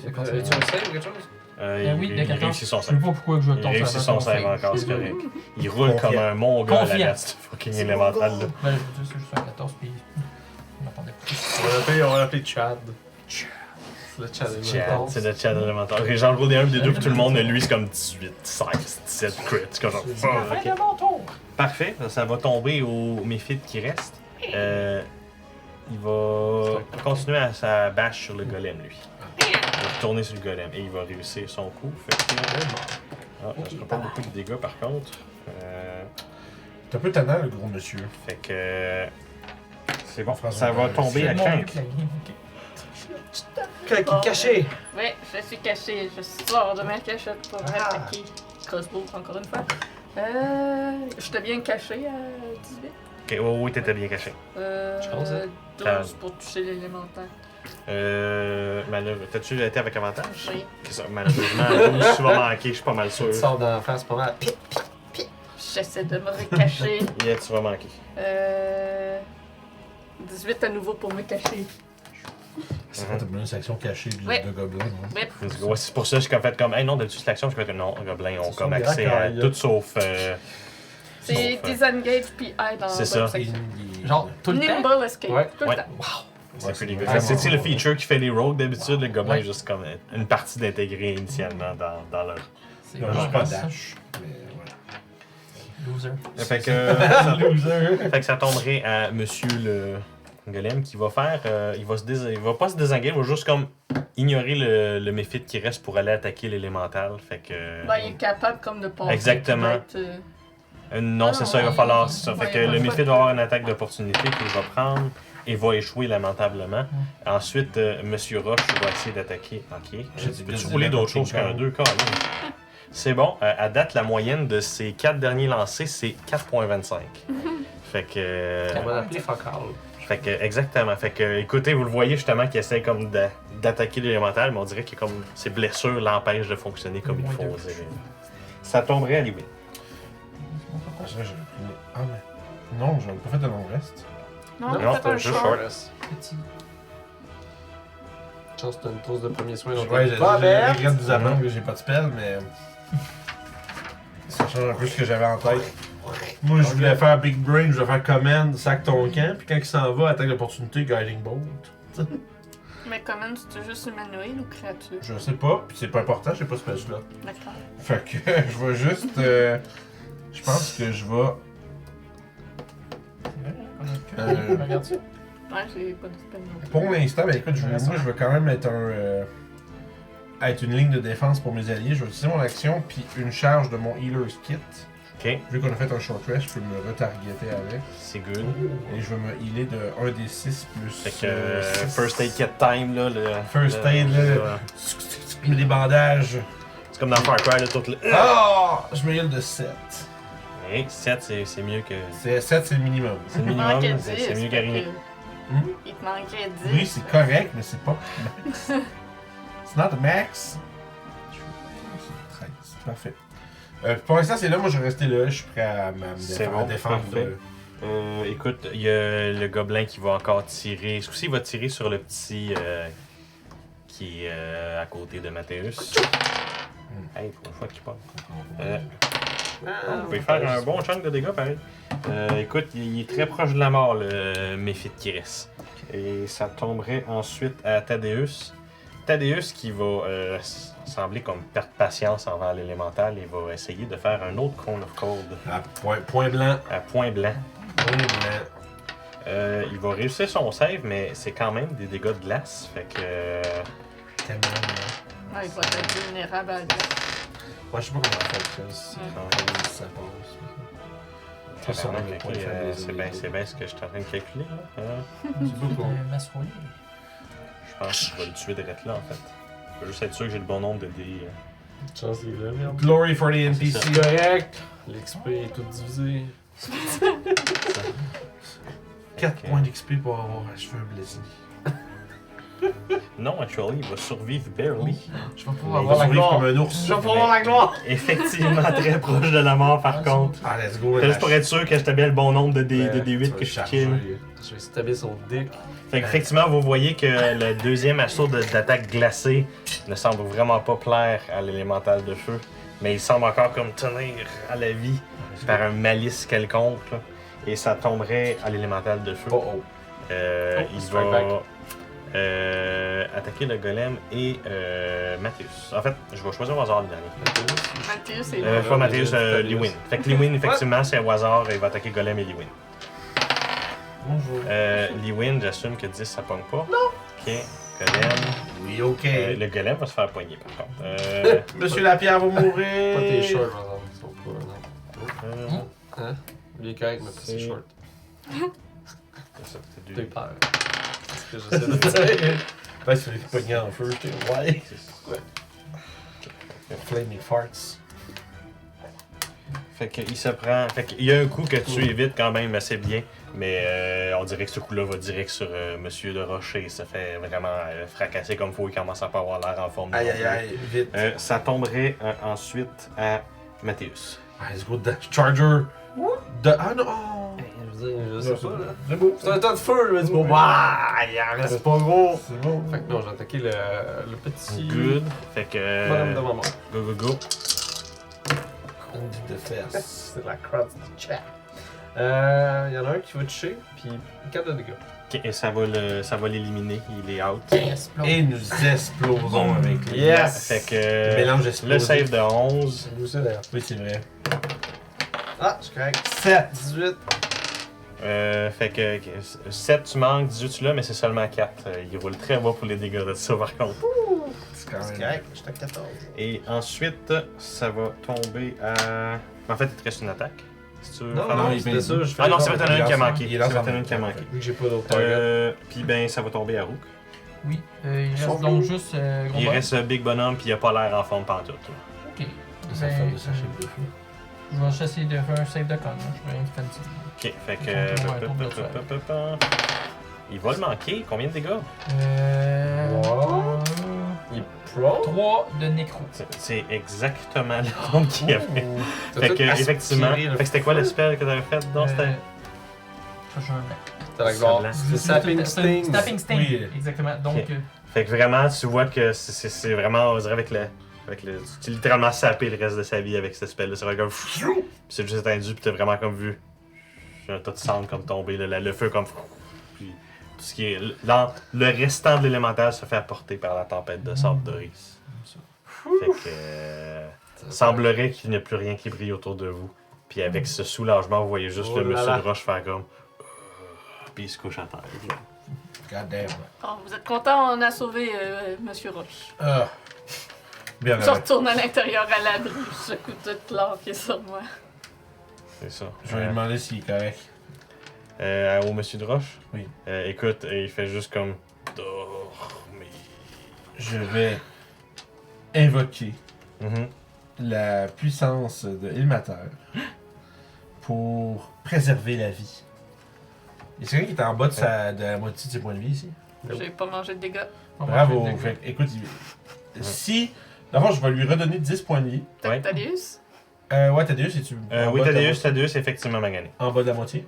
se Tu casse. as un save ou quelque chose? Oui, il de 14. réussit son Je sais save. pas pourquoi je vais le Il tasser. réussit avant son save encore, c'est correct. Il roule Confiant. comme un mongol à Confiant. la ce fucking élémental là. Ben, je veux dire, c'est juste un 14 puis je m'attendais pas. On va l'appeler Chad. C'est le Chad Chad, c'est le Chad élémental. J'en roule des 1 des 2 puis tout le monde, lui, c'est comme 18, 16, 17 crits. C'est comme genre, fuck, ok. Fin de mon tour! Parfait, ça va tomber au Méphite qui reste. Il va continuer à sa bâche sur le golem, lui. Il va retourner sur le golem et il va réussir son coup. Fait que... Ah, ça sera pas beaucoup de dégâts par contre. C'est un peu tannant, le gros monsieur. Fait que... C'est bon, François, ça va tomber à Mon Crank. mieux que la game, ok. Crank est caché! Ouais, je suis caché. Je sors de ma cachette pour attaquer. crossbow, encore une fois. J'étais bien caché à 18. Ok, oh, oui, t'étais bien caché. Chance, hein? 12 pour toucher l'élémentaire. Malheureux. T'as-tu été avec avantage? Oui. C'est ça, malheureusement, tu vas manquer, je suis pas mal sûr. Tu sors d'en face pas mal. J'essaie de me recacher. Yeah, tu vas manquer. 18 à nouveau pour me cacher. C'est quoi ta bonus action cachée Ouais. de gobelin, non? Ouais. Ouais, c'est pour ça que je suis comme fait comme, hey non, d'habitude l'action, je fais que non, les gobelins ont C'est comme son accès grand à carrière. tout sauf. C'est sauf, disengage puis I dans C'est la ça. bonne section. Genre, tout le temps. Nimble escape. Ouais. Tout Ouais. le temps. c'est Ouais, pretty c'est good. vraiment C'est le bon. feature qui fait les rogues d'habitude, le gobelin Ouais. est juste comme une partie d'intégrer initialement dans leur. C'est Ils ont juste pas ça. dash. Mais Loser. Fait que, voilà. Loser! fait que ça tomberait à monsieur le golem qui va faire. Il va pas se désengager, il va juste comme ignorer le méphite qui reste pour aller attaquer l'élémental. Fait que. Ben, il est capable comme de passer. Exactement. peut-être, Non, c'est ça, il va falloir ça. Ouais, Fait que il y a pas le de méphite va avoir une attaque d'opportunité qu'il va prendre et va échouer lamentablement. Ensuite, Monsieur Roche va essayer d'attaquer. Ok. J'ai dit Peux-tu de rouler d'autres l'attaquer choses qu'un quand 2 carré? C'est bon. À date, la moyenne de ces 4 derniers lancés, c'est 4.25. Fait que. On va l'appeler fuck all. Fait que, exactement. Fait que, écoutez, vous le voyez justement qu'il essaie comme d'attaquer l'élémental, mais on dirait que comme ses blessures l'empêchent de fonctionner comme il faut. Ça tomberait à Liwin. Ah, ça, j'avais pris. Ah, mais. Non, j'avais pas fait de long rest. Non, Non, on a fait c'est un juste short. Petit. Chance que t'as une trousse de premier soin. donc Ouais, t'es j'ai pas verte. regrette de vous apprendre que j'ai pas de spell, mais. Ça change un peu ce que j'avais en tête. Moi, je voulais faire Big Brain, je voulais faire Command, sac ton camp, puis quand il s'en va, attaque d'opportunité, Guiding Bolt. Mais comment c'est juste humanoïde ou créature? Je sais pas, puis c'est pas important, j'ai pas ce spell là. D'accord. Fait que je vais juste. Je pense que je vais. Regarde ça. Ouais, j'ai pas de spell non plus. Pour l'instant, ben écoute, moi je veux quand même être être une ligne de défense pour mes alliés. Je vais utiliser mon action, puis une charge de mon Healer's Kit. Ok, Vu qu'on a fait un short rest, je peux me retargeter avec. c'est good. Et je vais me healer de 1d6 plus. Fait que six. First Aid Kit Time, là. First aid, là. Je mets des bandages. C'est comme dans Far Cry, là, tout le. Ah! Je me heal de 7. Hey, 7, c'est mieux que. 7, c'est le minimum. C'est le Il te manquait minimum, 10. c'est mieux qu'à rien. Il te manquait 10. Oui, c'est correct, mais c'est pas max. It's not a max. 13, parfait. Pour l'instant, c'est là, moi je vais rester là, je suis prêt à C'est à bon, défendre. parfait. Écoute, il y a le gobelin qui va encore tirer. Ce coup-ci, il va tirer sur le petit qui est à côté de Mathéus. Hey, pour une fois qu'il parle. Vous pouvez faire un bon chunk de dégâts, pareil. Écoute, il est très proche de la mort, le méphite qui reste. Et ça tomberait ensuite à Thaddeus. Thaddeus qui va sembler comme perdre patience envers l'élémental et va essayer de faire un autre Cone of Cold À point blanc. à point blanc. Point blanc. Il va réussir son save, mais c'est quand même des dégâts de glace. Fait que. Tellement blanc. Ouais, il va être vulnérable à la glace. Ouais, je sais pas comment ça fonctionne si ça passe. Ça, tabarnak, c'est un ok, point faible des c'est bien ce que je suis en train de calculer. Là. C'est beaucoup. Mass roller. Je pense que je vais le tuer direct là en fait. Je veux juste être sûr que j'ai le bon nombre de dés. Chance qu'il est là, merde. Glory for the NPC. ça. C'est correct. L'XP est tout divisé. 4 Ok. points d'XP pour avoir achevé un blessé. Non, actually, il va survivre barely. Je vais Il pouvoir va avoir la survivre gloire. comme un ours. Je vais pouvoir avoir la gloire. Effectivement, très proche de la mort par contre. Ah, let's go. Juste pour être sûr que je bien le bon nombre de Ouais, D8 que je kill. Je vais stabber son dick. Fait qu'effectivement, vous voyez que le deuxième assaut d'attaque glacée ne semble vraiment pas plaire à l'élémental de feu. Mais il semble encore comme tenir à la vie par un malice quelconque. Là. Et ça tomberait à l'élémental de feu. Oh oh. Il strike va back. attaquer le golem et Mathéus. En fait, je vais choisir au hasard le dernier. Mathieu, c'est là. Pas Mathéus, Thaddeus. Liwin. Fait que Liwin, effectivement, c'est au hasard et il va attaquer golem et Liwin. Bonjour. Liwin, j'assume que 10 ça pogne pas. Non! Ok, golem. Oui, ok. Le golem va se faire poigner par contre. Monsieur Lapierre va mourir. Pas tes shorts, par exemple. Ils sont pas. Non. Hein? Lui est correct, mais pas ses C'est- shorts. C'est ça, c'est T'as eu deux. peur. C'est ce que j'essaie de dire. Ouais, c'est les pognets en feu. Ouais. C'est- Flaming farts. Fait qu'il se prend. Fait qu'il y a un coup que tu évites quand même assez bien, mais on dirait que ce coup-là va direct sur Monsieur de Roche et il se fait vraiment fracasser comme faut. Il commence à pas avoir l'air en forme. Aïe, aïe, aïe, vite. Ça tomberait ensuite à Mathéus. Let's go, Dash Charger. Ah non! Oh. Je veux dire, je sais pas, là. C'est beau. C'est un tas de feu, là, du bon. Bah, il en reste pas gros. C'est bon. Fait que non, j'ai attaqué le petit. Good. Fait que. Madame de maman. Go, go, go. De fesses. C'est la crotte du chat. Il y en a un qui va toucher, puis 4 de dégâts. Ok, et ça va l'éliminer. Il est out. Explose. Et nous explosons avec les Yes! Fait que. Le mélange explosif. Le save de 11. C'est nous aussi, d'ailleurs. Oui, c'est vrai. Ah, je suis correct. 7. 18. Fait que 7 tu manques, 18 tu l'as, mais c'est seulement 4. Il roule très bas pour les dégâts de ça par contre. C'est quand C'est même. correct, j'étais à 14. Et ensuite, ça va tomber à. En fait, il te reste une attaque. Si tu veux Non, faire- non, il c'était paye ça. deux. Je fais Ah non, le c'est corps. vrai, t'en as une qui a manqué. Il est C'est là, vrai, ça t'en as une qui a va. manqué. Vu que j'ai pas d'autre target. Puis ben, ça va tomber à Rook. Oui, il reste Sauf donc nous. juste gros Il boss. reste Big Bonhomme, puis il a pas l'air en forme pantoute. Ok. Ça fait de sachet de feu. Je vais essayer de faire un save de con. Là. Je vais rien faire petit. Ok, fait Ils sont toujours un tour de il va le manquer. Combien de dégâts? Wow. Il est pro. 3 de nécro. C'est exactement le nombre qu'il y avait. T'as Fait tout que, effectivement. aspiré, là. Fait que c'était quoi le spell que t'avais fait? Non, c'était. Ça, je vais mettre. T'as la gloire. Blanc. C'est Sapping Sting. Snapping Sting. Oui. Exactement. Donc, Ok. Fait que vraiment, tu vois que c'est vraiment, on dirait avec le. Tu littéralement sapé le reste de sa vie avec ce spell-là. C'est vraiment comme. Puis c'est juste étendu, puis t'as vraiment comme vu. Un tas de cendres comme tomber, le feu comme. Puis tout ce qui est. Le restant de l'élémentaire se fait apporter par la tempête de sable d'Oris. Fait que. Semblerait qu'il n'y a plus rien qui brille autour de vous. Puis avec ce soulagement, vous voyez juste Oh le là monsieur là. de Roche faire comme. Puis il se couche à terre. God damn. Oh, vous êtes content, on a sauvé Monsieur Roche. Ah. Bien, Je retourne à l'intérieur à l'abri, je secoue toute l'or qui est sur moi. C'est ça. Je vais lui demander s'il est correct. Au monsieur de Roche? Oui. Écoute, il fait juste comme. Dormir. Je vais invoquer Mhm. la puissance de Ilmater pour préserver la vie. Il y a quelqu'un qui est en bas de la moitié de ses points de vie ici? J'ai pas mangé de dégâts. Bravo. Fait que, écoute, si. D'abord, je vais lui redonner 10 points de vie. Ouais. Tadius? Ouais, Thaddeus, es-tu Oui, Thaddeus, effectivement magané. en bas de la moitié?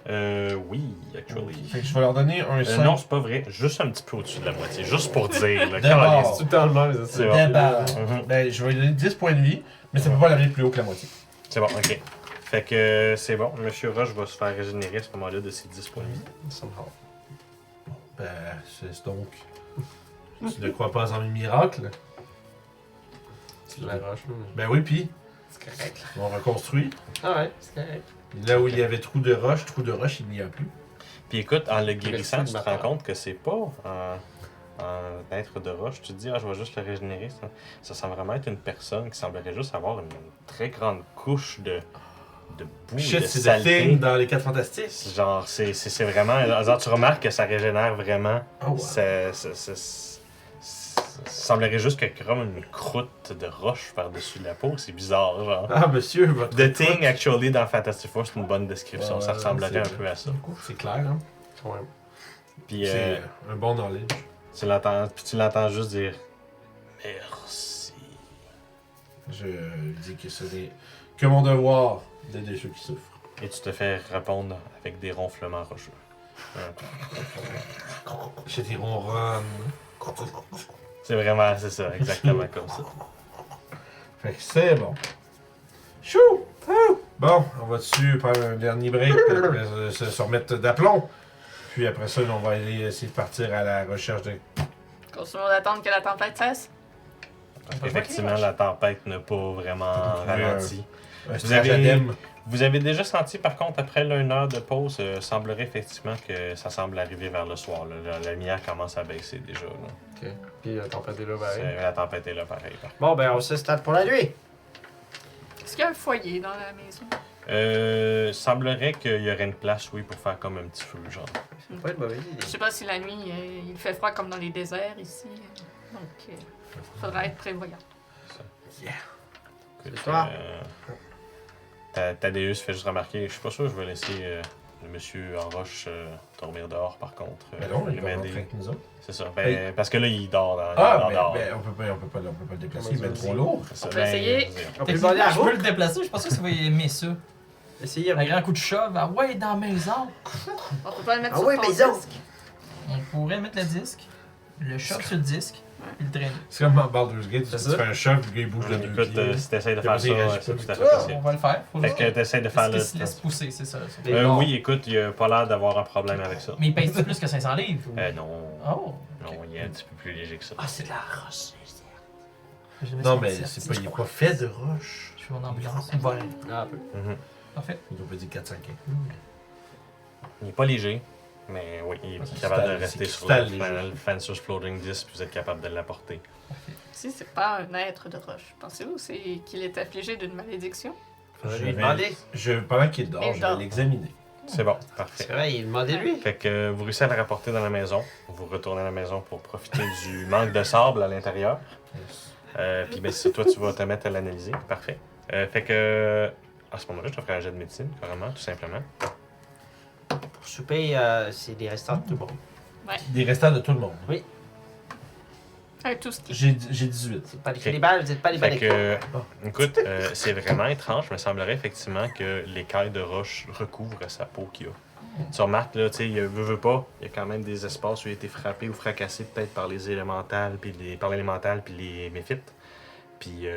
Oui, actually. Fait que je vais leur donner un 5. Non, c'est pas vrai. Juste un petit peu au-dessus de la moitié. Juste pour dire. Là, D'abord. calisse. Tout le temps le même, C'est c'est bon. D'abord. Mhm. Ben, je vais lui donner 10 points de vie, mais ça peut pas l'amener plus haut que la moitié. C'est bon, ok. Fait que c'est bon. Monsieur Roche va se faire régénérer à ce moment-là de ses 10 points de vie. Somehow. Ben, c'est donc. Tu ne crois pas en un miracle? C'est de la roche, là. Ben oui, puis C'est correct. on reconstruit. Ah ouais, c'est correct. Là où il y avait trou de roche, il n'y a plus. Puis écoute, en le guérissant, Merci tu de te rends m'attendre. compte que c'est pas un être de roche. Tu te dis, ah, je vais juste le régénérer. Ça semble vraiment être une personne qui semblerait juste avoir une très grande couche de boue, Shit, de c'est de saleté. thing dans les 4 fantastiques. Genre, c'est vraiment. Genre, tu remarques que ça régénère vraiment. Oh, wow. Ça semblerait juste qu'il y a comme une croûte de roche par-dessus la peau. C'est bizarre, genre. Ah, monsieur, votre. The Thing, actually, dans Fantastic Four, c'est une bonne description. Ouais, ça ressemblerait c'est un vrai. peu à ça. C'est clair, hein? Quand même. Puis, C'est un bon knowledge. tu l'entends juste dire merci. Je lui dis que ce n'est que mon devoir d'aider ceux qui souffrent. Et tu te fais répondre avec des ronflements rocheux. J'ai des ronronnes. C'est ça, exactement comme ça. Fait que c'est bon. Chou! Ouh! Bon, on va dessus prendre un dernier break, puis après, se remettre d'aplomb. Puis après ça, on va aller essayer de partir à la recherche de. Continuons d'attendre que la tempête cesse. Effectivement, la tempête n'a pas vraiment ralenti. Un Vous avez- stratagème. Vous avez déjà senti, par contre, après une heure de pause, semblerait effectivement que ça semble arriver vers le soir. Là. La lumière commence à baisser déjà. Là. Ok. Puis la tempête est là, pareil. La tempête est là, pareil. Bon, ben, on s'installe pour la nuit. Est-ce qu'il y a un foyer dans la maison? Semblerait qu'il y aurait une place, oui, pour faire comme un petit feu, genre. Ça peut être mauvaise idée. Je sais pas si la nuit, il fait froid comme dans les déserts ici. Donc, il faudra être prévoyant. Écoute, C'est toi. Thaddeus fait juste remarquer, je suis pas sûr que je vais laisser le monsieur en roche dormir dehors par contre. Ben non, il lui va rentrer m'aider. avec nous autres. C'est ça. Ben, parce que là, il dort dans Ah, il dort. ben, on peut pas le déplacer, il va être trop lourd. C'est ça. On peut essayer. vas-y. On peut demander à Je peux vous. le déplacer, je pense que ça va aimer ça. Essayez Un grand coup de shove, ah ouais, dans la maison. On peut pas le mettre Ah sur ouais, ton maison. disque. On pourrait mettre le disque, le shove sur le disque, et le traîner. C'est comme dans Baldur's Gate, tu C'est ça. fais un choc, le gars il bouge de deux Écoute, pieds. si t'essayes de Puis faire après, il ça, réagit c'est pas. tout à fait On possible. va le faire. Faut Fait que t'essayes de faire Est-ce le. qu'il se laisse pousser, c'est ça. ça. Et non. Oui, écoute, il a pas l'air d'avoir un problème avec ça. Mais il pèse plus que 500 livres. Non. Oh. Non, il est un petit peu plus léger que ça. Ah, c'est de la roche. Non, mais c'est pas, il est pas fait de roche. Je suis en ambulance. Ouais. Ah, un peu. Mhm. Parfait. Il doit pas dire 4-5 Il est pas léger, mais oui, il est C'est capable de cristal- rester c'est sur le cristal léger. Fencer's Floating Disc, puis vous êtes capable de l'apporter. Si c'est pas un être de roche, pensez-vous c'est qu'il est affligé d'une malédiction? Faudrait Je lui vais- demander. Pendant qu'il dort, Il je dort. vais l'examiner. C'est bon, C'est parfait. vrai, il demandait lui. Fait que vous réussissez à le rapporter dans la maison. Vous retournez à la maison pour profiter du manque de sable à l'intérieur. Puis ben, si toi, tu vas te mettre à l'analyser. Parfait. Fait que à ce moment-là, je te ferai un jet de médecine, carrément, tout simplement. Pour souper, c'est des restants de tout le monde. Des restants de tout le monde. Avec tout ce qui J'ai 18. C'est pas les Ok. cannibales, vous êtes pas les Fait balais. que, écoute, c'est vraiment étrange. Il me semblerait effectivement que l'écaille de roche recouvre sa peau qu'il a. Tu remarques, là, tu sais, il veut pas, il y a quand même des espaces où il a été frappé ou fracassé peut-être par les élémentales, puis par l'élémental, puis les méphites. Puis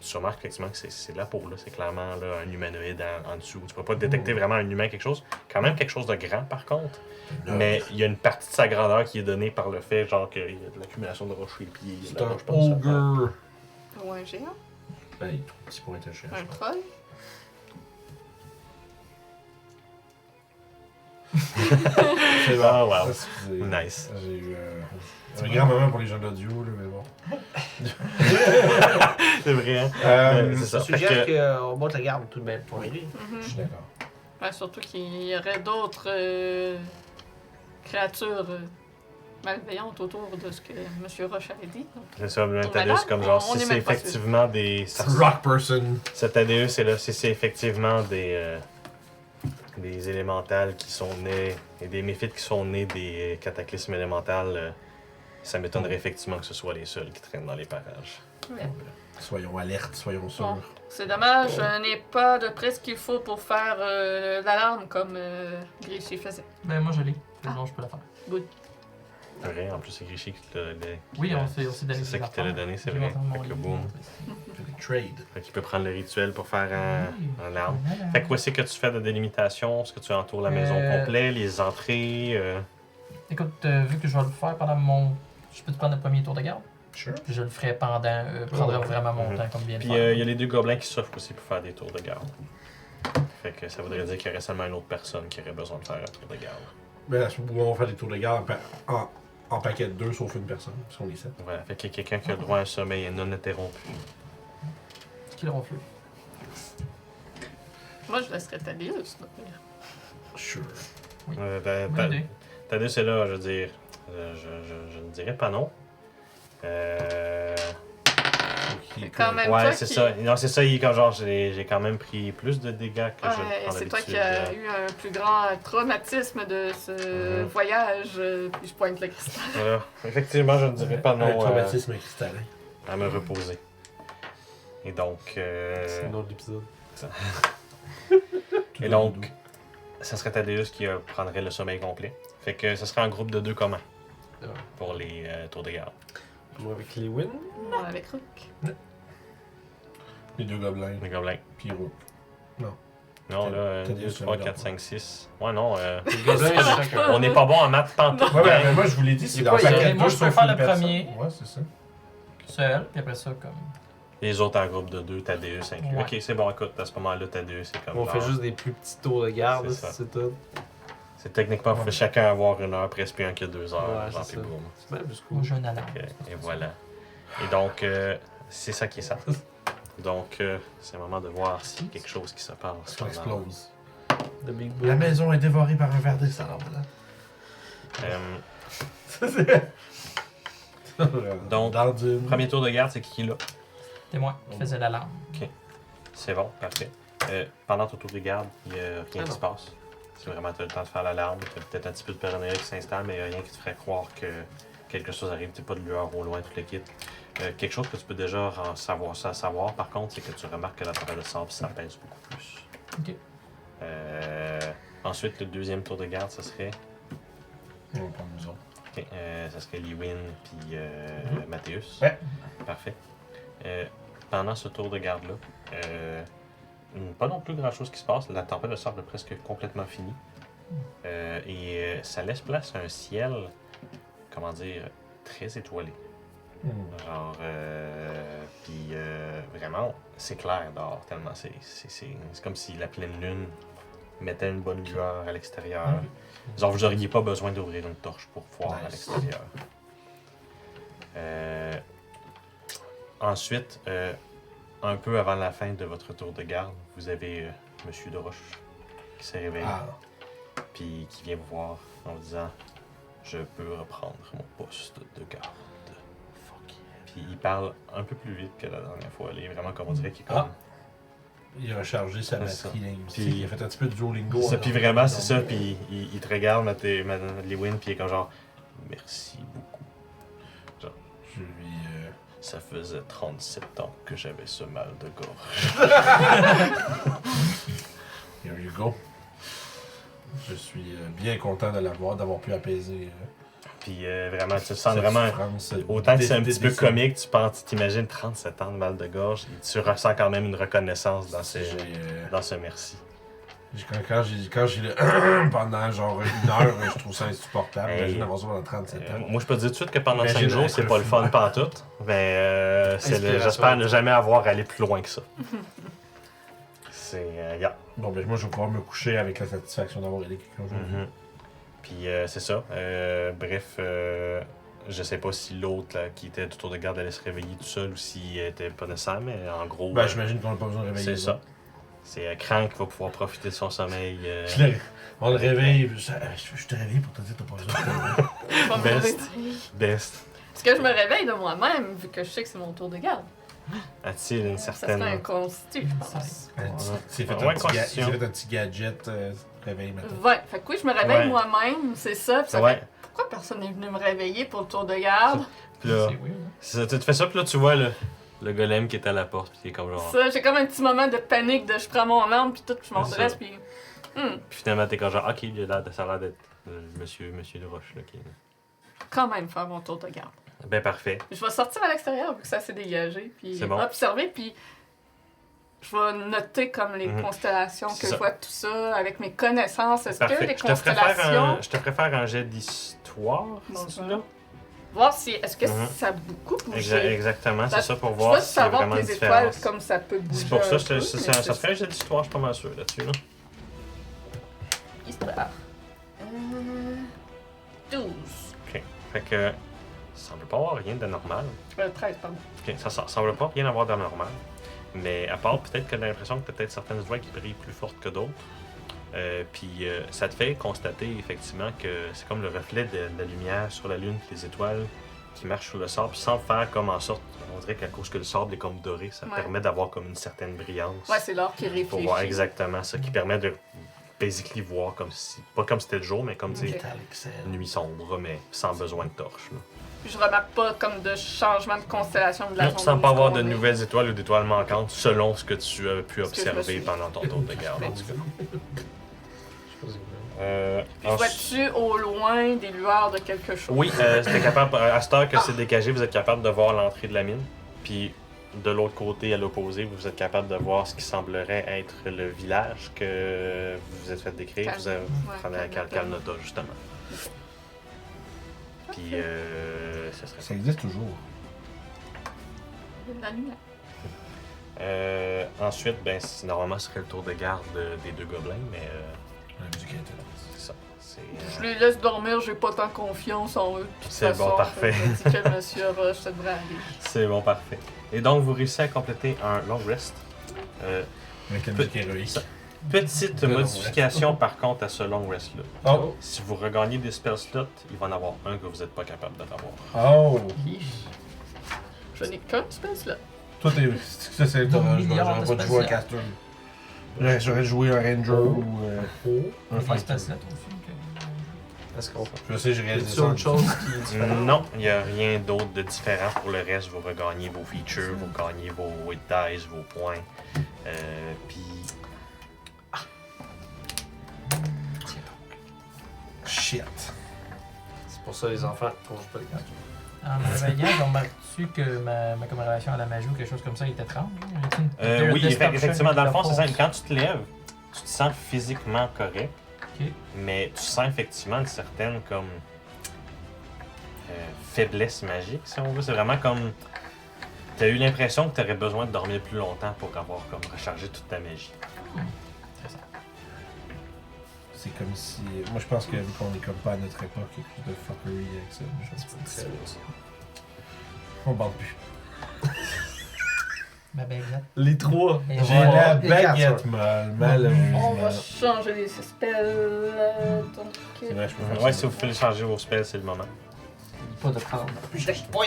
tu remarques effectivement que c'est de la peau, là. C'est clairement là, un humanoïde en dessous. Tu peux pas détecter vraiment un humain, quelque chose. Quand même quelque chose de grand, par contre. Mais il y a une partie de sa grandeur qui est donnée par le fait, genre, qu'il y a de l'accumulation de roches sur les pieds. il y a de C'est la un roche par-dessus la tête. ogre. Ou un géant? Ben, il est trop petit pour être un chien. Un troll? C'est bon. Ah, wow. Excusez. Nice. J'ai eu un grand moment pour les gens de l'audio, là, mais bon. C'est vrai, hein? Euh, c'est Je ça. Fait suggère que- qu'on monte la garde tout de même pour lui. Mhm. Je suis d'accord. Ouais, surtout qu'il y aurait d'autres créatures malveillantes autour de ce que M. Roche avait dit. Donc, C'est ça, le On Thaddeus, va c'est comme là, genre, on si est c'est même pas effectivement des. Rock person. Ce Thaddeus, c'est là, si c'est effectivement des élémentales qui sont nés, et des méphites qui sont nés des cataclysmes élémentales, ça m'étonnerait effectivement que ce soit les seuls qui traînent dans les parages. ouais. Soyons alertes, soyons sûrs. Bon, c'est dommage, je n'ai pas de près ce qu'il faut pour faire l'alarme comme Grishy faisait. Ben moi je l'ai. Ah. Non, je peux la faire. Vrai, en plus, c'est Grishy qui te l'a donné. Oui, on s'est donné C'est ça des qui te l'a affaires. donné, c'est J'ai vrai. montré mon Fait que livre. boum. Trade. Fait qu'il peut prendre le rituel pour faire un arme. Voilà. Fait que quoi, c'est que tu fais de délimitation? Est-ce que tu entoures la maison complète, les entrées? Écoute, vu que je vais le faire pendant mon. Je peux te prendre le premier tour de garde? Sure. Puis je le ferai pendant. Prendrai vraiment mon Mhm. temps comme bien de Puis faire. il y a les deux gobelins qui s'offrent aussi pour faire des tours de garde. Fait que ça voudrait dire qu'il y aurait seulement une autre personne qui aurait besoin de faire un tour de garde. Mais là, on va faire des tours de garde en paquet de 2, sauf une personne, parce qu'on est 7. Voilà, fait qu'il y a quelqu'un qui a le droit à un sommeil non interrompu. Qui le ronfle? Moi, je laisserais Thaddeus. donc, Sure. Bonne idée. Thaddeus est là, je veux dire. Je ne dirais pas non. C'est quand même Ouais, toi c'est qui... ça. Non, c'est ça, il est comme genre, j'ai quand même pris plus de dégâts que je Ouais, le prends c'est toi qui d'habitude. as eu un plus grand traumatisme de ce Mhm. voyage. Puis je pointe le cristal. Voilà. Effectivement, je ne dirais pas Un non traumatisme cristallin. à me reposer. Et donc, C'est le nom de l'épisode. et donc, ça serait Thaddeus qui prendrait le sommeil complet. Fait que ce serait un groupe de 2 communs Ah. pour les tours de garde. Moi avec Lewin. Non, avec Rook. Les deux gobelins, Les gobelins. puis Rook. Non, là, Thaddeus, 2, 3, ça 4, va 5, 6. Ouais, non, Les gobelins, Ça va chacun. pas. on n'est pas bon en maths pantoute. Ouais, gang. mais moi je vous l'ai dit, c'est Il y a dans quoi, il y a- paquet de moi, 2, je peux sauf faire une le personne. premier. Ouais, c'est ça. Seul, puis après ça, comme. Les autres en groupe de 2, Thaddeus inclus. Ouais. Ok, c'est bon, écoute, à ce moment-là, Thaddeus, c'est comme On fait genre- juste des plus petits tours de garde, C'est ça. c'est tout. C'est techniquement, vous faites chacun avoir 1 heure, presque plus un que 2 heures. Ouais, genre, c'est puis ça. boum. C'est même plus cool. Moi, j'ai un alarme. Et voilà. Et donc, c'est ça qui est ça. Donc, c'est le moment de voir s'il y a quelque chose qui se passe. Ça explose. The Big La Boom. maison est dévorée par un ver de sable. Donc, Dans du... Premier tour de garde, c'est qui là? C'est moi qui faisais l'alarme. C'est bon, parfait. Pendant ton tour de garde, il n'y a rien qui se passe. C'est vraiment, tu as le temps de faire l'alarme. Tu as peut-être un petit peu de paranoïa qui s'installe, mais il n'y a rien qui te ferait croire que quelque chose arrive. Tu pas de lueur au loin, tout le kit. Quelque chose que tu peux déjà savoir, par contre, c'est que tu remarques que la tempête de sable, ça pèse beaucoup plus. Ok. Ensuite, le deuxième tour de garde, ça serait. On va prendre nous autres. Ok, ça serait Lewin puis Mathéus. Ouais. Parfait. Pendant ce tour de garde-là, pas non plus grand-chose qui se passe. La tempête de sable est presque complètement finie. Et ça laisse place à un ciel, comment dire, très étoilé. Genre, puis vraiment, c'est clair dehors, tellement c'est comme si la pleine lune mettait une bonne lueur à l'extérieur. Genre, vous n'auriez pas besoin d'ouvrir une torche pour voir à l'extérieur. Ensuite, un peu avant la fin de votre tour de garde, vous avez Monsieur de Roche qui s'est réveillé, puis qui vient vous voir en vous disant « Je peux reprendre mon poste de garde. » Puis il parle un peu plus vite que la dernière fois. Il est vraiment comme on dirait qu'il est comme... Il a rechargé sa C'est batterie. Puis- Il a fait un petit peu de Duolingo. Ça, hein, puis vraiment, c'est ça. Puis il te regarde, Lewin, puis il est comme genre « Merci beaucoup. Je lui. Ça faisait 37 ans que j'avais ce mal de gorge. Here you go. Je suis bien content de l'avoir, d'avoir pu apaiser. Puis vraiment, tu sens cette vraiment... souffrance, Autant que c'est un petit peu décès. comique, tu t'imagines 37 ans de mal de gorge et tu ressens quand même une reconnaissance dans ce merci. Quand j'ai le pendant genre une heure, je trouve ça insupportable. Hey. Imagine avoir ça pendant 37 ans. Moi, je peux te dire tout de suite que pendant Imagine 5 jours, être c'est pas le fun fumeur. pantoute. Mais Inspiration. j'espère ne jamais avoir à aller plus loin que ça. C'est... yeah. Bon, ben moi, je vais pouvoir me coucher avec la satisfaction d'avoir aidé quelqu'un aujourd'hui. Mhm. Puis c'est ça. Bref, je sais pas si l'autre là, qui était du tour de garde allait se réveiller tout seul ou s'il était pas nécessaire, mais en gros, Ben, j'imagine qu'on n'a pas besoin de réveiller. c'est ça. C'est Crank qui va pouvoir profiter de son sommeil. On le réveille. Je te réveille pour te dire que t'as pas besoin de te réveiller. Pas me Best. réveiller. Best. Est-ce que je me réveille de moi-même, vu que je sais que c'est mon tour de garde? A-t-il une Ça serait certaine... un constitu, je pense. C'est fait, Ouais, constitution. fait un petit gadget réveil maintenant. 20. Fait que oui, je me réveille Ouais. moi-même, c'est ça. Puis ça Ouais. fait, pourquoi personne n'est venu me réveiller pour le tour de garde? Puis là, C'est weird. c'est ça, tu te fais ça, puis là, tu vois le golem qui est à la porte, puis il est comme genre... Ça, j'ai comme un petit moment de panique de je prends mon arme, puis tout, je m'en C'est dresse, ça. puis... Puis finalement, t'es comme genre, ok, ça a l'air d'être monsieur de Roche, là, qui est là. Quand même faire mon tour de garde. Ben parfait. Je vais sortir à l'extérieur, vu que ça s'est dégagé, puis C'est bon. observer, puis je vais noter comme les Mhm. constellations, C'est que ça. je vois tout ça, avec mes connaissances. Est-ce que Parfait. les Je te ferai constellations... faire un jet d'histoire, Bon, c'est ça. là? Voir si... Est-ce que Mhm. ça a beaucoup bougé? Exactement, Ça- c'est ça pour Je voir veux s'il y a savoir vraiment que une les étoiles, différence. comme ça peut bouger C'est pour ça, un peu, ça mais ferait un jet d'histoire, je suis pas mal sûr là-dessus. Là. Histoire. 12. Fait que ça semble pas avoir rien de normal. 13, pardon. Ok, ça semble pas rien avoir de normal. Mais à part peut-être que t'as l'impression que t'as peut-être certaines voix qui brillent plus fortes que d'autres. Puis ça te fait constater effectivement que c'est comme le reflet de la lumière sur la lune et les étoiles qui marchent sur le sable sans faire comme en sorte, on dirait qu'à cause que le sable est comme doré, ça Ouais. permet d'avoir comme une certaine brillance. Ouais, c'est l'or qui Pour réfléchit. voir exactement ça, qui permet de basically voir comme si, pas comme si c'était le jour, mais comme Ok. dire nuit sombre, mais sans besoin de torche. Là. Puis je remarque pas comme de changement de constellation de la Non, zone sans où pas avoir on de est. nouvelles étoiles ou d'étoiles manquantes selon ce que tu as pu Ce que je me observer suis- pendant ton tour de garde. En tout cas. Puis je vois-tu au loin des lueurs de quelque chose? Oui, c'était capable, à cette heure que c'est dégagé, vous êtes capable de voir l'entrée de la mine. Puis de l'autre côté, à l'opposé, vous êtes capable de voir ce qui semblerait être le village que vous vous êtes fait décrire. Cal- Vous avez ouais, prenez à Calnota. Calnota, justement. Puis, ce serait ça. Ça existe toujours. La lumière. Ensuite, ben, normalement, ce serait le tour de garde des deux gobelins, mais La musique est intéressante. c'est ça. C'est, Je les laisse dormir, j'ai pas tant confiance en eux. de toute C'est bon, façon. parfait. Je me dis que Monsieur Roche, ça devrait aller. c'est bon, parfait. Et donc, vous réussissez à compléter un long rest. Avec la musique héroïque. ça- Petite Le long modification, par contre, à ce long rest-là. Oh! Si vous regagnez des spell slots, il va en avoir un que vous n'êtes pas capable de revoir. Oh! Je n'ai qu'un space là. Toi, t'es. Ça, c'est. Bon, Je milliard vais de pas te jouer à spatial. caster. J'aurais joué un ranger ou Oh. un Il y a des fighter. spells aussi que- Est-ce qu'on Je sais, j'ai y réalisé a ça. autre chose qui est différent? Non, il n'y a rien d'autre de différent. Pour le reste, vous regagnez vos features, vous gagnez vos hit dice, vos points. Puis Shit. C'est pour ça, les enfants, qu'on joue pas les cartes. En me réveillant, remarques-tu que ma commémoration à la magie ou quelque chose comme ça est étrange? Y a-t-il une- oui, destruction effectivement, dans le de fond, c'est ça. force? Quand tu te lèves, tu te sens physiquement correct, Ok. mais tu sens effectivement une certaine comme faiblesse magique, si on veut. C'est vraiment comme tu as eu l'impression que tu aurais besoin de dormir plus longtemps pour avoir comme rechargé toute ta magie. C'est comme si. Moi, je pense que vu qu'on est comme pas à notre époque, il y a plus de fuckery avec ça. Je pense pas. On parle plus. Ma baguette. Les trois. Et J'ai voilà. la baguette molle, On va malheureusement. changer les spells. Donc, C'est vrai, je peux faire Ouais, ça. si vous voulez changer vos spells, c'est le moment. Pas de prendre. Effectivement.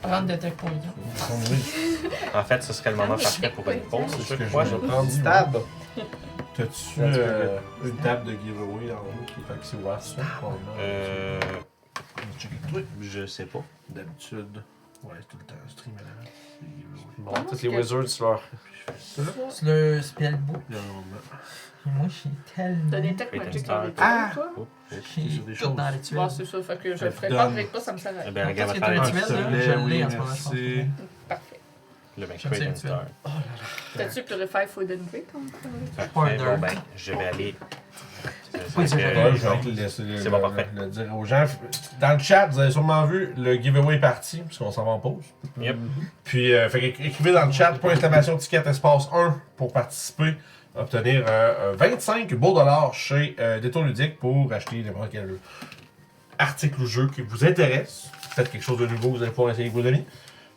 Prendre Detect Poison. Oui. En fait, ce serait le moment parfait pour une pause. C'est ce que crois. je vais Prendre stab. T'as-tu une table de giveaway en haut qui fait que c'est ouvert ça, probablement? On va checker le truc. Je sais pas. D'habitude, ouais, c'est tout le temps stream à la giveaway. Bon, tous les wizards, tu leur. C'est le spellbook. Normalement. Et moi, j'ai tellement. t'as des tech Wait and magic start. dans les Ah! toi? Oh, oh. J'ai sur des tout choses. dans les Ouais, tuiles. c'est ça, fait que je Ça le te ferai donne- pas avec toi, ça me sert à Eh rien. bien, regarde, Qu'est-ce va que faire t'as un des s'il tuiles, te là? plaît, Je oui, l'ai en ce moment, je pense. merci. Parfait. le ben, Je Create tiens and le Start. T'as-tu Purify Food and Drink encore? Parfait. Order. Bon, ben, je vais aller. Oui, c'est Ouais, vrai. je vais te laisser C'est bon, parfait. le dire aux gens. Dans le chat, vous avez sûrement vu, le giveaway est parti, parce qu'on s'en va en pause. Yep. Puis, fait que écrivez dans le chat, point d'exclamation ticket espace 1 pour participer, obtenir 25 beaux dollars chez Détour Ludique pour acheter n'importe quel article ou jeu qui vous intéresse. Peut-être quelque chose de nouveau que vous allez pouvoir essayer avec vos amis.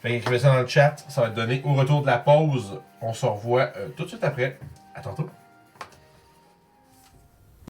Fait que écrivez ça dans le chat, ça va être donné au retour de la pause. On se revoit tout de suite après. À tantôt.